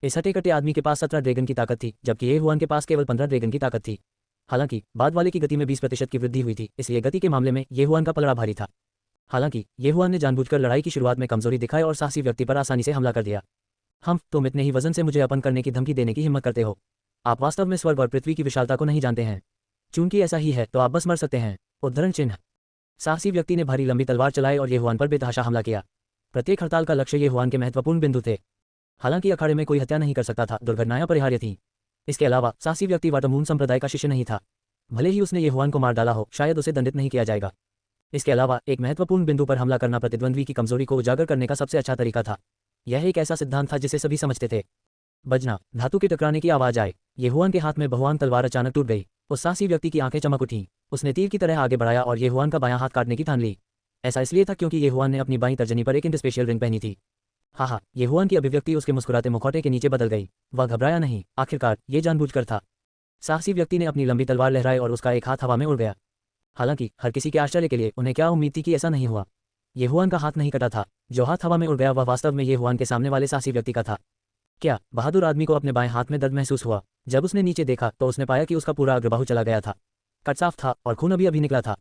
इस हटे कट्टे आदमी के पास 17 ड्रैगन की ताकत थी, जबकि ये हुआन के पास केवल 15 ड्रैगन की ताकत थी। हालांकि बाद वाले की गति में 20% की वृद्धि हुई थी, इसलिए गति के मामले में ये हुआन का पलड़ा भारी था। हालांकि ये हुआन ने जानबूझकर लड़ाई की शुरुआत में कमजोरी दिखाई और साहसी व्यक्ति पर आसानी से हमला कर दिया। तुम इतने ही वजन से मुझे अपन करने की धमकी देने की हिम्मत करते हो। आप वास्तव में स्वर्ग और पृथ्वी की विशालता को नहीं जानते हैं। चूंकि ऐसा ही है तो आप बस मर सकते हैं। उद्धरण चिन्ह। साहसी व्यक्ति ने भारी लंबी तलवार चलाई और ये हुआन पर बेतहाशा हमला किया। प्रत्येक हड़ताल का लक्ष्य ये हुआन के महत्वपूर्ण बिंदु थे। हालांकि अखाड़े में कोई हत्या नहीं कर सकता था, दुर्घटनाएं अपरिहार्य थीं। इसके अलावा साहसी व्यक्ति वाटरमून संप्रदाय का शिष्य नहीं था। भले ही उसने ये हुआन को मार डाला हो, शायद उसे दंडित नहीं किया जाएगा। इसके अलावा एक महत्वपूर्ण बिंदु पर हमला करना प्रतिद्वंद्वी की कमजोरी को उजागर करने का सबसे अच्छा तरीका था। यह एक ऐसा सिद्धांत था जिसे सभी समझते थे। बजना, धातु के टकराने की आवाज आए। ये हुआन के हाथ में बहुआन तलवार अचानक टूट गई। उस साहसी व्यक्ति की आंखें चमक उठीं। उसने तीर की तरह आगे बढ़ाया और ये हुआन का बायां हाथ काटने की ठान ली। ऐसा इसलिए था क्योंकि ये हुआन ने अपनी बाईं तर्जनी पर एक इंटरस्पेशियल रिंग पहनी थी। हाँ, ये हुआन की अभिव्यक्ति उसके मुस्कुराते मुखौटे के नीचे बदल गई। वह घबराया नहीं, आखिरकार ये जानबूझकर था। साहसी व्यक्ति ने अपनी लंबी तलवार लहराई और उसका एक हाथ हवा में उड़ गया। हालांकि हर किसी के आश्चर्य के लिए उन्हें क्या उम्मीद थी कि ऐसा नहीं हुआ। ये हुआन का हाथ नहीं कटा था। जो हाथ हवा में उड़ गया वह वास्तव में ये हुआन के सामने वाले साहसी व्यक्ति का था। क्या बहादुर आदमी को अपने बाएं हाथ में दर्द महसूस हुआ? जब उसने नीचे देखा तो उसने पाया कि उसका पूरा अग्रबाहु चला गया था। कट साफ था और खून अभी अभी निकला था।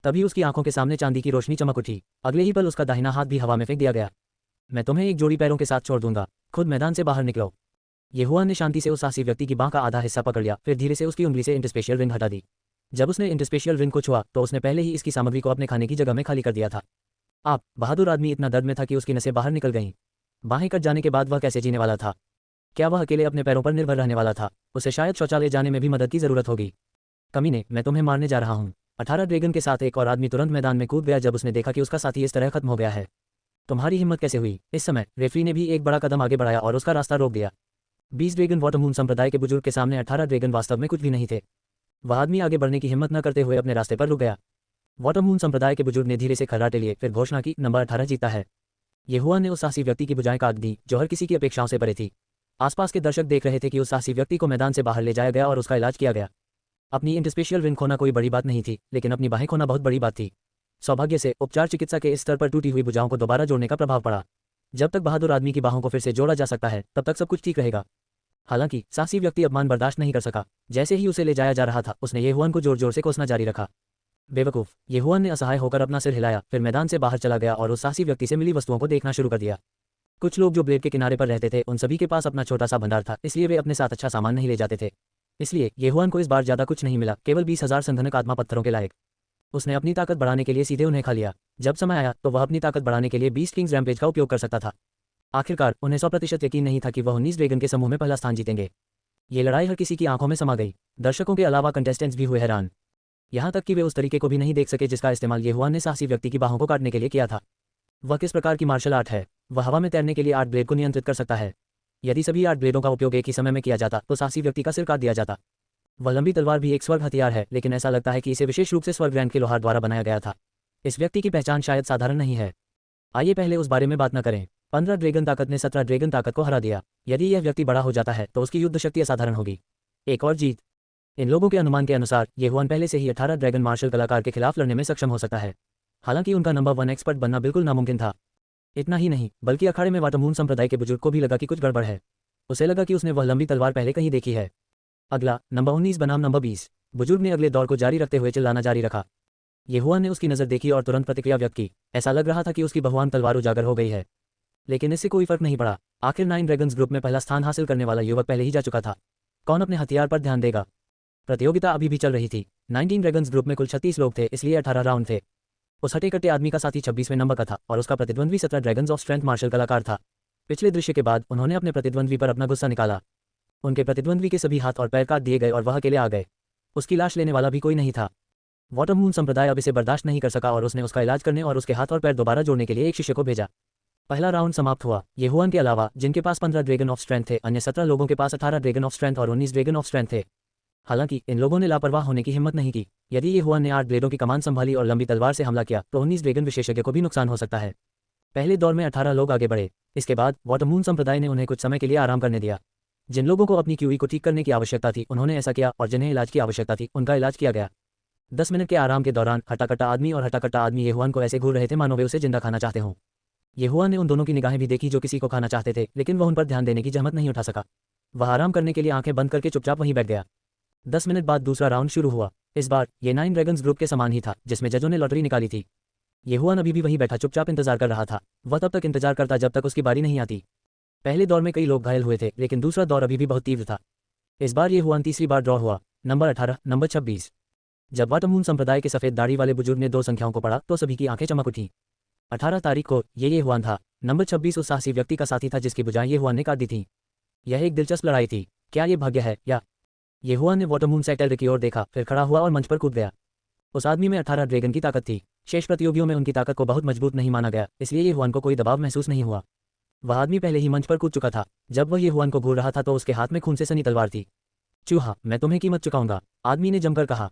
तभी उसकी आंखों के सामने चांदी की रोशनी चमक उठी। अगले ही पल उसका दाहिना हाथ भी हवा में फेंक दिया गया। मैं तुम्हें एक जोड़ी पैरों के साथ छोड़ दूंगा, खुद मैदान से बाहर निकलो। ये हुआन ने शांति से उस साहसी व्यक्ति की बांह का आधा हिस्सा पकड़ लिया, फिर धीरे से उसकी उंगली से इंटरस्पेशियल रिंग हटा दी। जब उसने इंटरस्पेशियल रिंग को छुआ तो उसने पहले ही इसकी सामग्री को अपने खाने की जगह में खाली कर दिया था। आप बहादुर आदमी इतना दर्द में था कि उसकी नसें बाहर निकल गईं। बाहें कट जाने के बाद वह कैसे जीने वाला था? क्या वह अकेले अपने पैरों पर निर्भर रहने वाला था? उसे शायद शौचालय जाने में भी मदद की जरूरत होगी। कमीने, मैं तुम्हें मारने जा रहा हूँ। 18 ड्रैगन के साथ एक और आदमी तुरंत मैदान में कूद गया जब उसने देखा कि उसका साथी इस तरह खत्म हो गया है। तुम्हारी हिम्मत कैसे हुई? इस समय रेफरी ने भी एक बड़ा कदम आगे बढ़ाया और उसका रास्ता रोक दिया। 20 ड्रैगन वाटरमून संप्रदाय के बुजुर्ग के सामने 18 ड्रैगन वास्तव में कुछ भी नहीं थे। वह आदमी आगे बढ़ने की हिम्मत न करते हुए अपने रास्ते पर रुक गया। वाटरमून संप्रदाय के बुजुर्ग ने धीरे से खर्राटे लिए, फिर घोषणा की, नंबर 18 जीता है। ये हुआ ने उस साहसी व्यक्ति की भुजाएं काट दी जो हर किसी की अपेक्षाओं से परे थी। आसपास के दर्शक देख रहे थे कि उस साहसी व्यक्ति को मैदान से बाहर ले जाया गया और उसका इलाज किया गया। अपनी इंटरस्पेशियल रिंग खोना कोई बड़ी बात नहीं थी, लेकिन अपनी बाहें खोना बहुत बड़ी बात थी। सौभाग्य से उपचार चिकित्सा के इस स्तर पर टूटी हुई भुजाओं को दोबारा जोड़ने का प्रभाव पड़ा। जब तक बहादुर आदमी की बाहों को फिर से जोड़ा जा सकता है तब तक सब कुछ ठीक रहेगा। हालांकि साहसी व्यक्ति अपमान बर्दाश्त नहीं कर सका। जैसे ही उसे ले जाया जा रहा था उसने येहुआन को जोर जोर से कोसना जारी रखा। बेवकूफ, येहुआन ने असहाय होकर अपना सिर हिलाया, फिर मैदान से बाहर चला गया और उस साहसी व्यक्ति से मिली वस्तुओं को देखना शुरू कर दिया। कुछ लोग जो ब्लेड के किनारे पर रहते थे उन सभी के पास अपना छोटा सा भंडार था, इसलिए वे अपने साथ अच्छा सामान नहीं ले जाते थे। इसलिए येहुआन को इस बार ज्यादा कुछ नहीं मिला, केवल 20,000 संघनक आत्मा पत्थरों के लायक। उसने अपनी ताकत बढ़ाने के लिए सीधे उन्हें खा लिया। जब समय आया तो वह अपनी ताकत बढ़ाने के लिए 20 किंग्स रैम्पेज का उपयोग कर सकता था। आखिरकार उन्हें 100% यकीन नहीं था कि वह 19 ड्रैगन के समूह में पहला स्थान जीतेंगे। ये लड़ाई हर किसी की आंखों में समा गई। दर्शकों के अलावा कंटेस्टेंट्स भी हुए हैरान। यहाँ तक कि वे उस तरीके को भी नहीं देख सके जिसका इस्तेमाल येहुआन ने साहसी व्यक्ति की बाहों को काटने के लिए किया था। वह किस प्रकार की मार्शल आर्ट है? वह हवा में तैरने के लिए 8 ब्लेड को नियंत्रित कर सकता है। यदि सभी 8 ब्लेडों का उपयोग एक ही समय में किया जाता तो साहसी व्यक्ति का सिर काट दिया जाता। वह लंबी तलवार भी एक स्वर्ग हथियार है, लेकिन ऐसा लगता है कि इसे विशेष रूप से स्वर्ग ग्रैंड के लोहार द्वारा बनाया गया था। इस व्यक्ति की पहचान शायद साधारण नहीं है। आइए पहले उस बारे में बात न करें। 15 ड्रैगन ताकत ने 17 ड्रैगन ताकत को हरा दिया। यदि यह व्यक्ति बड़ा हो जाता है तो उसकी युद्ध शक्ति असाधारण होगी। एक और जीत। इन लोगों के अनुमान के अनुसार येहुआन पहले से ही 18 ड्रैगन मार्शल कलाकार के खिलाफ लड़ने में सक्षम हो सकता है। हालांकि उनका नंबर 1 एक्सपर्ट बनना बिल्कुल नामुमकिन था। इतना ही नहीं, बल्कि अखाड़े में वाटरमून संप्रदाय के बुजुर्ग को भी लगा कि कुछ गड़बड़ है। उसे लगा कि उसने वह लंबी तलवार पहले कहीं देखी है। अगला, नंबर 19 बनाम नंबर 20। बुजुर्ग ने अगले दौर को जारी रखते हुए चिल्लाना जारी रखा। येहुआन ने उसकी नज़र देखी और तुरंत प्रतिक्रिया व्यक्त की। ऐसा लग रहा था कि उसकी बहुआन तलवार उजागर हो गई है, लेकिन इससे कोई फर्क नहीं पड़ा। आखिर 9 ड्रैगन्स ग्रुप में पहला स्थान हासिल करने वाला युवक पहले ही जा चुका था। कौन अपने हथियार पर ध्यान देगा? प्रतियोगिता अभी भी चल रही थी। 19 ड्रैगन्स ग्रुप में कुल 36 लोग थे, इसलिए 18 राउंड थे। उस हटे कट्टे आदमी का साथी 26वें नंबर का था और उसका प्रतिद्वंद्वी 17 ड्रैगन्स ऑफ स्ट्रेंथ मार्शल कलाकार था। पिछले दृश्य के बाद उन्होंने अपने प्रतिद्वंद्वी पर अपना गुस्सा निकाला। उनके प्रतिद्वंद्वी के सभी हाथ और पैर काट दिए गए और वह अकेले आ गए। उसकी लाश लेने वाला भी कोई नहीं था। वाटरमून संप्रदाय अब इसे बर्दाश्त नहीं कर सका और उसने उसका इलाज करने और उसके हाथ और पैर दोबारा जोड़ने के लिए एक शिष्य को भेजा। पहला राउंड समाप्त हुआ। येहुआन के अलावा जिनके पास 15 ड्रैगन ऑफ स्ट्रेंथ थे, अन्य 17 लोगों के पास 18 ड्रैगन ऑफ स्ट्रेंथ और 19 ड्रैगन ऑफ स्ट्रेंथ थे। हालांकि इन लोगों ने लापरवाह होने की हिम्मत नहीं की। यदि येहुआन ने 8 ब्लेडों की कमान संभाली और लंबी तलवार से हमला किया तो 19 ड्रैगन विशेषज्ञ को भी नुकसान हो सकता है। पहले दौर में 18 लोग आगे बढ़े। इसके बाद वाटरमून संप्रदाय ने उन्हें कुछ समय के लिए आराम करने दिया। जिन लोगों को अपनी क्यूई को ठीक करने की आवश्यकता थी उन्होंने ऐसा किया और जिन्हें इलाज की आवश्यकता थी उनका इलाज किया गया। 10 मिनट के आराम के दौरान हटाकट्टा आदमी और हटाकट्टा आदमी येहुआन को ऐसे घूर रहे थे मानो वे उसे जिंदा खाना चाहते हों। येहुआन ने उन दोनों की निगाहें भी देखी जो किसी को खाना चाहते थे, लेकिन वह उन पर ध्यान देने की जहमत नहीं उठा सका। वह आराम करने के लिए आंखें बंद करके चुपचाप वहीं बैठ गया। 10 मिनट बाद दूसरा राउंड शुरू हुआ। इस बार ये 9 ड्रैगन्स ग्रुप के समान ही था जिसमें जजों ने लॉटरी निकाली थी। येहुआन अभी भी वहीं बैठा चुपचाप इंतजार कर रहा था। वह तब तक इंतजार करता जब तक उसकी बारी नहीं आती। पहले दौर में कई लोग घायल हुए थे, लेकिन दूसरा दौर अभी भी बहुत तीव्र था। इस बार येहुआन तीसरी बार ड्रॉ हुआ। Number 18, number 26। जब वाटरमून संप्रदाय के सफेद दाढ़ी वाले बुजुर्ग ने 2 संख्याओं को पढ़ा तो सभी की आंखें चमक उठी। 18 तारीख को ये येहुआन था। नंबर 26 उस साहसी व्यक्ति का साथी था जिसकी भुजाएं येहुआन ने काट दी थी। यह एक दिलचस्प लड़ाई थी। क्या ये भाग्य है या? येहुआन ने वाटरमून सेक्टर की ओर देखा, फिर खड़ा हुआ और मंच पर कूद गया। उस आदमी में 18 ड्रैगन की ताकत थी। शेष प्रतियोगियों में उनकी ताकत को बहुत मजबूत नहीं माना गया, इसलिए येहुआन को कोई दबाव महसूस नहीं हुआ। वह आदमी पहले ही मंच पर कूद चुका था। जब वह येहुआन को घूर रहा था तो उसके हाथ में खून से सनी तलवार थी। चूहा, मैं तुम्हें कीमत चुकाऊंगा, आदमी ने जमकर कहा।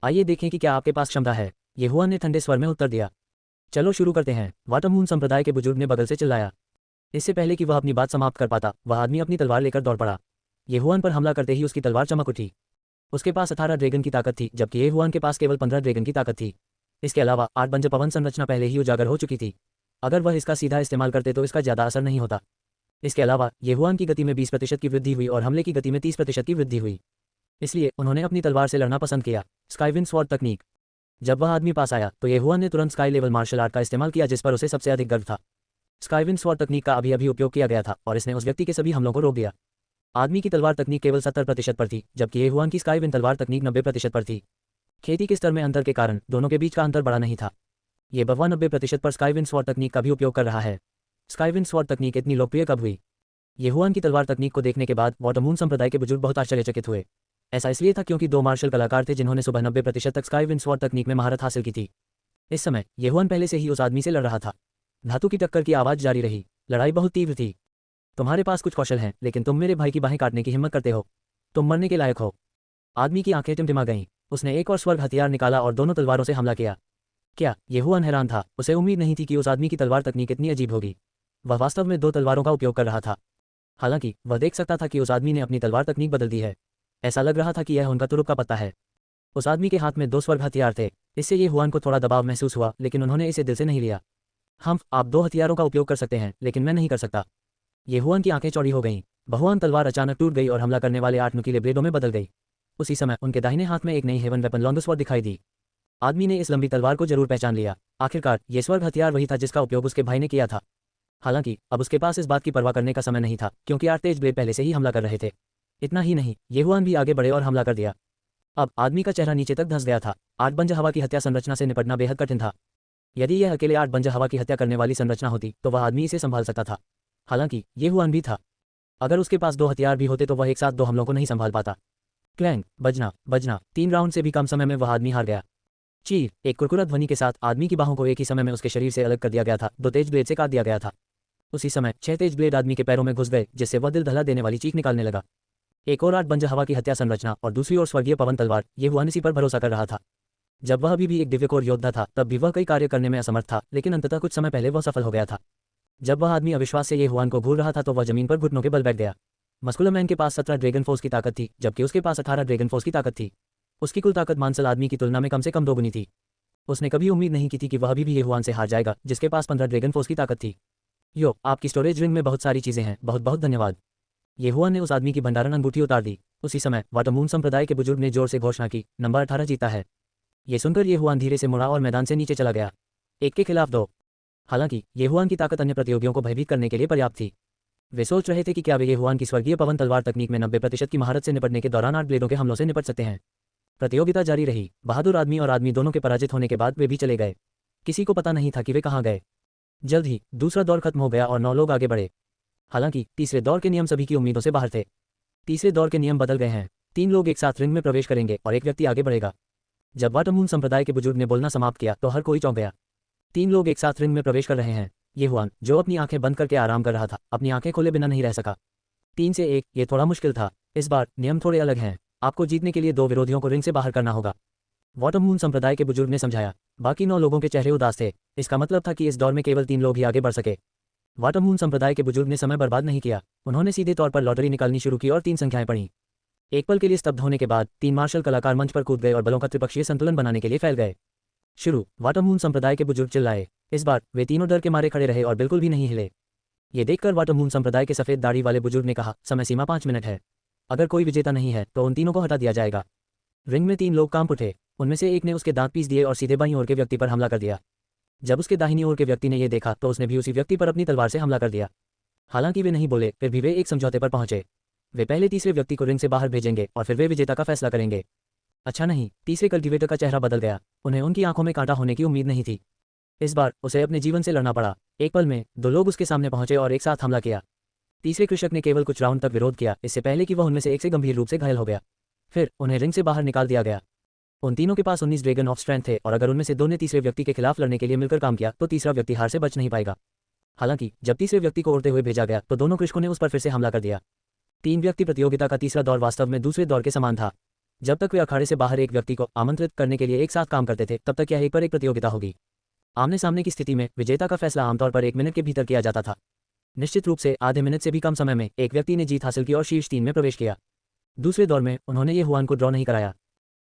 आइए देखें कि क्या आपके पास क्षमता है, येहुआन ने ठंडे स्वर में उत्तर दिया। चलो शुरू करते हैं, वाटरमून संप्रदाय के बुजुर्ग ने बगल से चिल्लाया। इससे पहले कि वह अपनी बात समाप्त कर पाता, वह आदमी अपनी तलवार लेकर दौड़ पड़ा। येहुआन पर हमला करते ही उसकी तलवार चमक उठी। उसके पास 18 ड्रैगन की ताकत थी, जबकि येहुआन के पास केवल 15 ड्रैगन की ताकत थी। इसके अलावा 8 बंजर पवन संरचना पहले ही उजागर हो चुकी थी। अगर वह इसका सीधा इस्तेमाल करते तो इसका ज़्यादा असर नहीं होता। इसके अलावा येहुआन की गति में 20% की वृद्धि हुई और हमले की गति में 30% की वृद्धि हुई। इसलिए उन्होंने अपनी तलवार से लड़ना पसंद किया। स्काईविंड स्वॉर्ड तकनीक। जब वह आदमी पास आया तो ये हुआन ने तुरंत स्काई लेवल मार्शल आर्ट का इस्तेमाल किया जिस पर उसे सबसे अधिक गर्व था। स्काईविंड स्वॉर्ड तकनीक का अभी अभी उपयोग किया गया था और इसने उस व्यक्ति के सभी हमलों को रोक दिया। आदमी की तलवार तकनीक केवल 70% पर थी, जबकि ये हुआन की स्काईविंड तलवार तकनीक 90% पर थी। खेती के स्तर में अंतर के कारण दोनों के बीच का अंतर बड़ा नहीं था। ये बवा 90% पर स्काईविंड स्वॉर्ड तकनीक का भी उपयोग कर रहा है। स्काईविंड स्वॉर्ड तकनीक इतनी लोकप्रिय कब हुई? ये हुआन की तलवार तकनीक को देखने के बाद वाटरमून संप्रदाय के बुजुर्ग बहुत आश्चर्यचकित हुए। ऐसा इसलिए था क्योंकि 2 मार्शल कलाकार थे जिन्होंने सुबह 90% तक स्काईविंड स्वॉर्ड तकनीक में महारत हासिल की थी। इस समय ये हुआन पहले से ही उस आदमी से लड़ रहा था। धातु की टक्कर की आवाज़ जारी रही। लड़ाई बहुत तीव्र थी। तुम्हारे पास कुछ कौशल हैं, लेकिन तुम मेरे भाई की बाहें काटने की हिम्मत करते हो। तुम मरने के लायक हो। आदमी की आंखें टिमटिमा गईं। उसने एक और स्वर्ग हथियार निकाला और दोनों तलवारों से हमला किया। क्या? ये हुआन हैरान था। उसे उम्मीद नहीं थी कि उस आदमी की तलवार तकनीक इतनी अजीब होगी। वह वास्तव में 2 तलवारों का उपयोग कर रहा था। हालांकि वह देख सकता था कि उस आदमी ने अपनी तलवार तकनीक बदल दी है। ऐसा लग रहा था कि यह उनका तुरुप का पत्ता है। उस आदमी के हाथ में 2 स्वर्ग हथियार थे। इससे ये हुआन को थोड़ा दबाव महसूस हुआ, लेकिन उन्होंने इसे दिल से नहीं लिया। आप 2 हथियारों का उपयोग कर सकते हैं, लेकिन मैं नहीं कर सकता। ये हुआन की आंखें चौड़ी हो गईं। बहुआन तलवार अचानक टूट गई और हमला करने वाले 8 नुकीले ब्लेडों में बदल गई। उसी समय उनके दाहिने हाथ में एक नई हेवन वेपन लॉन्ग स्वॉर्ड दिखाई दी। आदमी ने इस लंबी तलवार को जरूर पहचान लिया। आखिरकार ये स्वर्ग हथियार वही था जिसका उपयोग उसके भाई ने किया था। हालांकि अब उसके पास इस बात की परवाह करने का समय नहीं था, क्योंकि 8 तेज ब्लेड पहले से ही हमला कर रहे थे। इतना ही नहीं, ये हुआन भी आगे बढ़े और हमला कर दिया। अब आदमी का चेहरा नीचे तक धंस गया था। 8 बंज हवा की हत्या संरचना से निपटना बेहद कठिन था। यदि यह अकेले 8 बंज हवा की हत्या करने वाली संरचना होती तो वह आदमी इसे संभाल सकता था। हालांकि ये हुआन भी था। अगर उसके पास 2 हथियार भी होते तो वह एक साथ 2 हमलों को नहीं संभाल पाता। क्लैंग, बजना बजना। 3 राउंड से भी कम समय में वह आदमी हार गया। चीर, एक कुरकुरा ध्वनि के साथ आदमी की बाहों को एक ही समय में उसके शरीर से अलग कर दिया गया था। 2 तेज ब्लेड से काट दिया गया था। उसी समय 6 तेज ब्लेड आदमी के पैरों में घुस गए, जिससे वह दिल दहला देने वाली चीख निकालने लगा। एक और 8 बंज हवा की हत्या संरचना और दूसरी ओर स्वर्गीय पवन तलवार। ये हुआन इसी पर भरोसा कर रहा था। जब वह अभी भी एक दिव्यकोर योद्धा था तब भी वह कई कार्य करने में असमर्थ था, लेकिन अंततः कुछ समय पहले वह सफल हो गया था। जब वह आदमी अविश्वास से ये हुआन को घूर रहा था तो वह जमीन पर घुटनों के बल बैठ गया। मस्कुलर मैन के पास 17 ड्रैगन फोर्स की ताकत थी, जबकि उसके पास 18 ड्रैगन फोर्स की ताकत थी। उसकी कुल ताकत मांसल आदमी की तुलना में कम से कम 2 गुनी थी। उसने कभी उम्मीद नहीं की थी कि वह अभी भी ये हुआन से हार जाएगा, जिसके पास 15 ड्रैगन फोर्स की ताकत थी। यो, आपकी स्टोरेज रिंग में बहुत सारी चीजें हैं, बहुत बहुत धन्यवाद। ये हुआन ने उस आदमी की भंडारण अंगूठी उतार दी। उसी समय वाटरमून संप्रदाय के बुजुर्ग ने जोर से घोषणा की, नंबर 18 जीता है। ये सुनकर ये हुआन धीरे से मुड़ा और मैदान से नीचे चला गया। 1 के खिलाफ 2। हालांकि ये हुआन की ताकत अन्य प्रतियोगियों को भयभीत करने के लिए पर्याप्त थी। वे सोच रहे थे कि क्या वे ये हुआन की स्वर्गीय पवन तलवार तकनीक में 90% की महारत से निपटने के दौरान 8 ब्लेडों के हमलों से निपट सकते हैं। प्रतियोगिता जारी रही। बहादुर आदमी और आदमी दोनों के पराजित होने के बाद वे भी चले गए। किसी को पता नहीं था कि वे कहाँ गए। जल्द ही दूसरा दौर खत्म हो गया और 9 लोग आगे बढ़े। हालांकि तीसरे दौर के नियम सभी की उम्मीदों से बाहर थे। तीसरे दौर के नियम बदल गए हैं। 3 लोग एक साथ रिंग में प्रवेश करेंगे और एक व्यक्ति आगे बढ़ेगा। जब वाटरमून संप्रदाय के बुजुर्ग ने बोलना समाप्त किया तो हर कोई चौंक गया। 3 लोग एक साथ रिंग में प्रवेश कर रहे हैं। ये हुआन, जो अपनी आंखें बंद करके आराम कर रहा था, अपनी आंखें खोले बिना नहीं रह सका। 3 से 1, ये थोड़ा मुश्किल था। इस बार नियम थोड़े अलग हैं। आपको जीतने के लिए 2 विरोधियों को रिंग से बाहर करना होगा। वाटरमून संप्रदाय के बुजुर्ग ने समझाया। बाकी 9 लोगों के चेहरे उदास थे। इसका मतलब था कि इस दौर में केवल 3 लोग ही आगे बढ़ सके। वाटरमून संप्रदाय के बुजुर्ग ने समय बर्बाद नहीं किया। उन्होंने सीधे तौर पर लॉटरी निकालनी शुरू की और 3 संख्याएं पढ़ीं। एक पल के लिए स्तब्ध होने के बाद 3 मार्शल कलाकार मंच पर कूद गए और बलों का त्रिपक्षीय संतुलन बनाने के लिए फैल गए। शुरू, वाटरमून संप्रदाय के बुजुर्ग चिल्लाए। इस बार वे तीनों डर के मारे खड़े रहे और बिल्कुल भी नहीं हिले। ये देखकर वाटरमून संप्रदाय के सफेद दाढ़ी वाले बुजुर्ग ने कहा, समय सीमा 5 मिनट है। अगर कोई विजेता नहीं है तो उन तीनों को हटा दिया जाएगा। रिंग में 3 लोग कांप उठे। उनमें से एक ने उसके दांत पीस दिए और सीधे बाईं ओर के व्यक्ति पर हमला कर दिया। जब उसके दाहिनी ओर के व्यक्ति ने यह देखा तो उसने भी उसी व्यक्ति पर अपनी तलवार से हमला कर दिया। हालांकि वे नहीं बोले, फिर भी वे एक समझौते पर पहुंचे। वे पहले तीसरे व्यक्ति को रिंग से बाहर भेजेंगे और फिर वे विजेता का फैसला करेंगे। अच्छा नहीं, तीसरे कल्टिवेटर का चेहरा बदल गया। उन्हें उनकी आंखों में कांटा होने की उम्मीद नहीं थी। इस बार उसे अपने जीवन से लड़ना पड़ा। एक पल में 2 लोग उसके सामने पहुंचे और एक साथ हमला किया। तीसरे कृषक ने केवल कुछ राउंड तक विरोध किया, इससे पहले कि वह उनमें से एक से गंभीर रूप से घायल हो गया। फिर उन्हें रिंग से बाहर निकाल दिया गया। उन तीनों के पास 19 ड्रैगन ऑफ स्ट्रेंथ थे और अगर उनमें से 2 ने तीसरे व्यक्ति के खिलाफ लड़ने के लिए मिलकर काम किया तो तीसरा व्यक्ति हार से बच नहीं पाएगा। हालांकि जब तीसरे व्यक्ति को उड़ते हुए भेजा गया तो दोनों कृषकों ने उस पर फिर से हमला कर दिया। 3 व्यक्ति प्रतियोगिता का तीसरा दौर वास्तव में दूसरे दौर के समान था। जब तक वे अखाड़े से बाहर एक व्यक्ति को आमंत्रित करने के लिए एक साथ काम करते थे तब तक यह एक पर एक प्रतियोगिता होगी। आमने सामने की स्थिति में विजेता का फैसला आमतौर पर 1 मिनट के भीतर किया जाता था। निश्चित रूप से आधे मिनट से भी कम समय में एक व्यक्ति ने जीत हासिल की और शीर्ष 3 में प्रवेश किया। दूसरे दौर में उन्होंने ये हुआन को ड्रॉ नहीं कराया।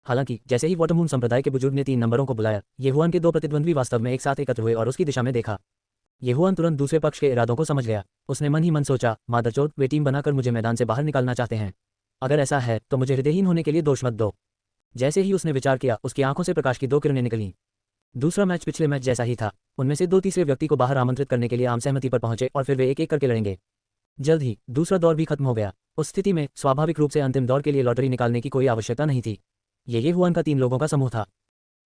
हालांकि जैसे ही वाटरमून संप्रदाय के बुजुर्ग ने 3 नंबरों को बुलाया, ये हुआन के 2 प्रतिद्वंद्वी वास्तव में एक साथ एकत्र हुए और उसकी दिशा में देखा। ये हुआन तुरंत दूसरे पक्ष के इरादों को समझ गया। उसने मन ही मन सोचा, मादरचोद, वे टीम बनाकर मुझे मैदान से बाहर निकालना चाहते हैं। अगर ऐसा है तो मुझे हृदयहीन होने के लिए दोष मत दो। जैसे ही उसने विचार किया, उसकी आंखों से प्रकाश की 2 किरणें निकलीं। दूसरा मैच पिछले मैच जैसा ही था। उनमें से 2 तीसरे व्यक्ति को बाहर आमंत्रित करने के लिए आम सहमति पर पहुंचे और फिर वे एक एक करके लड़ेंगे। जल्द ही दूसरा दौर भी खत्म हो गया। उस स्थिति में स्वाभाविक रूप से अंतिम दौर के लिए लॉटरी निकालने की कोई आवश्यकता नहीं थी। ये हुआन का 3 लोगों का समूह था।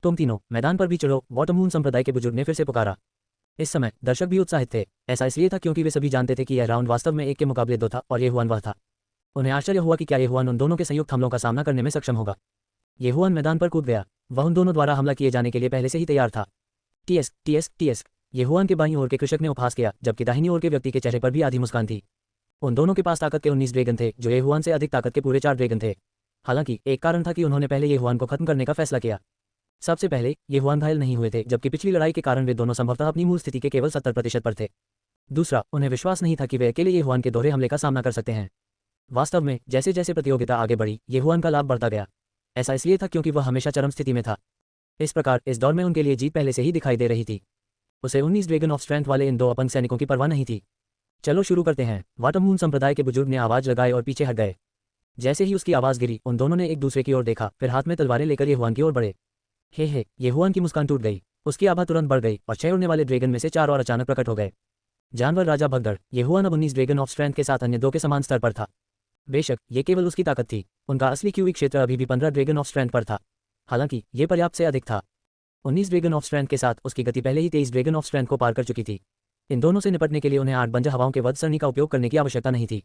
तुम तीनों मैदान पर भी चढ़ो, वाटरमून संप्रदाय के बुजुर्ग ने फिर से पुकारा। इस समय दर्शक भी उत्साहित थे। ऐसा इसलिए था क्योंकि वे सभी जानते थे कि यह राउंड वास्तव में 1 के मुकाबले 2 था और ये हुआन वह था। उन्हें आश्चर्य हुआ कि क्या ये हुआन उन दोनों के संयुक्त हमलों का सामना करने में सक्षम होगा। ये हुआन मैदान पर कूद गया। वह उन दोनों द्वारा हमला किए जाने के लिए पहले से ही तैयार था। टीएस टीएस टीएस। ये हुआन के बाईं ओर के कृषक ने उपहास किया, जबकि दाहिनी ओर के व्यक्ति के चेहरे पर भी आधी मुस्कान थी। उन दोनों के पास ताकत के 19 ड्रैगन थे, जो ये हुआन से अधिक ताकत के पूरे 4 ड्रैगन थे। हालांकि एक कारण था कि उन्होंने पहले ये हुआन को खत्म करने का फैसला किया। सबसे पहले ये हुआन घायल नहीं हुए थे, जबकि पिछली लड़ाई के कारण वे दोनों संभवतः अपनी मूल स्थिति के केवल 70% पर थे। दूसरा, उन्हें विश्वास नहीं था कि वे अकेले ये हुआन के दोहरे हमले का सामना कर सकते हैं। वास्तव में जैसे जैसे प्रतियोगिता आगे बढ़ी, ये हुआन का लाभ बढ़ता गया। ऐसा इसलिए था क्योंकि वह हमेशा चरम स्थिति में था। इस प्रकार इस दौर में उनके लिए जीत पहले से ही दिखाई दे रही थी। उसे 19 ड्रैगन ऑफ स्ट्रेंथ वाले इन 2 अपंग सैनिकों की परवाह नहीं थी। चलो शुरू करते हैं, वाटरमून संप्रदाय के बुजुर्ग ने आवाज लगाई और पीछे हट गए। जैसे ही उसकी आवाज गिरी, उन दोनों ने एक दूसरे की ओर देखा, फिर हाथ में तलवारें लेकर ये हुआन की ओर बढ़े। हे ये हुआन की मुस्कान टूट गई। उसकी आभा तुरंत बढ़ गई और 6 उड़ने वाले ड्रैगन में से 4 और अचानक प्रकट हो गए। जानवर राजा भगदड़। ये हुआन अब 19 ड्रैगन ऑफ स्ट्रेंथ के साथ अन्य 2 के समान स्तर पर था। बेशक ये केवल उसकी ताकत थी, उनका असली क्यूई क्षेत्र अभी भी 15 ड्रैगन ऑफ स्ट्रेंथ पर था। हालांकि ये पर्याप्त से अधिक था। 19 ड्रैगन ऑफ स्ट्रेंथ के साथ उसकी गति पहले ही 23 ड्रैगन ऑफ स्ट्रेंथ को पार कर चुकी थी। इन दोनों से निपटने के लिए उन्हें 8 बंजा हवाओं के वध सरणी का उपयोग करने की आवश्यकता नहीं थी।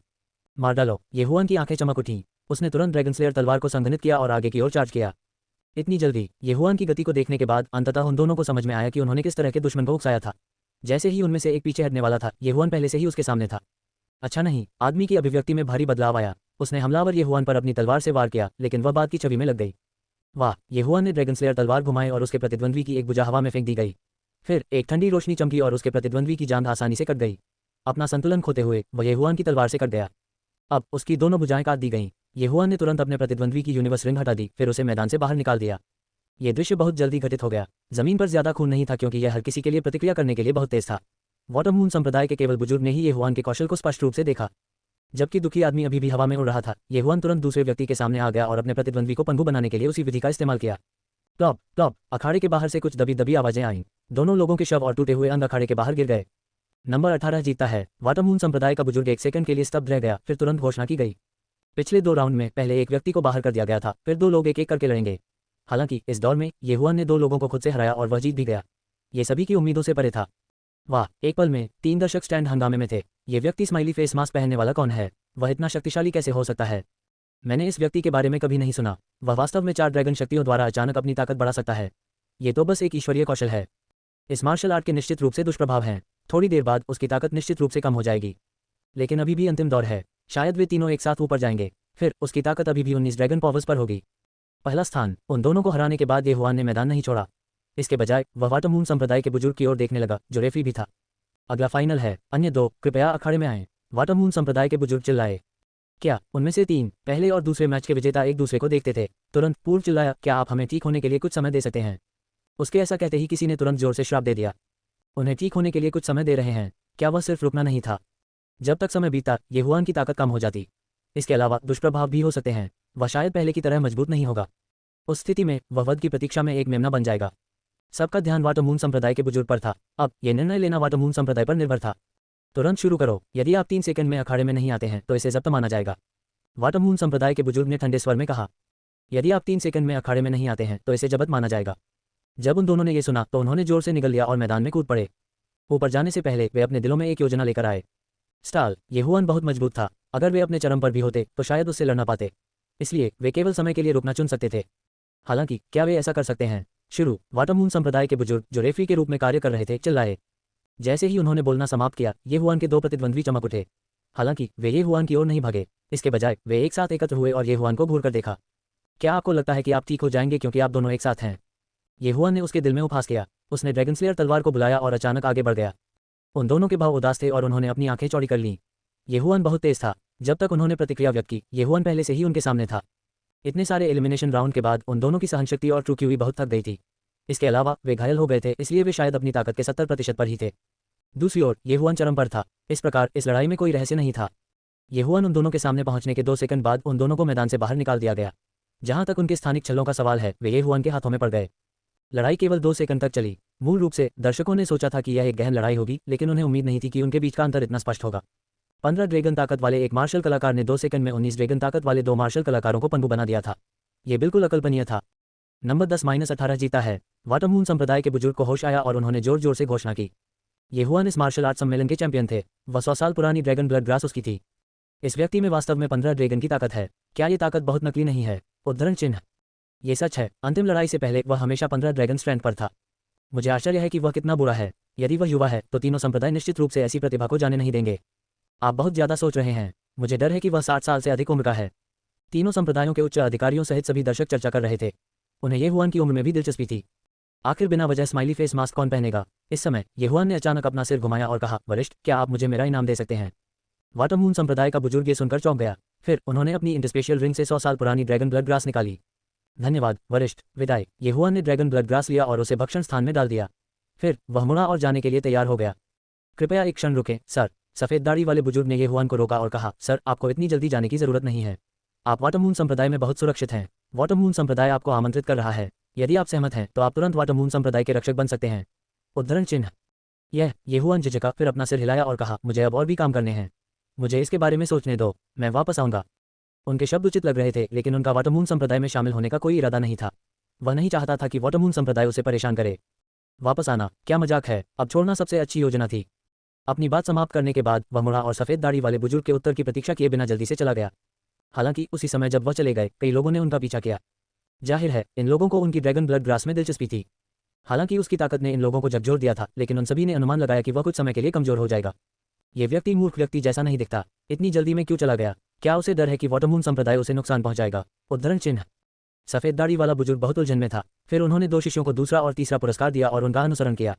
मार डालो। ये हुआन की आंखें चमक उठीं। उसने तुरंत ड्रैगन स्लेयर तलवार को संघनित किया और आगे की ओर चार्ज किया। इतनी जल्दी ये हुआन की गति को देखने के बाद अंततः उन दोनों को समझ में आया कि उन्होंने किस तरह के दुश्मन को उकसाया था। जैसे ही उनमें से एक पीछे हटने वाला था, ये हुआन पहले से ही उसके सामने था। अच्छा नहीं, आदमी की अभिव्यक्ति में भारी बदलाव आया। उसने हमलावर ये हुआन पर अपनी तलवार से वार किया, लेकिन वह बात की छवि में लग गई। वाह! ये हुआन ने ड्रैगन स्लेयर तलवार घुमाई और उसके प्रतिद्वंद्वी की एक भुजा हवा में फेंक दी गई। फिर एक ठंडी रोशनी चमकी और उसके प्रतिद्वंद्वी की जान आसानी से कट गई। अपना संतुलन खोते हुए वह ये हुआन की तलवार से कट गया। अब उसकी दोनों भुजाएं काट दी गईं। ये हुआन ने तुरंत अपने प्रतिद्वंद्वी की यूनिवर्स रिंग हटा दी, फिर उसे मैदान से बाहर निकाल दिया। ये दृश्य बहुत जल्दी घटित हो गया। जमीन पर ज्यादा खून नहीं था क्योंकि यह हर किसी के लिए प्रतिक्रिया करने के लिए बहुत तेज था। वाटरमून संप्रदाय के केवल बुजुर्ग ने ही ये हुआन के कौशल को स्पष्ट रूप से देखा। जबकि दुखी आदमी अभी भी हवा में उड़ रहा था, ये हुआन तुरंत दूसरे व्यक्ति के सामने आ गया और अपने प्रतिद्वंद्वी को पंगु बनाने के लिए उसी विधि का इस्तेमाल किया। Top top. अखाड़े के बाहर से कुछ दबी दबी आवाजें आईं। दोनों लोगों के शव और टूटे हुए अंग अखाड़े के बाहर गिर गए। नंबर 18 जीतता है। वाटरमून संप्रदाय का बुजुर्ग 1 सेकंड के लिए स्तब्ध रह गया, फिर तुरंत घोषणा की गई। पिछले 2 राउंड में पहले एक व्यक्ति को बाहर कर दिया गया था, फिर 2 लोग एक एक करके लड़ेंगे। हालांकि इस दौर में ये हुआन ने 2 लोगों को खुद से हराया और वह जीत भी गया। ये सभी की उम्मीदों से परे था। वाह! एक पल में 3 दर्शक स्टैंड हंगामे में थे। ये व्यक्ति स्माइली फेस मास्क पहनने वाला कौन है? वह इतना शक्तिशाली कैसे हो सकता है? मैंने इस व्यक्ति के बारे में कभी नहीं सुना। वह वास्तव में 4 ड्रैगन शक्तियों द्वारा अचानक अपनी ताकत बढ़ा सकता है। ये तो बस एक ईश्वरीय कौशल है। इस मार्शल आर्ट के निश्चित रूप से दुष्प्रभाव हैं। थोड़ी देर बाद उसकी ताकत निश्चित रूप से कम हो जाएगी, लेकिन अभी भी अंतिम दौर है। शायद वे तीनों एक साथ ऊपर जाएंगे, फिर उसकी ताकत अभी भी 19 ड्रैगन पावर्स पर होगी। पहला स्थान। उन दोनों को हराने के बाद ये हुआन ने मैदान नहीं छोड़ा। इसके बजाय वह वाटरमून संप्रदाय के बुजुर्ग की ओर देखने लगा, जो रेफरी भी था। अगला फाइनल है, अन्य 2 कृपया अखाड़े में आएं। वाटरमून संप्रदाय के बुजुर्ग चिल्लाए। क्या उनमें से 3 पहले और दूसरे मैच के विजेता एक दूसरे को देखते थे? तुरंत पूर्व चिल्लाया, क्या आप हमें ठीक होने के लिए कुछ समय दे सकते हैं? उसके ऐसा कहते ही किसी ने तुरंत जोर से श्राप दे दिया। उन्हें ठीक होने के लिए कुछ समय दे रहे हैं? क्या वह सिर्फ रुकना नहीं था? जब तक समय बीतता, ये हुआन की ताकत कम हो जाती। इसके अलावा दुष्प्रभाव भी हो सकते हैं। वह शायद पहले की तरह मजबूत नहीं होगा। उस स्थिति में वह वध की प्रतीक्षा में एक मेमना बन जाएगा। सबका ध्यान वाटरमून संप्रदाय के बुजुर्ग पर था। अब यह निर्णय लेना वाटरमून संप्रदाय पर निर्भर था। तुरंत शुरू करो। यदि आप 3 सेकंड में अखाड़े में नहीं आते हैं तो इसे जब्त माना जाएगा। वाटरमून संप्रदाय के बुजुर्ग ने ठंडे स्वर में कहा। यदि आप 3 सेकंड में अखाड़े में नहीं आते हैं तो इसे जब्त माना जाएगा। जब उन दोनों ने यह सुना तो उन्होंने जोर से निगल लिया और मैदान में कूद पड़े। ऊपर जाने से पहले वे अपने दिलों में एक योजना लेकर आए। स्टाल। ये हुआन बहुत मजबूत था। अगर वे अपने चरम पर भी होते तो शायद उससे लड़ना पाते, इसलिए वे केवल समय के लिए रुकना चुन सकते थे। हालांकि क्या वे ऐसा कर सकते हैं? शुरू। वाटरमून संप्रदाय के बुजुर्ग, जो रेफरी के रूप में कार्य कर रहे थे, चिल्लाए। जैसे ही उन्होंने बोलना समाप्त किया, ये हुआन के 2 प्रतिद्वंद्वी चमक उठे। हालांकि वे ये हुआन की ओर नहीं भागे। इसके बजाय वे एक साथ एकत्र हुए और ये हुआन को घूर कर देखा। क्या आपको लगता है कि आप ठीक हो जाएंगे क्योंकि आप दोनों एक साथ हैं? ये हुआन ने उसके दिल में उपहास किया। उसने ड्रैगन स्लेयर तलवार को बुलाया और अचानक आगे बढ़ गया। उन दोनों के भाव उदास थे और उन्होंने अपनी आंखें चौड़ी कर लीं। ये हुआन बहुत तेज था। जब तक उन्होंने प्रतिक्रिया व्यक्त की, ये हुआन पहले से ही उनके सामने था। इतने सारे एलिमिनेशन राउंड के बाद उन दोनों की सहनशक्ति और ट्रू क्यूई बहुत थक गई थी। इसके अलावा वे घायल हो गए थे, इसलिए वे शायद अपनी ताकत के 70% पर ही थे। दूसरी ओर ये हुआन चरम पर था। इस प्रकार इस लड़ाई में कोई रहस्य नहीं था। ये हुआन उन दोनों के सामने पहुंचने के 2 सेकंड बाद उन दोनों को मैदान से बाहर निकाल दिया गया। जहां तक उनके स्थानिक छल्लों का सवाल है, वे ये हुआन के हाथों में पड़ गए। लड़ाई केवल 2 सेकंड तक चली। मूल रूप से दर्शकों ने सोचा था कि यह एक गहन लड़ाई होगी, लेकिन उन्हें उम्मीद नहीं थी कि उनके बीच का अंतर इतना स्पष्ट होगा। 15 ड्रैगन ताकत वाले एक मार्शल कलाकार ने 2 सेकंड में 19 ड्रैगन ताकत वाले 2 मार्शल कलाकारों को पनडुब्बी बना दिया था। ये बिल्कुल अकल्पनीय था। नंबर 10-18 जीता है। वाटरमून संप्रदाय के बुजुर्ग को होश आया और उन्होंने जोर जोर से घोषणा की। ये हुआन इस मार्शल आर्ट सम्मेलन के चैंपियन थे। वह 100 साल पुरानी ड्रैगन ब्लड ग्रास उसकी थी। इस व्यक्ति में वास्तव में 15 ड्रैगन की ताकत है। क्या ये ताकत बहुत नकली नहीं है? उद्धरण चिन्ह। ये सच है। अंतिम लड़ाई से पहले वह हमेशा 15 ड्रैगन स्ट्रेंथ पर था। मुझे आश्चर्य है कि वह कितना बुरा है। यदि वह युवा है तो तीनों संप्रदाय निश्चित रूप से ऐसी प्रतिभा को जाने नहीं देंगे। आप बहुत ज्यादा सोच रहे हैं। मुझे डर है कि वह 60 साल से अधिक उम्र का है। तीनों संप्रदायों के उच्च अधिकारियों सहित सभी दर्शक चर्चा कर रहे थे। उन्हें ये हुआन की उम्र में भी दिलचस्पी थी। आखिर बिना वजह स्माइली फेस मास्क कौन पहनेगा? इस समय ये हुआन ने अचानक अपना सिर घुमाया और कहा, वरिष्ठ, क्या आप मुझे मेरा इनाम दे सकते हैं? वाटरमून संप्रदाय का बुजुर्ग ये सुनकर चौंक गया। फिर उन्होंने अपनी इंटरस्पेशियल रिंग से 100 साल पुरानी ड्रैगन ब्लड ग्रास निकाली। धन्यवाद वरिष्ठ, विदाई। ये हुआन ने ड्रैगन ब्लड ग्रास लिया और उसे भक्षण स्थान में डाल दिया। फिर वह मुड़ा और जाने के लिए तैयार हो गया। कृपया एक क्षण रुकें, सर। सफेद दाढ़ी वाले बुजुर्ग ने ये हुआन को रोका और कहा, सर, आपको इतनी जल्दी जाने की जरूरत नहीं है। आप वाटरमून संप्रदाय में बहुत सुरक्षित हैं। वाटरमून संप्रदाय आपको आमंत्रित कर रहा है। यदि आप सहमत हैं तो आप तुरंत वाटरमून संप्रदाय के रक्षक बन सकते हैं। उद्धरण चिन्ह। ये हुआन झिझका, फिर अपना सिर हिलाया और कहा, मुझे अब और भी काम करने हैं। मुझे इसके बारे में सोचने दो, मैं वापस आऊंगा। उनके शब्द उचित लग रहे थे, लेकिन उनका वाटरमून संप्रदाय में शामिल होने का कोई इरादा नहीं था। वह नहीं चाहता था कि वाटरमून संप्रदाय उसे परेशान करे। वापस आना? क्या मजाक है? अब छोड़ना सबसे अच्छी योजना थी। अपनी बात समाप्त करने के बाद वह मुड़ा और सफेद दाढ़ी वाले बुजुर्ग के उत्तर की प्रतीक्षा किए बिना जल्दी से चला गया। हालांकि उसी समय जब वह चले गए, कई लोगों ने उनका पीछा किया। जाहिर है, इन लोगों को उनकी ड्रैगन ब्लड ग्रास में दिलचस्पी थी। हालांकि उसकी ताकत ने इन लोगों को झकझोर दिया था, लेकिन उन सभी ने अनुमान लगाया कि वह कुछ समय के लिए कमजोर हो जाएगा। ये व्यक्ति मूर्ख व्यक्ति जैसा नहीं दिखता। इतनी जल्दी में क्यों चला गया? क्या उसे डर है कि वाटरमून संप्रदाय उसे नुकसान पहुंचाएगा? उद्धरण चिन्ह। सफेद दाढ़ी वाला बुजुर्ग बहुत उलझन में था। फिर उन्होंने 2 शिष्यों को दूसरा और तीसरा पुरस्कार दिया और उनका अनुसरण किया।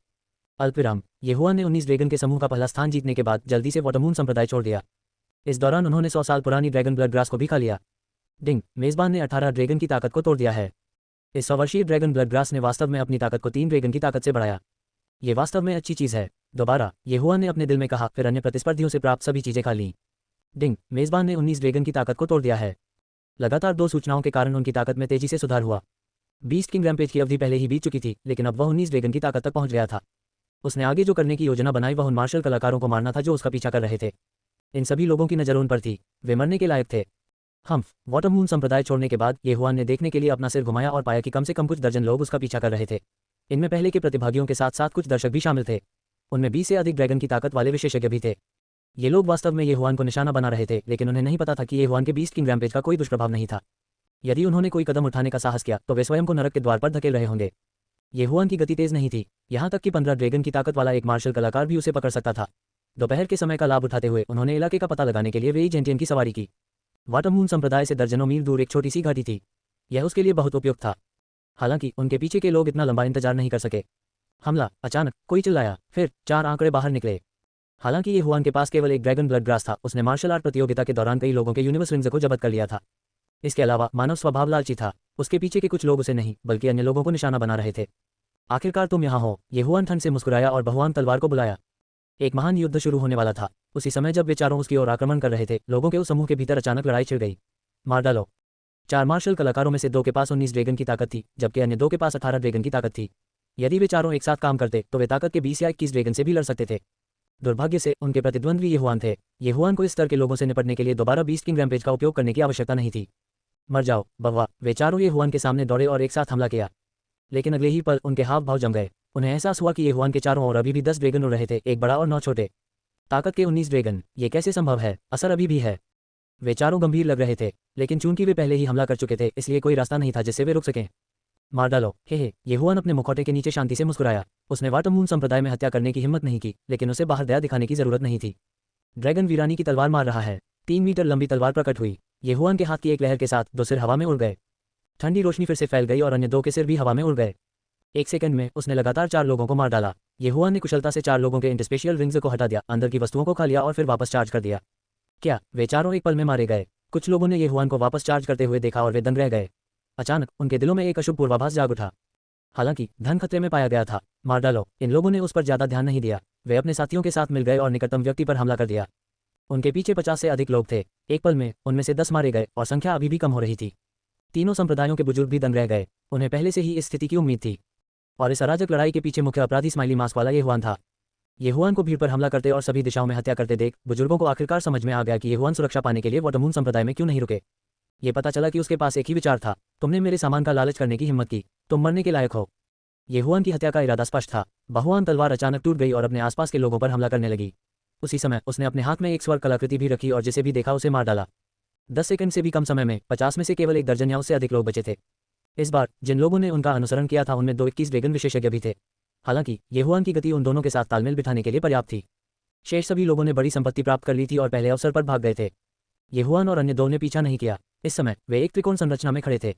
अल्पविराम। ये हुआन ने 19 ड्रैगन के समूह का पहला स्थान जीतने के बाद जल्दी से वाटरमून संप्रदाय छोड़ दिया। इस दौरान उन्होंने 100 साल पुरानी ड्रैगन ब्लड ग्रास को भी खा लिया। डिंग। मेजबान ने 18 ड्रैगन की ताकत को तोड़ दिया है। इस 100 वर्षीय ड्रैगन ब्लड ग्रास ने वास्तव में अपनी ताकत को 3 ड्रैगन की ताकत से बढ़ाया। ये वास्तव में अच्छी चीज है। दोबारा, ये हुआन ने अपने दिल में कहा, फिर अन्य प्रतिस्पर्धियों से प्राप्त सभी चीजें खा लीं। डिंग। मेजबान ने 19 ड्रैगन की ताकत को तोड़ दिया है। लगातार 2 सूचनाओं के कारण उनकी ताकत में तेजी से सुधार हुआ। बीस्ट किंग रैम्पेज की अवधि पहले ही बीत चुकी थी, लेकिन अब वह 19 ड्रैगन की ताकत तक पहुंच गया था। उसने आगे जो करने की योजना बनाई वह उन मार्शल कलाकारों को मारना था जो उसका पीछा कर रहे थे। इन सभी लोगों की नजर उन पर थी। वे मरने के लायक थे। वाटरमून संप्रदाय छोड़ने के बाद ये हुआन ने देखने के लिए अपना सिर घुमाया और पाया कि कम से कम कुछ दर्जन लोग उसका पीछा कर रहे थे। इनमें पहले के प्रतिभागियों के साथ साथ कुछ दर्शक भी शामिल थे। उनमें 20 से अधिक ड्रैगन की ताकत वाले विशेषज्ञ भी थे। ये लोग वास्तव में ये हुआन को निशाना बना रहे थे, लेकिन उन्हें नहीं पता था कि ये हुआन के बीस्ट किंग रैम्पेज का कोई दुष्प्रभाव नहीं था। यदि उन्होंने कोई कदम उठाने का साहस किया तो वे स्वयं को नरक के द्वार पर धकेल रहे होंगे। ये हुआन की गति तेज नहीं थी, यहाँ तक कि 15 ड्रैगन की ताकत वाला एक मार्शल कलाकार भी उसे पकड़ सकता था। दोपहर के समय का लाभ उठाते हुए उन्होंने इलाके का पता लगाने के लिए वेई जेंटियन की सवारी की। वाटरमून संप्रदाय से दर्जनों मील दूर एक छोटी सी घाटी थी। यह उसके लिए बहुत उपयुक्त था। हालांकि उनके पीछे के लोग इतना लंबा इंतजार नहीं कर सके। हमला! अचानक कोई चिल्लाया। फिर 4 आंकड़े बाहर निकले। हालांकि ये हुआन के पास केवल एक ड्रैगन ब्लड ग्रास था, उसने मार्शल आर्ट प्रतियोगिता के दौरान कई लोगों के यूनिवर्स रिंग्स को जब्त कर लिया था। इसके अलावा मानव स्वभाव लालची था। उसके पीछे के कुछ लोग उसे नहीं बल्कि अन्य लोगों को निशाना बना रहे थे। आखिरकार तुम यहाँ हो। ये हुआन ठंड से मुस्कुराया और बहुआन तलवार को बुलाया। एक महान युद्ध शुरू होने वाला था। उसी समय जब वे चारों उसकी ओर आक्रमण कर रहे थे, लोगों के उस समूह के भीतर अचानक लड़ाई छिड़ गई। मार डालो। 4 मार्शल कलाकारों में से 2 के पास 19 ड्रैगन की ताकत थी, जबकि अन्य 2 के पास 18 ड्रैगन की ताकत थी। यदि वे चारों एक साथ काम करते तो वे ताकत के 20 या 21 ड्रैगन से भी लड़ सकते थे। दुर्भाग्य से उनके प्रतिद्वंद्वी ये हुआन थे। ये हुआन को इस स्तर के लोगों से निपटने के लिए दोबारा बीस्ट किंग रैम्पेज का उपयोग करने की आवश्यकता नहीं थी। मर जाओ बव्वा। वे चारों ये हुआन के सामने दौड़े और एक साथ हमला किया। लेकिन अगले ही पल उनके हाव भाव जम गए। उन्हें एहसास हुआ कि ये हुआन के चारों ओर अभी भी 10 ड्रैगन उड़ रहे थे, एक बड़ा और 9 छोटे। ताकत के 19 ड्रैगन, ये कैसे संभव है? असर अभी भी है। वे चारों गंभीर लग रहे थे, लेकिन चूंकि वे पहले ही हमला कर चुके थे इसलिए कोई रास्ता नहीं था जिससे वे रुक सकें। मार डालो। हे ये हुआन अपने मुखौटे के नीचे शांति से मुस्कुराया। उसने वाटरमून संप्रदाय में हत्या करने की हिम्मत नहीं की, लेकिन उसे बाहर दया दिखाने की जरूरत नहीं थी। ड्रैगन वीरानी की तलवार मार रहा है। 3 मीटर लंबी तलवार प्रकट हुई। ये हुआन के हाथ की एक लहर के साथ 2 सिर हवा में उड़ गए। ठंडी रोशनी फिर से फैल गई और अन्य 2 के सिर भी हवा में उड़ गए। 1 सेकंड में उसने लगातार 4 लोगों को मार डाला। ये हुआन ने कुशलता से 4 लोगों के इंटरस्पेशियल रिंग्स को हटा दिया, अंदर की वस्तुओं को खा लिया और फिर वापस चार्ज कर दिया। क्या वे चारों एक पल में मारे गए? कुछ लोगों ने ये हुआन को वापस चार्ज करते हुए देखा और वे दंग रह गए। अचानक उनके दिलों में एक अशुभ पूर्वाभास जाग उठा। हालांकि धन खतरे में पाया गया था। मार डालो। इन लोगों ने उस पर ज्यादा ध्यान नहीं दिया। वे अपने साथियों के साथ मिल गए और निकटतम व्यक्ति पर हमला कर दिया। उनके पीछे 50 से अधिक लोग थे। एक पल में उनमें से 10 मारे गए और संख्या अभी भी कम हो रही थी। तीनों संप्रदायों के बुजुर्ग भी दंग रह गए। उन्हें पहले से ही इस स्थिति की उम्मीद थी। और इस अराजक लड़ाई के पीछे मुख्य अपराधी स्माइली मास्क वाला येहुआन था। येहुआन को भीड़ पर हमला करते और सभी दिशाओं में हत्या करते देख बुजुर्गों को आखिरकार समझ में आ गया कि येहुआन सुरक्षा पाने के लिए वॉटरमून संप्रदाय में क्यों नहीं रुके। ये पता चला कि उसके पास एक ही विचार था, तुमने मेरे सामान का लालच करने की हिम्मत की, तुम मरने के लायक हो। येहुआन की हत्या का इरादा स्पष्ट था। बहुआन तलवार अचानक टूट गई और अपने आसपास के लोगों पर हमला करने लगी। उसी समय उसने अपने हाथ में एक स्वर्ग कलाकृति भी रखी और जिसे भी देखा उसे मार डाला। 10 सेकंड से भी कम समय में 50 में से केवल 1 दर्जन या उससे अधिक लोग बचे थे। इस बार जिन लोगों ने उनका अनुसरण किया था उनमें 2 21 ड्रैगन विशेषज्ञ भी थे। हालांकि येहुआन की गति उन दोनों के साथ तालमेल बिठाने के लिए पर्याप्त थी। शेष सभी लोगों ने बड़ी संपत्ति प्राप्त कर ली थी और पहले अवसर पर भाग गए थे। येहुआन और अन्य 2 ने पीछा नहीं किया। इस समय वे एक त्रिकोण संरचना में खड़े थे।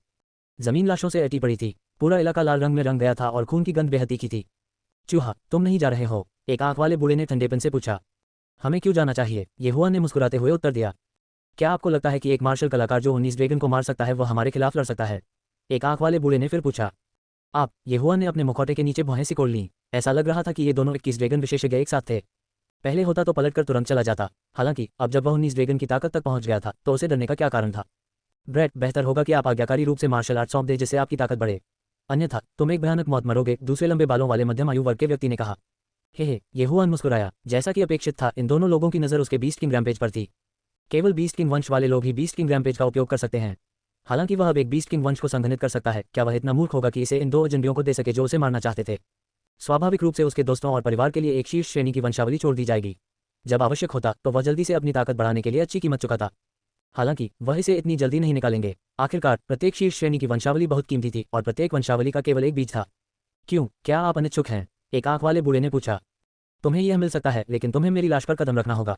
जमीन लाशों से अटी पड़ी थी। पूरा इलाका लाल रंग में रंग गया था और खून की गंध बेहद तीखी थी। चूहा, तुम नहीं जा रहे हो? एक आंख वाले बूढ़े ने ठंडेपन से पूछा। हमें क्यों जाना चाहिए? येहुआन ने मुस्कुराते हुए उत्तर दिया। क्या आपको लगता है कि एक मार्शल कलाकार जो 19 ड्रैगन को मार सकता है वह हमारे खिलाफ लड़ सकता है? एक आंख वाले बूढ़े ने फिर पूछा। आप? येहुआन ने अपने मुखौटे के नीचे भौहें सिकोड़ लीं। ऐसा लग रहा था कि ये दोनों 21 ड्रैगन विशेषज्ञ एक साथ थे। पहले होता तो पलटकर तुरंत चला जाता। हालांकि अब जब वह 19 ड्रैगन की ताकत तक पहुंच गया था तो उसे डरने का क्या कारण था? ब्रेट, बेहतर होगा कि आप आज्ञाकारी रूप से मार्शल आर्ट सौंप दें जिससे आपकी ताकत बढ़े, अन्यथा तुम एक भयानक मौत मरोगे, दूसरे लंबे बालों वाले मध्यम आयु वर्ग के व्यक्ति ने कहा। हे, येहुआन मुस्कुराया। जैसा कि अपेक्षित था, इन दोनों लोगों की नज़र उसके बीस्ट किंग रैम्पेज पर थी। केवल बीस्ट किंग वंश वाले लोग ही बीस्ट किंग रैम्पेज का उपयोग कर सकते हैं। हालांकि वह अब एक बीस्ट किंग वंश को संघनित कर सकता है, क्या वह इतना मूर्ख होगा कि इसे इन 2 एजेंडियों को दे सके जो उसे मारना चाहते थे? स्वाभाविक रूप से उसके दोस्तों और परिवार के लिए एक शीर्ष श्रेणी की वंशावली छोड़ दी जाएगी। जब आवश्यक होता तो वह जल्दी से अपनी ताकत बढ़ाने के लिए अच्छी कीमत चुकाता। हालांकि वह इसे इतनी जल्दी नहीं निकालेंगे। आखिरकार प्रत्येक शीर्ष श्रेणी की वंशावली बहुत कीमती थी और प्रत्येक वंशावली का केवल एक बीज था। क्यों, क्या आप अनिच्छुक हैं? एक आंख वाले बूढ़े ने पूछा। तुम्हें यह मिल सकता है, लेकिन तुम्हें मेरी लाश पर कदम रखना होगा।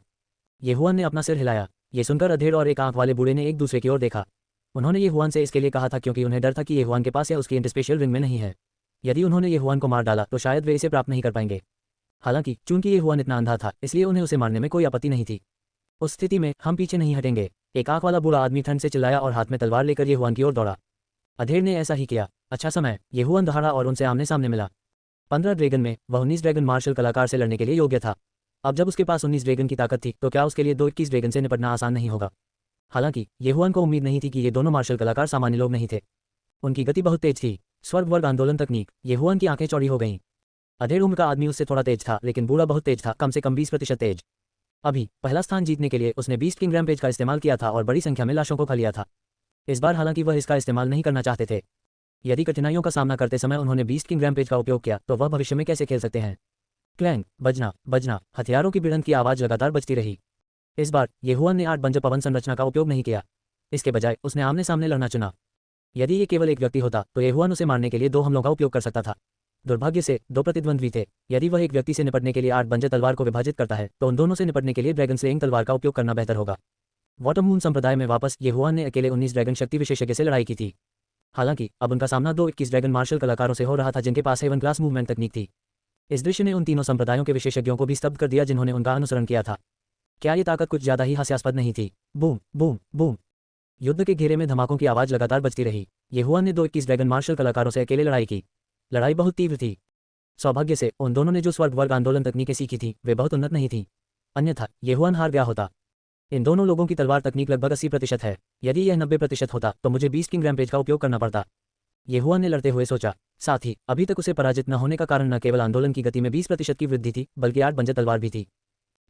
येहुआन ने अपना सिर हिलाया। ये सुनकर अधेड़ और एक आंख वाले बूढ़े ने एक दूसरे की ओर देखा। उन्होंने येहुआन से इसके लिए कहा था क्योंकि उन्हें डर था कि येहुआन के पास या उसकी इंटरस्पेशियल रिंग में नहीं है। यदि उन्होंने येहुआन को मार डाला तो शायद वे इसे प्राप्त नहीं कर पाएंगे। हालांकि चूंकि येहुआन इतना अंधा था इसलिए उन्हें उसे मारने में कोई आपत्ति नहीं थी। उस स्थिति में हम पीछे नहीं हटेंगे। एक आंख वाला बूढ़ा आदमी ठंड से चिल्लाया और हाथ में तलवार लेकर येहुआन की ओर दौड़ा। अधेड़ ने ऐसा ही किया। अच्छा समय, येहुआन दहाड़ा और उनसे आमने सामने मिला। 15 ड्रैगन में वह 19 ड्रैगन मार्शल कलाकार से लड़ने के लिए योग्य था। अब जब उसके पास 19 ड्रैगन की ताकत थी तो क्या उसके लिए 2 21 ड्रैगन से निपटना आसान नहीं होगा? हालांकि येहुआन को उम्मीद नहीं थी कि ये दोनों मार्शल कलाकार सामान्य लोग नहीं थे। उनकी गति बहुत तेज थी। स्वर्ग वर्ग आंदोलन तकनीक। येहुआन की आंखें चौड़ी हो गईं। अधेड़ उम्र का आदमी उससे थोड़ा तेज था, लेकिन बूढ़ा बहुत तेज था, कम से कम 20% तेज। अभी पहला स्थान जीतने के लिए उसने बीस्ट किंग रैम्पेज का इस्तेमाल किया था और बड़ी संख्या में लाशों को खा लिया था। इस बार हालांकि वह इसका इस्तेमाल नहीं करना चाहते थे। यदि कठिनाइयों का सामना करते समय उन्होंने बीस्ट किंग रैम्पेज का उपयोग किया तो वह भविष्य में कैसे खेल सकते हैं? क्लैंग, बजना बजना, हथियारों की भिड़ंत की आवाज़ लगातार बजती रही। इस बार येहुआन ने 8 बंजर पवन संरचना का उपयोग नहीं किया। इसके बजाय उसने आमने सामने लड़ना चुना। यदि ये केवल एक व्यक्ति होता तो येहुआन उसे मारने के लिए 2 हमलों का उपयोग कर सकता था। दुर्भाग्य से 2 प्रतिद्वंद्वी थे। यदि वह एक व्यक्ति से निपटने के लिए 8 बंजर तलवार को विभाजित करता है तो उन दोनों से निपटने के लिए ड्रैगन स्लेइंग तलवार का उपयोग करना बेहतर होगा। वॉटरमून संप्रदाय में वापस येहुआन ने अकेले 19 ड्रैगन शक्ति विशेषज्ञ से लड़ाई की थी। हालांकि अब उनका सामना 2 21 ड्रैगन मार्शल कलाकारों से हो रहा था जिनके पास हेवन क्लास मूवमेंट तकनीक थी। इस दृश्य ने उन तीनों संप्रदायों के विशेषज्ञों को भी स्तब्ध कर दिया जिन्होंने उनका अनुसरण किया था। क्या ये ताकत कुछ ज्यादा ही हास्यास्पद नहीं थी? Boom boom boom. युद्ध के घेरे में धमाकों की आवाज लगातार बजती रही। येहुआन ने 2 21 ड्रैगन मार्शल कलाकारों से अकेले लड़ाई की। लड़ाई बहुत तीव्र थी। सौभाग्य से उन दोनों ने जो स्वर्ग वर्ग आंदोलन तकनीकें सीखी थी वे बहुत उन्नत नहीं थीं। अन्यथा येहुआन हार गया होता। इन दोनों लोगों की तलवार तकनीक लगभग 80% है। यदि यह 90% होता तो मुझे बीस्ट किंग रैम्पेज का उपयोग करना पड़ता। येहुआन ने लड़ते हुए सोचा। साथ ही अभी तक उसे पराजित न होने का कारण न केवल आंदोलन की गति में 20% की वृद्धि थी बल्कि 8 बंजर तलवार भी थी।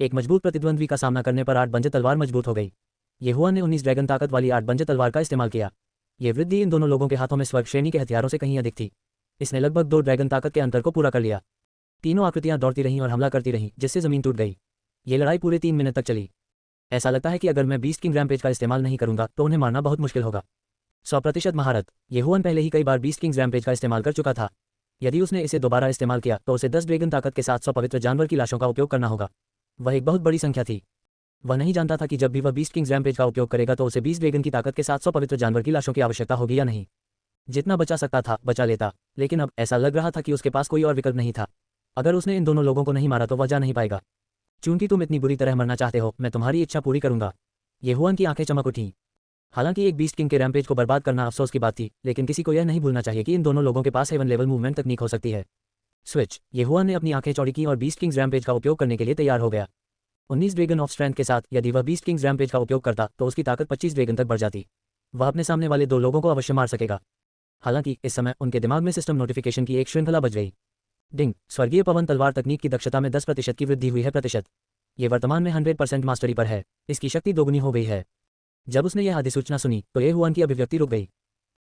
एक मजबूत प्रतिद्वंद्वी का सामना करने पर 8 बंजर तलवार मजबूत हो गई। येहुआन ने 19 ड्रैगन ताकत वाली 8 बंजर तलवार का इस्तेमाल किया। यह वृद्धि इन दोनों लोगों के हाथों में स्वर्ग श्रेणी के हथियारों से कहीं अधिक थी। इसने लगभग 2 ड्रैगन ताकत के अंतर को पूरा कर लिया। तीनों आकृतियां दौड़ती रहीं और हमला करती रहीं जिससे जमीन टूट गई। ये लड़ाई पूरे 3 मिनट तक चली। ऐसा लगता है कि अगर मैं बीस्ट किंग रैम्पेज का इस्तेमाल नहीं करूंगा तो उन्हें मारना बहुत मुश्किल होगा। 100% महारत। येहुआन पहले ही कई बार बीस्ट किंग रैम्पेज का इस्तेमाल कर चुका था। यदि उसने इसे दोबारा इस्तेमाल किया तो उसे 10 ड्रैगन ताकत के साथ 100 पवित्र जानवर की लाशों का उपयोग करना होगा। वह एक बहुत बड़ी संख्या थी। वह नहीं जानता था कि जब भी वह बीस्ट किंग रैम्पेज का उपयोग करेगा तो उसे 20 ड्रैगन की ताकत के साथ 100 पवित्र जानवर की लाशों की आवश्यकता होगी या नहीं। जितना बचा सकता था बचा लेता, लेकिन अब ऐसा लग रहा था कि उसके पास कोई और विकल्प नहीं था। अगर उसने इन दोनों लोगों को नहीं मारा तो वह जा नहीं पाएगा। चूंकि तुम इतनी बुरी तरह मरना चाहते हो, मैं तुम्हारी इच्छा पूरी करूंगा। येहुआन की आंखें चमक उठीं। हालांकि एक बीस्ट किंग के रैम्पेज को बर्बाद करना अफसोस की बात थी, लेकिन किसी को यह नहीं भूलना चाहिए कि इन दोनों लोगों के पास हेवन लेवल मूवमेंट तकनीक हो सकती है। स्विच। येहुआन ने अपनी आंखें चौड़ी की और बीस्ट किंग्स रैम्पेज का उपयोग करने के लिए तैयार हो गया। 19 ड्रैगन ऑफ स्ट्रेंथ के साथ यदि वह बीस्ट किंग्स रैम्पेज का उपयोग करता तो उसकी ताकत 25 ड्रैगन तक बढ़ जाती। वह अपने सामने वाले 2 लोगों को अवश्य मार सकेगा। हालांकि इस समय उनके दिमाग में सिस्टम नोटिफिकेशन की एक श्रृंखला बज गई। डिंग, स्वर्गीय पवन तलवार तकनीक की दक्षता में 10% की वृद्धि हुई है प्रतिशत। ये वर्तमान में 100% मास्टरी पर है, इसकी शक्ति दोगुनी हो गई है। जब उसने यह अधिसूचना सुनी तो ये हुआन की अभिव्यक्ति रुक गई।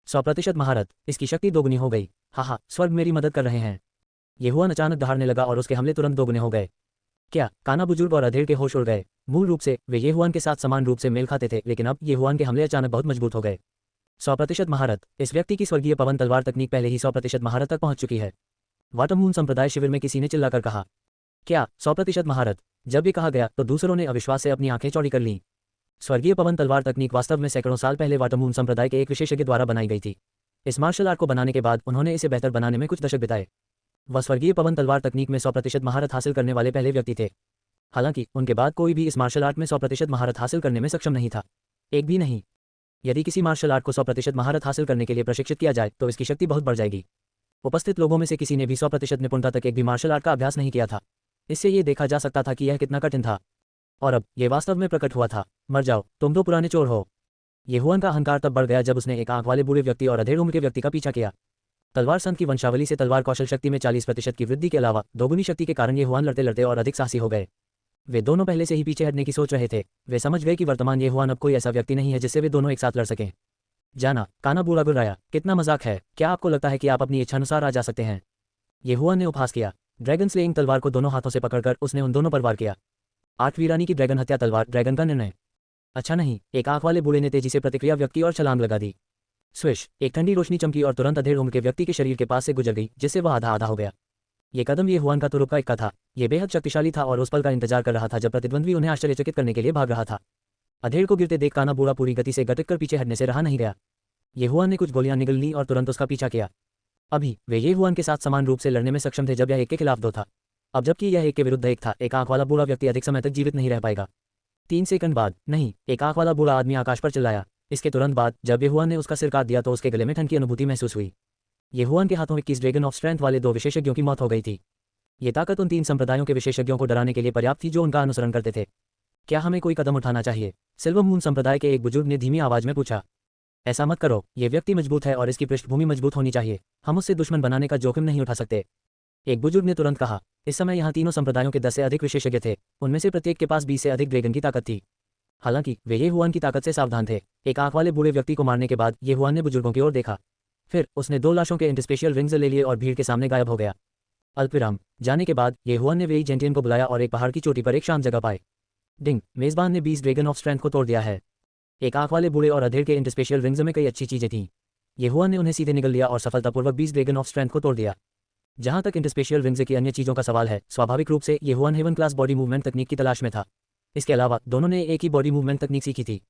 100% महारत, इसकी शक्ति दोगुनी हो गई। हाँ, स्वर्ग मेरी मदद कर रहे हैं। ये हुआन अचानक दहाड़ने लगा और उसके हमले तुरंत दोगुने हो गए। क्या काना बुजुर्ग और अधेड़ के होश उड़ गए। मूल रूप से वे ये हुआन के साथ समान रूप से मेल खाते थे, लेकिन अब ये हुआन के हमले अचानक बहुत मजबूत हो गए। 100% महारत, इस व्यक्ति की स्वर्गीय पवन तलवार तकनीक पहले ही 100% महारत तक पहुंच चुकी है। वाटमून संप्रदाय शिविर में किसी ने चिल्लाकर कहा। क्या 100% महारत? जब ये कहा गया तो दूसरों ने अविश्वास से अपनी आंखें चौड़ी कर लीं। स्वर्गीय पवन तलवार तकनीक वास्तव में सैकड़ों साल पहले वाटमून संप्रदाय के एक विशेषज्ञ द्वारा बनाई गई थी। इस मार्शल आर्ट को बनाने के बाद उन्होंने इसे बेहतर बनाने में कुछ दशक बिताए। वह स्वर्गीय पवन तलवार तकनीक में 100% महारत हासिल करने वाले पहले व्यक्ति थे। हालांकि उनके बाद कोई भी इस मार्शल आर्ट में 100% महारत हासिल करने में सक्षम नहीं था, एक भी नहीं। यदि किसी मार्शल आर्ट को 100% महारत हासिल करने के लिए प्रशिक्षित किया जाए तो इसकी शक्ति बहुत बढ़ जाएगी। उपस्थित लोगों में से किसी ने भी 100% निपुणता तक एक भी मार्शल आर्ट का अभ्यास नहीं किया था। इससे ये देखा जा सकता था कि यह कितना कठिन था। और अब ये वास्तव में प्रकट हुआ था। मर जाओ, तुम 2 पुराने चोर हो। ये हुआन का अहंकार तब बढ़ गया जब उसने एक आंख वाले बूढ़े व्यक्ति और अधेड़ उम्र के व्यक्ति का पीछा किया। तलवार संत की वंशावली से तलवार कौशल शक्ति में 40% की वृद्धि के अलावा दोगुनी शक्ति के कारण ये हुआन लड़ते लड़ते और अधिक साहसी हो गए। वे दोनों पहले से ही पीछे हटने की सोच रहे थे। वे समझ गए कि वर्तमान ये हुआन अब कोई ऐसा व्यक्ति नहीं है जिससे वे दोनों एक साथ लड़ सकें। जाना, काना बुरा गुर्राया, कितना मजाक है। क्या आपको लगता है कि आप अपनी इच्छानुसार आ जा सकते हैं? ये हुआन ने उपहास किया। ड्रैगन स्लेइंग तलवार को दोनों हाथों से पकड़कर उसने उन दोनों पर वार किया। 8वीं रानी की ड्रैगन हत्या तलवार ड्रैगन का निर्णय। अच्छा नहीं, एक आंख वाले बूढ़े ने तेजी से प्रतिक्रिया व्यक्ति और छलांग लगा दी। स्विश, एक ठंडी रोशनी चमकी और तुरंत अधेड़ उम्र के व्यक्ति के शरीर के पास से गुजर गई, जिससे वह आधा आधा हो गया। ये कदम ये हुआन का तुरुप का इक्का था। ये बेहद शक्तिशाली था और उस पल का इंतजार कर रहा था जब प्रतिद्वंद्वी उन्हें आश्चर्यचकित करने के लिए भाग रहा था। अधेड़ को गिरते देख काना बूढ़ा पूरी गति से गटक कर पीछे हटने से रहा नहीं गया। ये हुआन ने कुछ गोलियां निगल ली और तुरंत उसका पीछा किया। अभी वे ये हुआन के साथ समान रूप से लड़ने में सक्षम थे जब यह 1 के खिलाफ 2 था। अब जबकि यह 1 के विरुद्ध 1 था, एक आंख वाला बूढ़ा व्यक्ति अधिक समय तक जीवित नहीं रह पाएगा। 3 सेकंड बाद, नहीं, एक आंख वाला बूढ़ा आदमी आकाश पर चिल्लाया। इसके तुरंत बाद जब ये हुआन ने उसका सिर काट दिया तो उसके गले में ठंड की अनुभूति महसूस हुई। ये हुआन के हाथों 21 ड्रैगन ऑफ स्ट्रेंथ वाले 2 विशेषज्ञों की मौत हो गई थी। ये ताकत उन 3 संप्रदायों के विशेषज्ञों को डराने के लिए पर्याप्त थी जो उनका अनुसरण करते थे। क्या हमें कोई कदम उठाना चाहिए? सिल्वर मून संप्रदाय के एक बुजुर्ग ने धीमी आवाज में पूछा। ऐसा मत करो, ये व्यक्ति मजबूत है और इसकी पृष्ठभूमि मजबूत होनी चाहिए। हम उससे दुश्मन बनाने का जोखिम नहीं उठा सकते, एक बुजुर्ग ने तुरंत कहा। इस समय यहाँ तीनों संप्रदायों के 10 से अधिक विशेषज्ञ थे। उनमें से प्रत्येक के पास 20 से अधिक ड्रैगन की ताकत थी। हालांकि वे ये हुआन की ताकत से सावधान थे। एक आंख वाले बूढ़े व्यक्ति को मारने के बाद ये हुआन ने बुजुर्गों की ओर देखा। फिर उसने 2 लाशों के इंटरस्पेशियल रिंग्स ले लिए और भीड़ के सामने गायब हो गया। अल्पविराम जाने के बाद ये हुआन ने वेई जेंटियन को बुलाया और एक पहाड़ की चोटी पर एक शांत जगह पाए। डिंग, मेजबान ने 20 ड्रैगन ऑफ स्ट्रेंथ को तोड़ दिया है। एक आंख वाले बूढ़े और अधेड़ के इंटरस्पेशियल रिंग्स में कई अच्छी चीजें थीं। ये हुआन ने उन्हें सीधे निगल लिया और सफलतापूर्वक 20 ड्रैगन ऑफ स्ट्रेंथ को तोड़ दिया। जहां तक इंटरस्पेशियल रिंग्स की अन्य चीजों का सवाल है, स्वाभाविक रूप से ये Huan heaven class body movement तकनीक की तलाश में था। इसके अलावा दोनों ने एक ही बॉडी मूवमेंट तकनीक सीखी थी।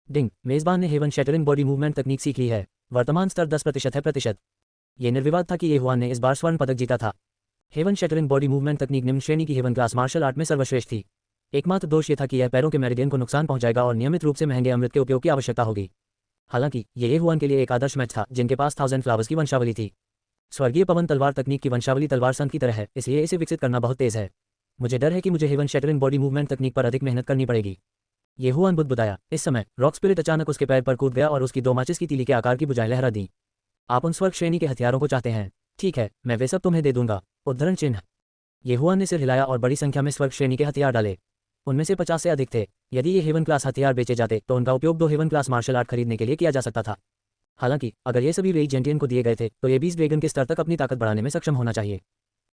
डिंग, मेजबान ने हेवन शैटरिंग बॉडी मूवमेंट तकनीक सीख ली है। वर्तमान स्तर 10% है। ये निर्विवाद था कि ये हुआन ने इस बार स्वर्ण पदक जीता था। हेवन शैटरिंग बॉडी मूवमेंट तकनीक निम्न श्रेणी की हेवन क्लास मार्शल आर्ट में सर्वश्रेष्ठ थी। एकमात्र दोष ये था कि यह पैरों के मेरिडियन को नुकसान पहुंचाएगा और नियमित रूप से महंगे अमृत के उपयोग की आवश्यकता होगी। हालांकि ये हुआन के लिए एक आदर्श मैच था जिनके पास 1000 फ्लावर्स की वंशावली थी। स्वर्गीय पवन तलवार तकनीक की वंशावली तलवार संत की तरह है, इसलिए इसे विकसित करना बहुत तेज है। मुझे डर है कि मुझे हेवन शैटरिंग बॉडी मूवमेंट तकनीक पर अधिक मेहनत करनी पड़ेगी। ये हुआन बुदबुदाया। इस समय रॉक स्पिरिट अचानक उसके पैर पर कूद गया और उसकी 2 माचिस की तीली के आकार की बुझाएं लहरा दी। आप उन स्वर्ग श्रेणी के हथियारों को चाहते हैं? ठीक है, मैं वे सब तुम्हें दे दूंगा। उद्धरण चिन्ह। ये हुआन ने सिर हिलाया और बड़ी संख्या में स्वर्ग श्रेणी के हथियार डाले। उनमें से 50 से अधिक थे। यदि ये हेवन क्लास हथियार बेचे जाते तो उनका उपयोग 2 हेवन क्लास मार्शल आर्ट खरीदने के लिए किया जा सकता था। हालांकि अगर ये सभी वेई जेंटियन को दिए गए थे तो ये 20 ड्रैगन के स्तर तक अपनी ताकत बढ़ाने में सक्षम होना चाहिए।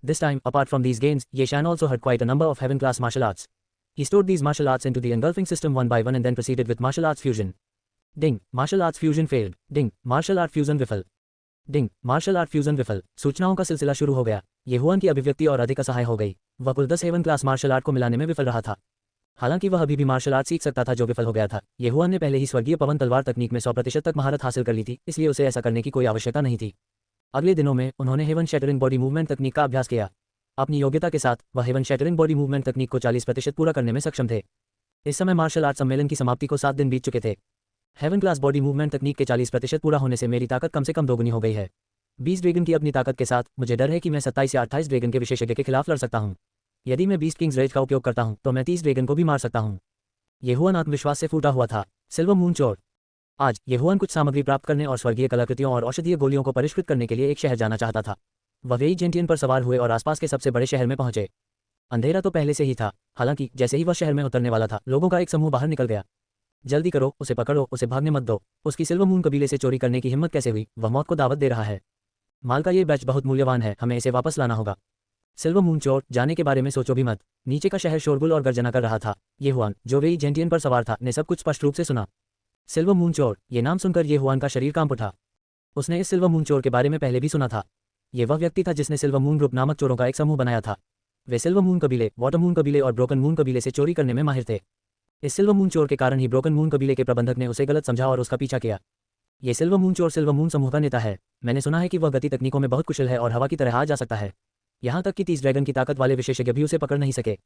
This time, apart from these gains, Ye Shan also had quite a number of heaven class martial arts. He stored these martial arts into the engulfing system one by one and then proceeded with martial arts fusion. Ding, martial arts fusion failed. Ding, martial art fusion विफल. Ding, martial art fusion विफल। सूचनाओं का सिलसिला शुरू हो गया। ये Hwan की अभिव्यक्ति और अधिक असहाय हो गई। वह कुल 10 हेवन क्लास मार्शल आर्ट को मिलाने में विफल रहा था। हालांकि वह अभी भी मार्शल आर्ट सीख सकता था जो विफल हो गया था। ये हुआन ने पहले ही स्वर्गीय पवन तलवार तकनीक में 100% तक महारत हासिल कर ली थी, इसलिए उसे ऐसा करने की कोई आवश्यकता नहीं थी। अगले दिनों में उन्होंने हेवन शैटरिंग बॉडी मूवमेंट तकनीक का अभ्यास किया। अपनी योग्यता के साथ वह हेवन शैटरिंग बॉडी मूवमेंट तकनीक को 40% पूरा करने में सक्षम थे। इस समय मार्शल आर्ट सम्मेलन की समाप्ति को 7 दिन बीत चुके थे। हेवन क्लास बॉडी मूवमेंट तकनीक के 40% पूरा होने से मेरी ताकत कम से कम दोगुनी हो गई है। 20 ड्रैगन की अपनी ताकत के साथ मुझे डर है कि मैं 27 या 28 ड्रैगन के विशेषज्ञ के खिलाफ लड़ सकता हूं। यदि मैं 20 किंग्स रेज का उपयोग करता हूं तो मैं 30 ड्रैगन को भी मार सकता हूं। ये हुआन आत्मविश्वास से फूटा हुआ था। सिल्वर मून चोर। आज येहुआन कुछ सामग्री प्राप्त करने और स्वर्गीय कलाकृतियों और औषधीय गोलियों को परिष्कृत करने के लिए एक शहर जाना चाहता था। वह वेई जेंटियन पर सवार हुए और आसपास के सबसे बड़े शहर में पहुंचे। अंधेरा तो पहले से ही था, हालांकि जैसे ही वह शहर में उतरने वाला था, लोगों का एक समूह बाहर निकल गया। जल्दी करो, उसे पकड़ो, उसे भागने मत दो। उसकी सिल्वर मून कबीले से चोरी करने की हिम्मत कैसे हुई? वह मौत को दावत दे रहा है। माल का ये बैच बहुत मूल्यवान है, हमें इसे वापस लाना होगा। सिल्वर मून चोर, जाने के बारे में सोचो भी मत। नीचे का शहर शोरगुल और गर्जना कर रहा था। येहुआन, जो वेई जेंटियन पर सवार था, ने सब कुछ स्पष्ट रूप से सुना। सिल्वर मून चोर, ये नाम सुनकर येहुआन का शरीर कांप उठा। उसने इस सिल्वर मून चोर के बारे में पहले भी सुना था। ये वह व्यक्ति था जिसने सिल्वर मून ग्रुप नामक चोरों का एक समूह बनाया था। वे सिल्वर मून कबीले, वाटर मून कबीले और ब्रोकन मून कबीले से चोरी करने में माहिर थे। इस सिल्वर मून चोर के कारण ही ब्रोकन मून कबीले के प्रबंधक ने उसे गलत समझा और उसका पीछा किया। ये सिल्वर मून चोर सिल्वर मून समूह का नेता है। मैंने सुना है कि वह गति तकनीकों में बहुत कुशल है और हवा की तरह आ जा सकता है। यहाँ तक कि 30 ड्रैगन की ताकत वाले विशेषज्ञ भी उसे पकड़ नहीं सके।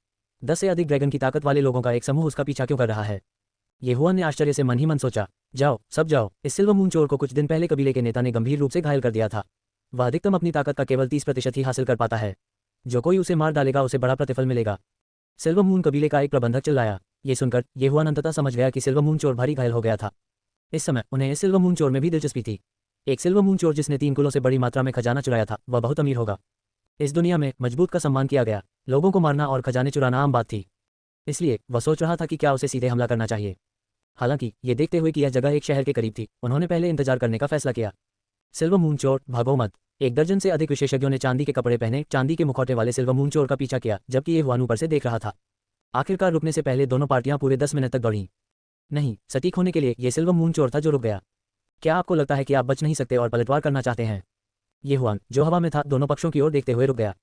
10 से अधिक ड्रैगन की ताकत वाले लोगों का एक समूह उसका पीछा क्यों कर रहा है? येहुआन ने आश्चर्य से मन ही मन सोचा। जाओ, सब जाओ। इस सिल्वर मून चोर को कुछ दिन पहले कबीले के नेता ने गंभीर रूप से घायल कर दिया था। वह अधिकतम अपनी ताकत का केवल 30% ही हासिल कर पाता है। जो कोई उसे मार डालेगा उसे बड़ा प्रतिफल मिलेगा। सिल्वर मून कबीले का एक प्रबंधक चिल्लाया। ये सुनकर येहुआन अंततः समझ गया कि सिल्वर मून चोर भारी घायल हो गया था। इस समय उन्हें इस सिल्वर मून चोर में भी दिलचस्पी थी। एक सिल्वर मून चोर जिसने 3 कुलों से बड़ी मात्रा में खजाना चुराया था, वह बहुत अमीर होगा। इस दुनिया में मजबूत का सम्मान किया गया। लोगों को मारना और खजाने चुराना आम बात थी। इसलिए वह सोच रहा था कि क्या उसे सीधे हमला करना चाहिए। हालांकि ये देखते हुए कि यह जगह एक शहर के करीब थी, उन्होंने पहले इंतजार करने का फैसला किया। सिल्वर मून चोर, भागो मत। 1 दर्जन से अधिक विशेषज्ञों ने चांदी के कपड़े पहने चांदी के मुखौटे वाले सिल्वर मून चोर का पीछा किया, जबकि येहुआन ऊपर से देख रहा था। आखिरकार रुकने से पहले दोनों पार्टियां पूरे 10 मिनट तक दौड़ीं। नहीं, सटीक होने के लिए ये सिल्वर मून चोर था जो रुक गया। क्या आपको लगता है कि आप बच नहीं सकते और पलटवार करना चाहते हैं? येहुआन, जो हवा में था, दोनों पक्षों की ओर देखते हुए रुक गया।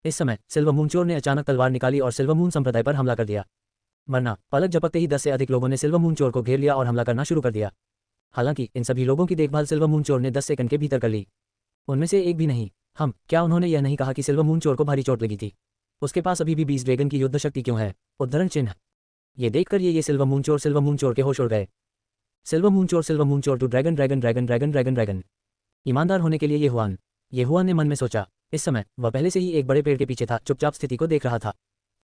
इस समय सिल्वर मून चोर ने अचानक तलवार निकाली और सिल्वर मून संप्रदाय पर हमला कर दिया। मरना, पलक झपकते ही 10 से अधिक लोगों ने सिल्वर मून चोर को घेर लिया और हमला करना शुरू कर दिया। हालांकि इन सभी लोगों की देखभाल सिल्वर मून चोर ने 10 सेकंड के भीतर कर ली। उनमें से एक भी नहीं। क्या उन्होंने यह नहीं कहा कि सिल्वर मून चोर को भारी चोट लगी थी? उसके पास अभी भी 20 ड्रैगन की युद्ध शक्ति क्यों है? उद्धरण चिन्ह। ये देखकर ये सिल्वर मून चोर के होश उड़ गए। सिल्वर मून चोर टू dragon dragon dragon dragon dragon dragon. येहुआन होने के लिए येहुआन ने मन में सोचा। इस समय वह पहले से ही एक बड़े पेड़ के पीछे था, चुपचाप स्थिति को देख रहा था।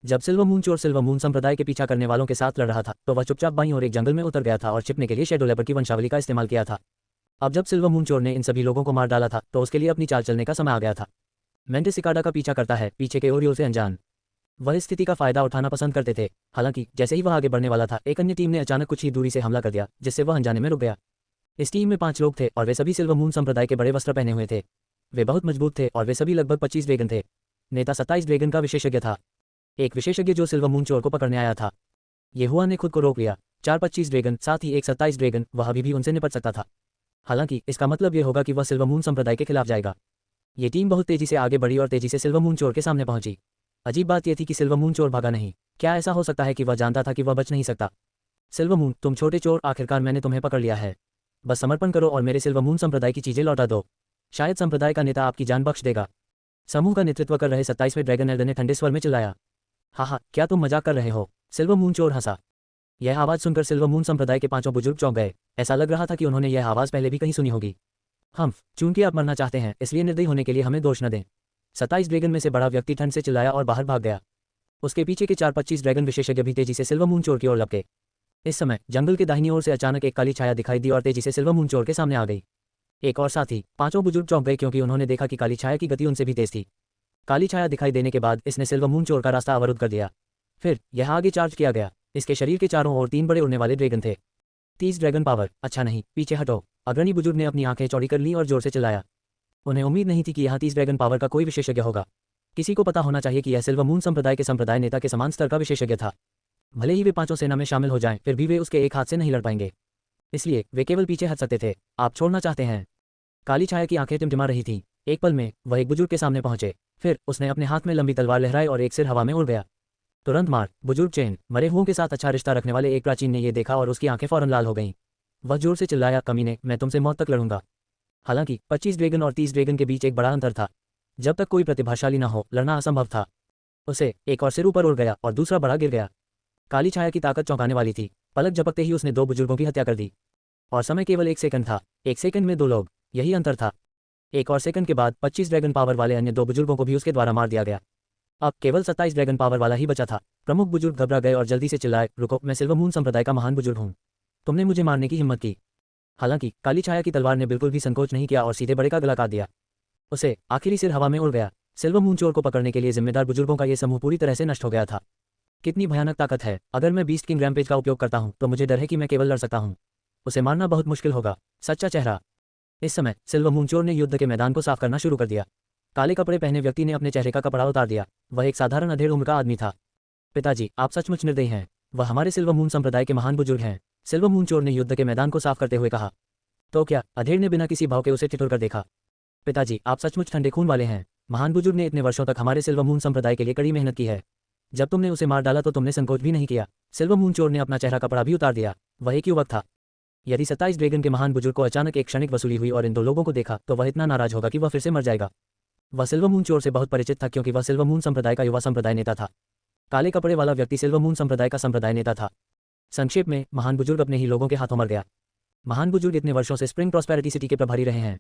जब सिल्वर मून चोर सिल्वर मून संप्रदाय के पीछा करने वालों के साथ लड़ रहा था, तो वह चुपचाप बाईं ओर एक जंगल में उतर गया था और छिपने के लिए शैडो लेपर्ड की वंशावली का इस्तेमाल किया था। अब जब सिल्वर मून चोर ने इन सभी लोगों को मार डाला था, तो उसके लिए अपनी चाल चलने का समय आ गया था। मेंटिस सिकाडा का पीछा करता है, पीछे के ओरियोल से अनजान। वह इस स्थिति का फायदा उठाना पसंद करते थे। हालांकि जैसे ही वह आगे बढ़ने वाला था, एक अन्य टीम ने अचानक कुछ ही दूरी से हमला कर दिया, जिससे वह अनजाने में रुक गया। इस टीम में 5 लोग थे और वे सभी सिल्वर मून संप्रदाय के बड़े वस्त्र पहने हुए थे। वे बहुत मजबूत थे और वे सभी लगभग 25 ड्रैगन थे। नेता 27 ड्रैगन का विशेषज्ञ था। एक विशेषज्ञ जो सिल्वर मून चोर को पकड़ने आया था। येहुआन ने खुद को रोक लिया। 4 25 ड्रैगन, साथ ही एक 27 ड्रैगन, वह अभी भी उनसे निपट सकता था। हालांकि इसका मतलब यह होगा कि वह सिल्वर मून संप्रदाय के खिलाफ जाएगा। ये टीम बहुत तेजी से आगे बढ़ी और तेजी से सिल्वर मून चोर के सामने पहुंची। अजीब बात यह थी कि सिल्वर मून चोर भागा नहीं। क्या ऐसा हो सकता है कि वह जानता था कि वह बच नहीं सकता? सिल्वर मून, तुम छोटे चोर, आखिरकार मैंने तुम्हें पकड़ लिया है। बस समर्पण करो और मेरे सिल्वर मून संप्रदाय की चीजें लौटा दो। शायद संप्रदाय का नेता आपकी जान बख्श देगा। समूह का नेतृत्व कर रहे 27वें ड्रैगन एल्डर ने ठंडे स्वर में चिल्लाया। हाँ, क्या तुम मजाक कर रहे हो? सिल्वर मून चोर हंसा। यह आवाज़ सुनकर सिल्वर मून संप्रदाय के 5 बुजुर्ग चौंक गए। ऐसा लग रहा था कि उन्होंने यह आवाज़ पहले भी कहीं सुनी होगी। चूंकि आप मरना चाहते हैं, इसलिए निर्दयी होने के लिए हमें दोष न दें। 27 ड्रैगन में से बड़ा व्यक्ति ठंड से चिल्लाया और बाहर भाग गया। उसके पीछे के 4 25 ड्रैगन विशेषज्ञ भी तेजी से सिल्वर मून चोर की ओर लपके। इस समय जंगल के दाहिनी ओर से अचानक एक काली छाया दिखाई दी और तेजी से सिल्वर मून चोर के सामने आ गई। एक और साथी, 5 बुजुर्ग चौंक गए क्योंकि उन्होंने देखा कि काली छाया की गति उनसे भी तेज थी। काली छाया दिखाई देने के बाद इसने सिल्वर मून चोर का रास्ता अवरुद्ध कर दिया। फिर यह आगे चार्ज किया गया। इसके शरीर के चारों ओर 3 बड़े उड़ने वाले ड्रैगन थे। 30 ड्रैगन पावर, अच्छा नहीं, पीछे हटो। अग्रणी बुजुर्ग ने अपनी आंखें चौड़ी कर ली और जोर से चिल्लाया। उन्हें उम्मीद नहीं थी कि यहाँ 30 ड्रैगन पावर का कोई विशेषज्ञ होगा। किसी को पता होना चाहिए कि यह सिल्वर मून संप्रदाय के संप्रदाय नेता के समान स्तर का विशेषज्ञ था। भले ही वे 5 सेना में शामिल हो जाएं, फिर भी वे उसके एक हाथ से नहीं लड़ पाएंगे। इसलिए वे केवल पीछे हट सकते थे। आप छोड़ना चाहते हैं? काली छाया की आंखें टिमटिमा रही थीं। एक पल में वह एक बुजुर्ग के सामने पहुंचे। फिर उसने अपने हाथ में लंबी तलवार लहराई और एक सिर हवा में उड़ गया। तुरंत मार। बुजुर्ग चेन, मरे हुओं के साथ अच्छा रिश्ता रखने वाले एक प्राचीन ने यह देखा और उसकी आंखें फौरन लाल हो गईं। वह जोर से चिल्लाया, कमीने, मैं तुमसे मौत तक लड़ूंगा। हालांकि 25 ड्रैगन और 30 ड्रैगन के बीच एक बड़ा अंतर था। जब तक कोई प्रतिभाशाली न हो, लड़ना असंभव था। उसे एक और सिर ऊपर उड़ गया और दूसरा बड़ा गिर गया। काली छाया की ताकत चौंकाने वाली थी। पलक झपकते ही उसने 2 बुजुर्गों की हत्या कर दी। और समय केवल 1 सेकंड था। 1 सेकंड में 2 लोग, यही अंतर था। 1 और सेकंड के बाद 25 ड्रैगन पावर वाले अन्य 2 बुजुर्गों को भी उसके द्वारा मार दिया गया। अब केवल 27 ड्रैगन पावर वाला ही बचा था। प्रमुख बुजुर्ग घबरा गए और जल्दी से चिल्लाए, रुको, मैं सिल्वर मून संप्रदाय का महान बुजुर्ग हूँ। तुमने मुझे मारने की हिम्मत की। हालांकि काली छाया की तलवार ने बिल्कुल भी संकोच नहीं किया और सीधे बड़े का गला काट दिया। उसे आखिरी सिर हवा में उड़ गया। सिल्वर मून चोर को पकड़ने के लिए जिम्मेदार बुजुर्गों का ये समूह पूरी तरह से नष्ट हो गया था। कितनी भयानक ताकत है! अगर मैं बीस्ट किंग रैम्पेज का उपयोग करता हूँ तो मुझे डर है कि मैं केवल लड़ सकता हूँ। उसे मारना बहुत मुश्किल होगा। सच्चा चेहरा। इस समय सिल्वर मून चोर ने युद्ध के मैदान को साफ करना शुरू कर दिया। काले कपड़े पहने व्यक्ति ने अपने चेहरे का कपड़ा उतार दिया। वह एक साधारण अधेड़ उम्र का आदमी था। पिताजी, आप सचमुच निर्दयी हैं। वह हमारे सिल्वर मून संप्रदाय के महान बुजुर्ग हैं। सिल्वर मून चोर ने युद्ध के मैदान को साफ करते हुए कहा। तो क्या? अधेड़ ने बिना किसी भाव के उसे ठिठुर कर देखा। पिताजी, आप सचमुच ठंडे खून वाले हैं। महान बुजुर्ग ने इतने वर्षों तक हमारे सिल्वर मून संप्रदाय के लिए कड़ी मेहनत की है। जब तुमने उसे मार डाला तो तुमने संकोच भी नहीं किया। सिल्वर मून चोर ने अपना चेहरा कपड़ा भी उतार दिया। वह एक युवक था। यदि 27 ड्रैगन के महान बुजुर्ग को अचानक एक क्षणिक वसूली हुई और इन दो लोगों को देखा तो वह इतना नाराज होगा कि वह फिर से मर जाएगा। वह सिल्वर मून चोर से बहुत परिचित था क्योंकि वह सिल्वर मून संप्रदाय का युवा संप्रदाय नेता था। काले कपड़े वाला व्यक्ति सिल्वर मून संप्रदाय का संप्रदाय नेता था। संक्षेप में, महान बुजुर्ग अपने ही लोगों के हाथों मर गया। महान बुजुर्ग इतने वर्षों से स्प्रिंग प्रॉस्पेरिटी सिटी के प्रभारी रहे हैं।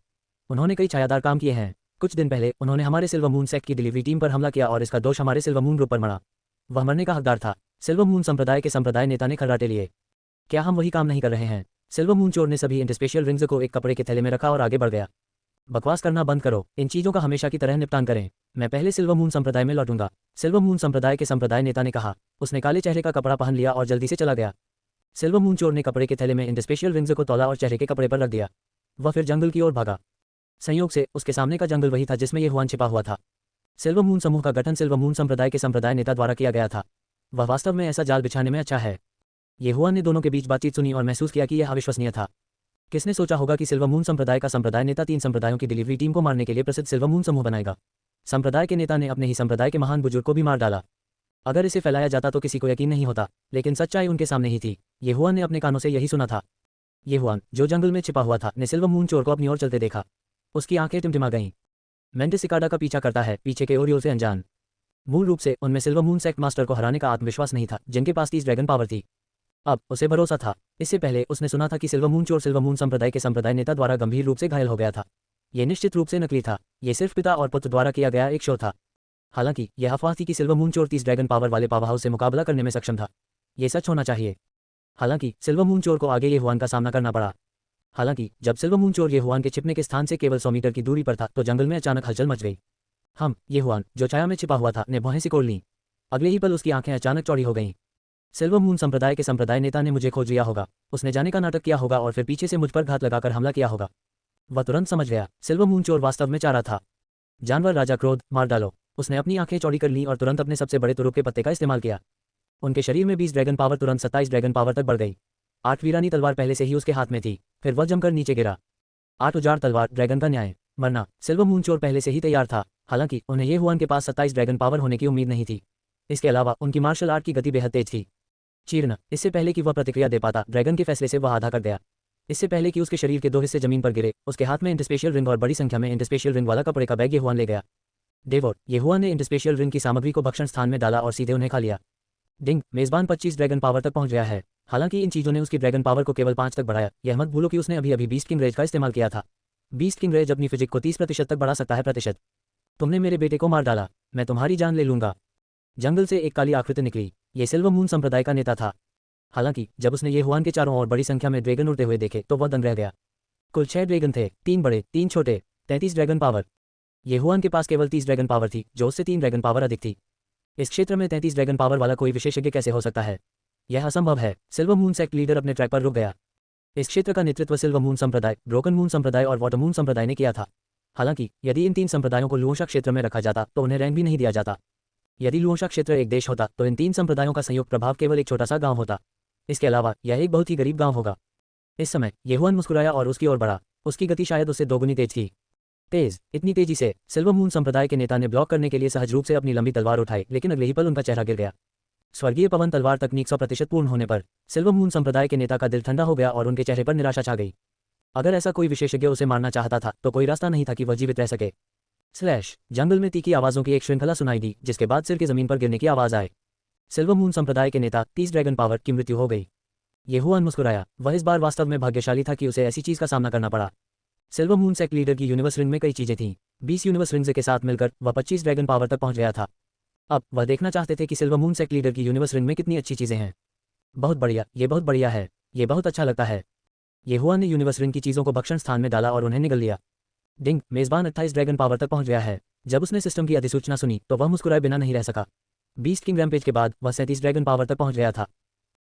उन्होंने कई छायादार काम किए हैं। कुछ दिन पहले उन्होंने हमारे सिल्वर मून सेक्ट की डिलीवरी टीम पर हमला किया और इसका दोष हमारे सिल्वर मून ग्रुप पर मड़ा। वह मरने का हकदार था। सिल्वर मून संप्रदाय के संप्रदाय नेता ने खर्राटे लिए। क्या हम वही काम नहीं कर रहे हैं? सिल्वर मून चोर ने सभी इंटरस्पेशियल रिंग्स को एक कपड़े के थैले में रखा और आगे बढ़ गया। बकवास करना बंद करो। इन चीजों का हमेशा की तरह निपटान करें। मैं पहले सिल्वर मून संप्रदाय में लौटूंगा। सिल्वर मून संप्रदाय के संप्रदाय नेता ने कहा। उसने काले चेहरे का कपड़ा पहन लिया और जल्दी से चला गया। सिल्वर मून चोर ने कपड़े के थैले में इंटरस्पेशियल रिंग्स को तौला और चेहरे के कपड़े पर रख दिया। वह फिर जंगल की ओर भागा। संयोग से उसके सामने का जंगल वही था जिसमें ये हुआन छिपा हुआ था। सिल्वर मून समूह का गठन सिल्वर मून संप्रदाय के संप्रदाय नेता द्वारा किया गया था। वह वास्तव में ऐसा जाल बिछाने में अच्छा है। ये हुआन ने दोनों के बीच बातचीत सुनी और महसूस किया कि यह अविश्वसनीय था। किसने सोचा होगा कि सिल्वर मून संप्रदाय का संप्रदाय नेता 3 संप्रदायों की डिलीवरी टीम को मारने के लिए प्रसिद्ध सिल्वर मून समूह बनाएगा। संप्रदाय के नेता ने अपने ही संप्रदाय के महान बुजुर्ग को भी मार डाला। अगर इसे फैलाया जाता तो किसी को यकीन नहीं होता, लेकिन सच्चाई उनके सामने ही थी। ये हुआन ने अपने कानों से यही सुना था। ये हुआन, जो जंगल में छिपा हुआ था, ने सिल्वर मून चोर को अपनी ओर चलते देखा। उसकी आंखें टिमटिमा गईं। मेंटिस सिकाडा का पीछा करता है, पीछे के ओरियोल से अनजान। मूल रूप से उनमें सिल्वर मून सेक्ट मास्टर को हराने का आत्मविश्वास नहीं था, जिनके पास 30 ड्रैगन पावर थी। अब उसे भरोसा था। इससे पहले उसने सुना था कि सिल्वर मून चोर सिल्वर मून संप्रदाय के संप्रदाय नेता द्वारा गंभीर रूप से घायल हो गया था। यह निश्चित रूप से नकली था। यह सिर्फ पिता और पुत्र द्वारा किया गया एक शो था। हालांकि यह अफवाह थी कि सिल्वर मून चोर 30 ड्रैगन पावर वाले पावर हाउस से मुकाबला करने में सक्षम था। यह सच होना चाहिए। हालांकि सिल्वर मून चोर को आगे ये हुआन का सामना करना पड़ा। हालांकि जब सिल्वर मून चोर ये हुआन के छिपने के स्थान से केवल 100 मीटर की दूरी पर था तो जंगल में अचानक हलचल मच गई। ये हुआन, जो छाया में छिपा हुआ था, ने भौहें सिकोड़ लीं। अगले ही पल उसकी आंखें अचानक चौड़ी हो गईं। सिल्वर मून संप्रदाय के संप्रदाय नेता ने मुझे खोज लिया होगा। उसने जाने का नाटक किया होगा और फिर पीछे से मुझ पर घात लगाकर हमला किया होगा। वह तुरंत समझ गया। सिल्वर मून चोर वास्तव में चाह रहा था। जानवर राजा क्रोध, मार डालो। उसने अपनी आंखें चौड़ी कर लीं और तुरंत अपने सबसे बड़े तुरुप के पत्ते का इस्तेमाल किया। उनके शरीर में 20 ड्रैगन पावर तुरंत 27 ड्रैगन पावर तक बढ़ गई। 8 वीरानी तलवार पहले से ही उसके हाथ में थी। फिर वह जमकर नीचे गिरा। 8 उजाड़ तलवार, ड्रैगन का न्याय, मरना। सिल्वर मून चोर पहले से ही तैयार था। हालांकि उन्हें ये हुआन के पास 27 ड्रैगन पावर होने की उम्मीद नहीं थी। इसके अलावा उनकी मार्शल आर्ट की गति बेहद तेज थी। चीरना। इससे पहले कि वह प्रतिक्रिया दे पाता, ड्रैगन के फैसले से वह आधा कर गया। इससे पहले कि उसके शरीर के 2 हिस्से जमीन पर गिरे, उसके हाथ में इंटरस्पेशियल रिंग और बड़ी संख्या में इंटरस्पेशियल रिंग वाला कपड़े का बैग ये हुआन ले गया। डेवोर। ये हुआन ने इंटरस्पेशियल रिंग की सामग्री को भक्षण स्थान में डाला और सीधे उन्हें खा लिया। डिंग। मेजबान 25 ड्रैगन पावर तक पहुंच गया है। हालांकि इन चीजों ने उसकी ड्रैगन पावर को केवल 5 तक बढ़ाया। यह मत भूलो कि उसने अभी बीस्ट किंग रेज का इस्तेमाल किया था। बीस्ट किंग रेज अपनी फिजिक को 30% तक बढ़ा सकता है प्रतिशत। तुमने मेरे बेटे को मार डाला। मैं तुम्हारी जान ले लूंगा। जंगल से एक काली आकृति निकली। ये सिल्वर मून संप्रदाय का नेता था। हालांकि जब उसने ये हुआन के चारों ओर बड़ी संख्या में ड्रैगन उड़ते हुए देखे तो वह दंग रह गया। कुल 6 ड्रैगन थे, 3 बड़े, 3 छोटे, 33 ड्रैगन पावर। ये हुआन के पास केवल 30 ड्रैगन पावर थी, जो उससे 3 ड्रैगन पावर अधिक थी। इस क्षेत्र में 33 ड्रैगन पावर वाला कोई विशेषज्ञ कैसे हो सकता है? यह असंभव है। सिल्वर मून सेक्ट लीडर अपने ट्रैक पर रुक गया। इस क्षेत्र का नेतृत्व सिल्वर मून संप्रदाय, ब्रोकन मून संप्रदाय और वाटर मून संप्रदाय ने किया था। हालांकि यदि इन 3 संप्रदायों को लुओशा क्षेत्र में रखा जाता तो उन्हें रैंक भी नहीं दिया जाता। यदि लुओशा क्षेत्र एक देश होता तो इन 3 संप्रदायों का संयुक्त प्रभाव केवल एक छोटा सा गांव होता। इसके अलावा यह एक बहुत ही गरीब गांव होगा। इस समय ये हुआन मुस्कुराया और उसकी ओर बढ़ा। उसकी गति शायद उससे दोगुनी तेज थी। तेज, इतनी तेजी से सिल्वर मून संप्रदाय के नेता ने ब्लॉक करने के लिए सहज रूप से अपनी लंबी तलवार उठाई, लेकिन अगले ही पल उनका चेहरा गिर गया। स्वर्गीय पवन तलवार तकनीक 100% पूर्ण होने पर सिल्वर मून संप्रदाय के नेता का दिल ठंडा हो गया और उनके चेहरे पर निराशा छा गई। अगर ऐसा कोई विशेषज्ञ उसे मारना चाहता था तो कोई रास्ता नहीं था कि वह जीवित रह सके। स्लैश। जंगल में तीखी आवाजों की एक श्रृंखला सुनाई दी, जिसके बाद सिर के जमीन पर गिरने की आवाज आए। सिल्वर मून संप्रदाय के नेता 30 ड्रैगन पावर की मृत्यु हो गई। ये हुआन मुस्कुराया। वह इस बार वास्तव में भाग्यशाली था कि उसे ऐसी चीज का सामना करना पड़ा। सिल्वर मून सेक्ट लीडर की यूनिवर्स रिंग में कई चीजें थीं। 20 यूनिवर्स रिंग्स के साथ मिलकर वह 25 ड्रैगन पावर तक पहुंच गया था। अब वह देखना चाहते थे कि सिल्वर मून सेक्ट लीडर की यूनिवर्स रिंग में कितनी अच्छी चीजें हैं। बहुत बढ़िया, ये बहुत बढ़िया है। ये बहुत अच्छा लगता है। ये हुआ ने यूनिवर्स रिंग की चीज़ों को भक्षण स्थान में डाला और उन्हें निगल लिया। डिंग, मेज़बान 28 ड्रैगन पावर तक पहुंच गया है। जब उसने सिस्टम की अधिसूचना सुनी तो वह मुस्कुराए बिना नहीं रह सका। बीस्ट किंग रैम्पेज के बाद वह 37 ड्रैगन पावर तक पहुंच गया था।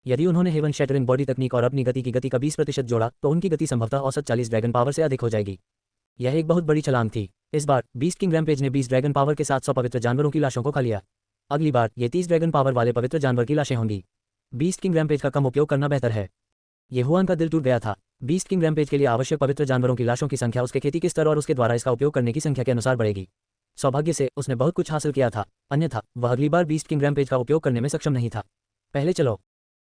यदि उन्होंने हेवन शैटरिंग बॉडी तकनीक और अपनी गति का 20% जोड़ा तो उनकी गति संभवतः औसत 40 ड्रैगन पावर से अधिक हो जाएगी। यह एक बहुत बड़ी छलांग थी। इस बार बीस्ट किंग रैम्पेज ने 20 ड्रैगन पावर के साथ 100 पवित्र जानवरों की लाशों को खा लिया। अगली बार ये 30 ड्रैगन पावर वाले पवित्र जानवर की लाशें होंगी। बीस्ट किंग रैम्पेज का कम उपयोग करना बेहतर है। ये हुआन का दिल टूट गया था। बीस्ट किंग रैम्पेज के लिए आवश्यक पवित्र जानवरों की लाशों की संख्या उसके खेती के स्तर और उसके द्वारा इसका उपयोग करने की संख्या के अनुसार बढ़ेगी। सौभाग्य से उसने बहुत कुछ हासिल किया था, अन्यथा वह अगली बार बीस्ट किंग रैम्पेज का उपयोग करने में सक्षम नहीं था। पहले चलो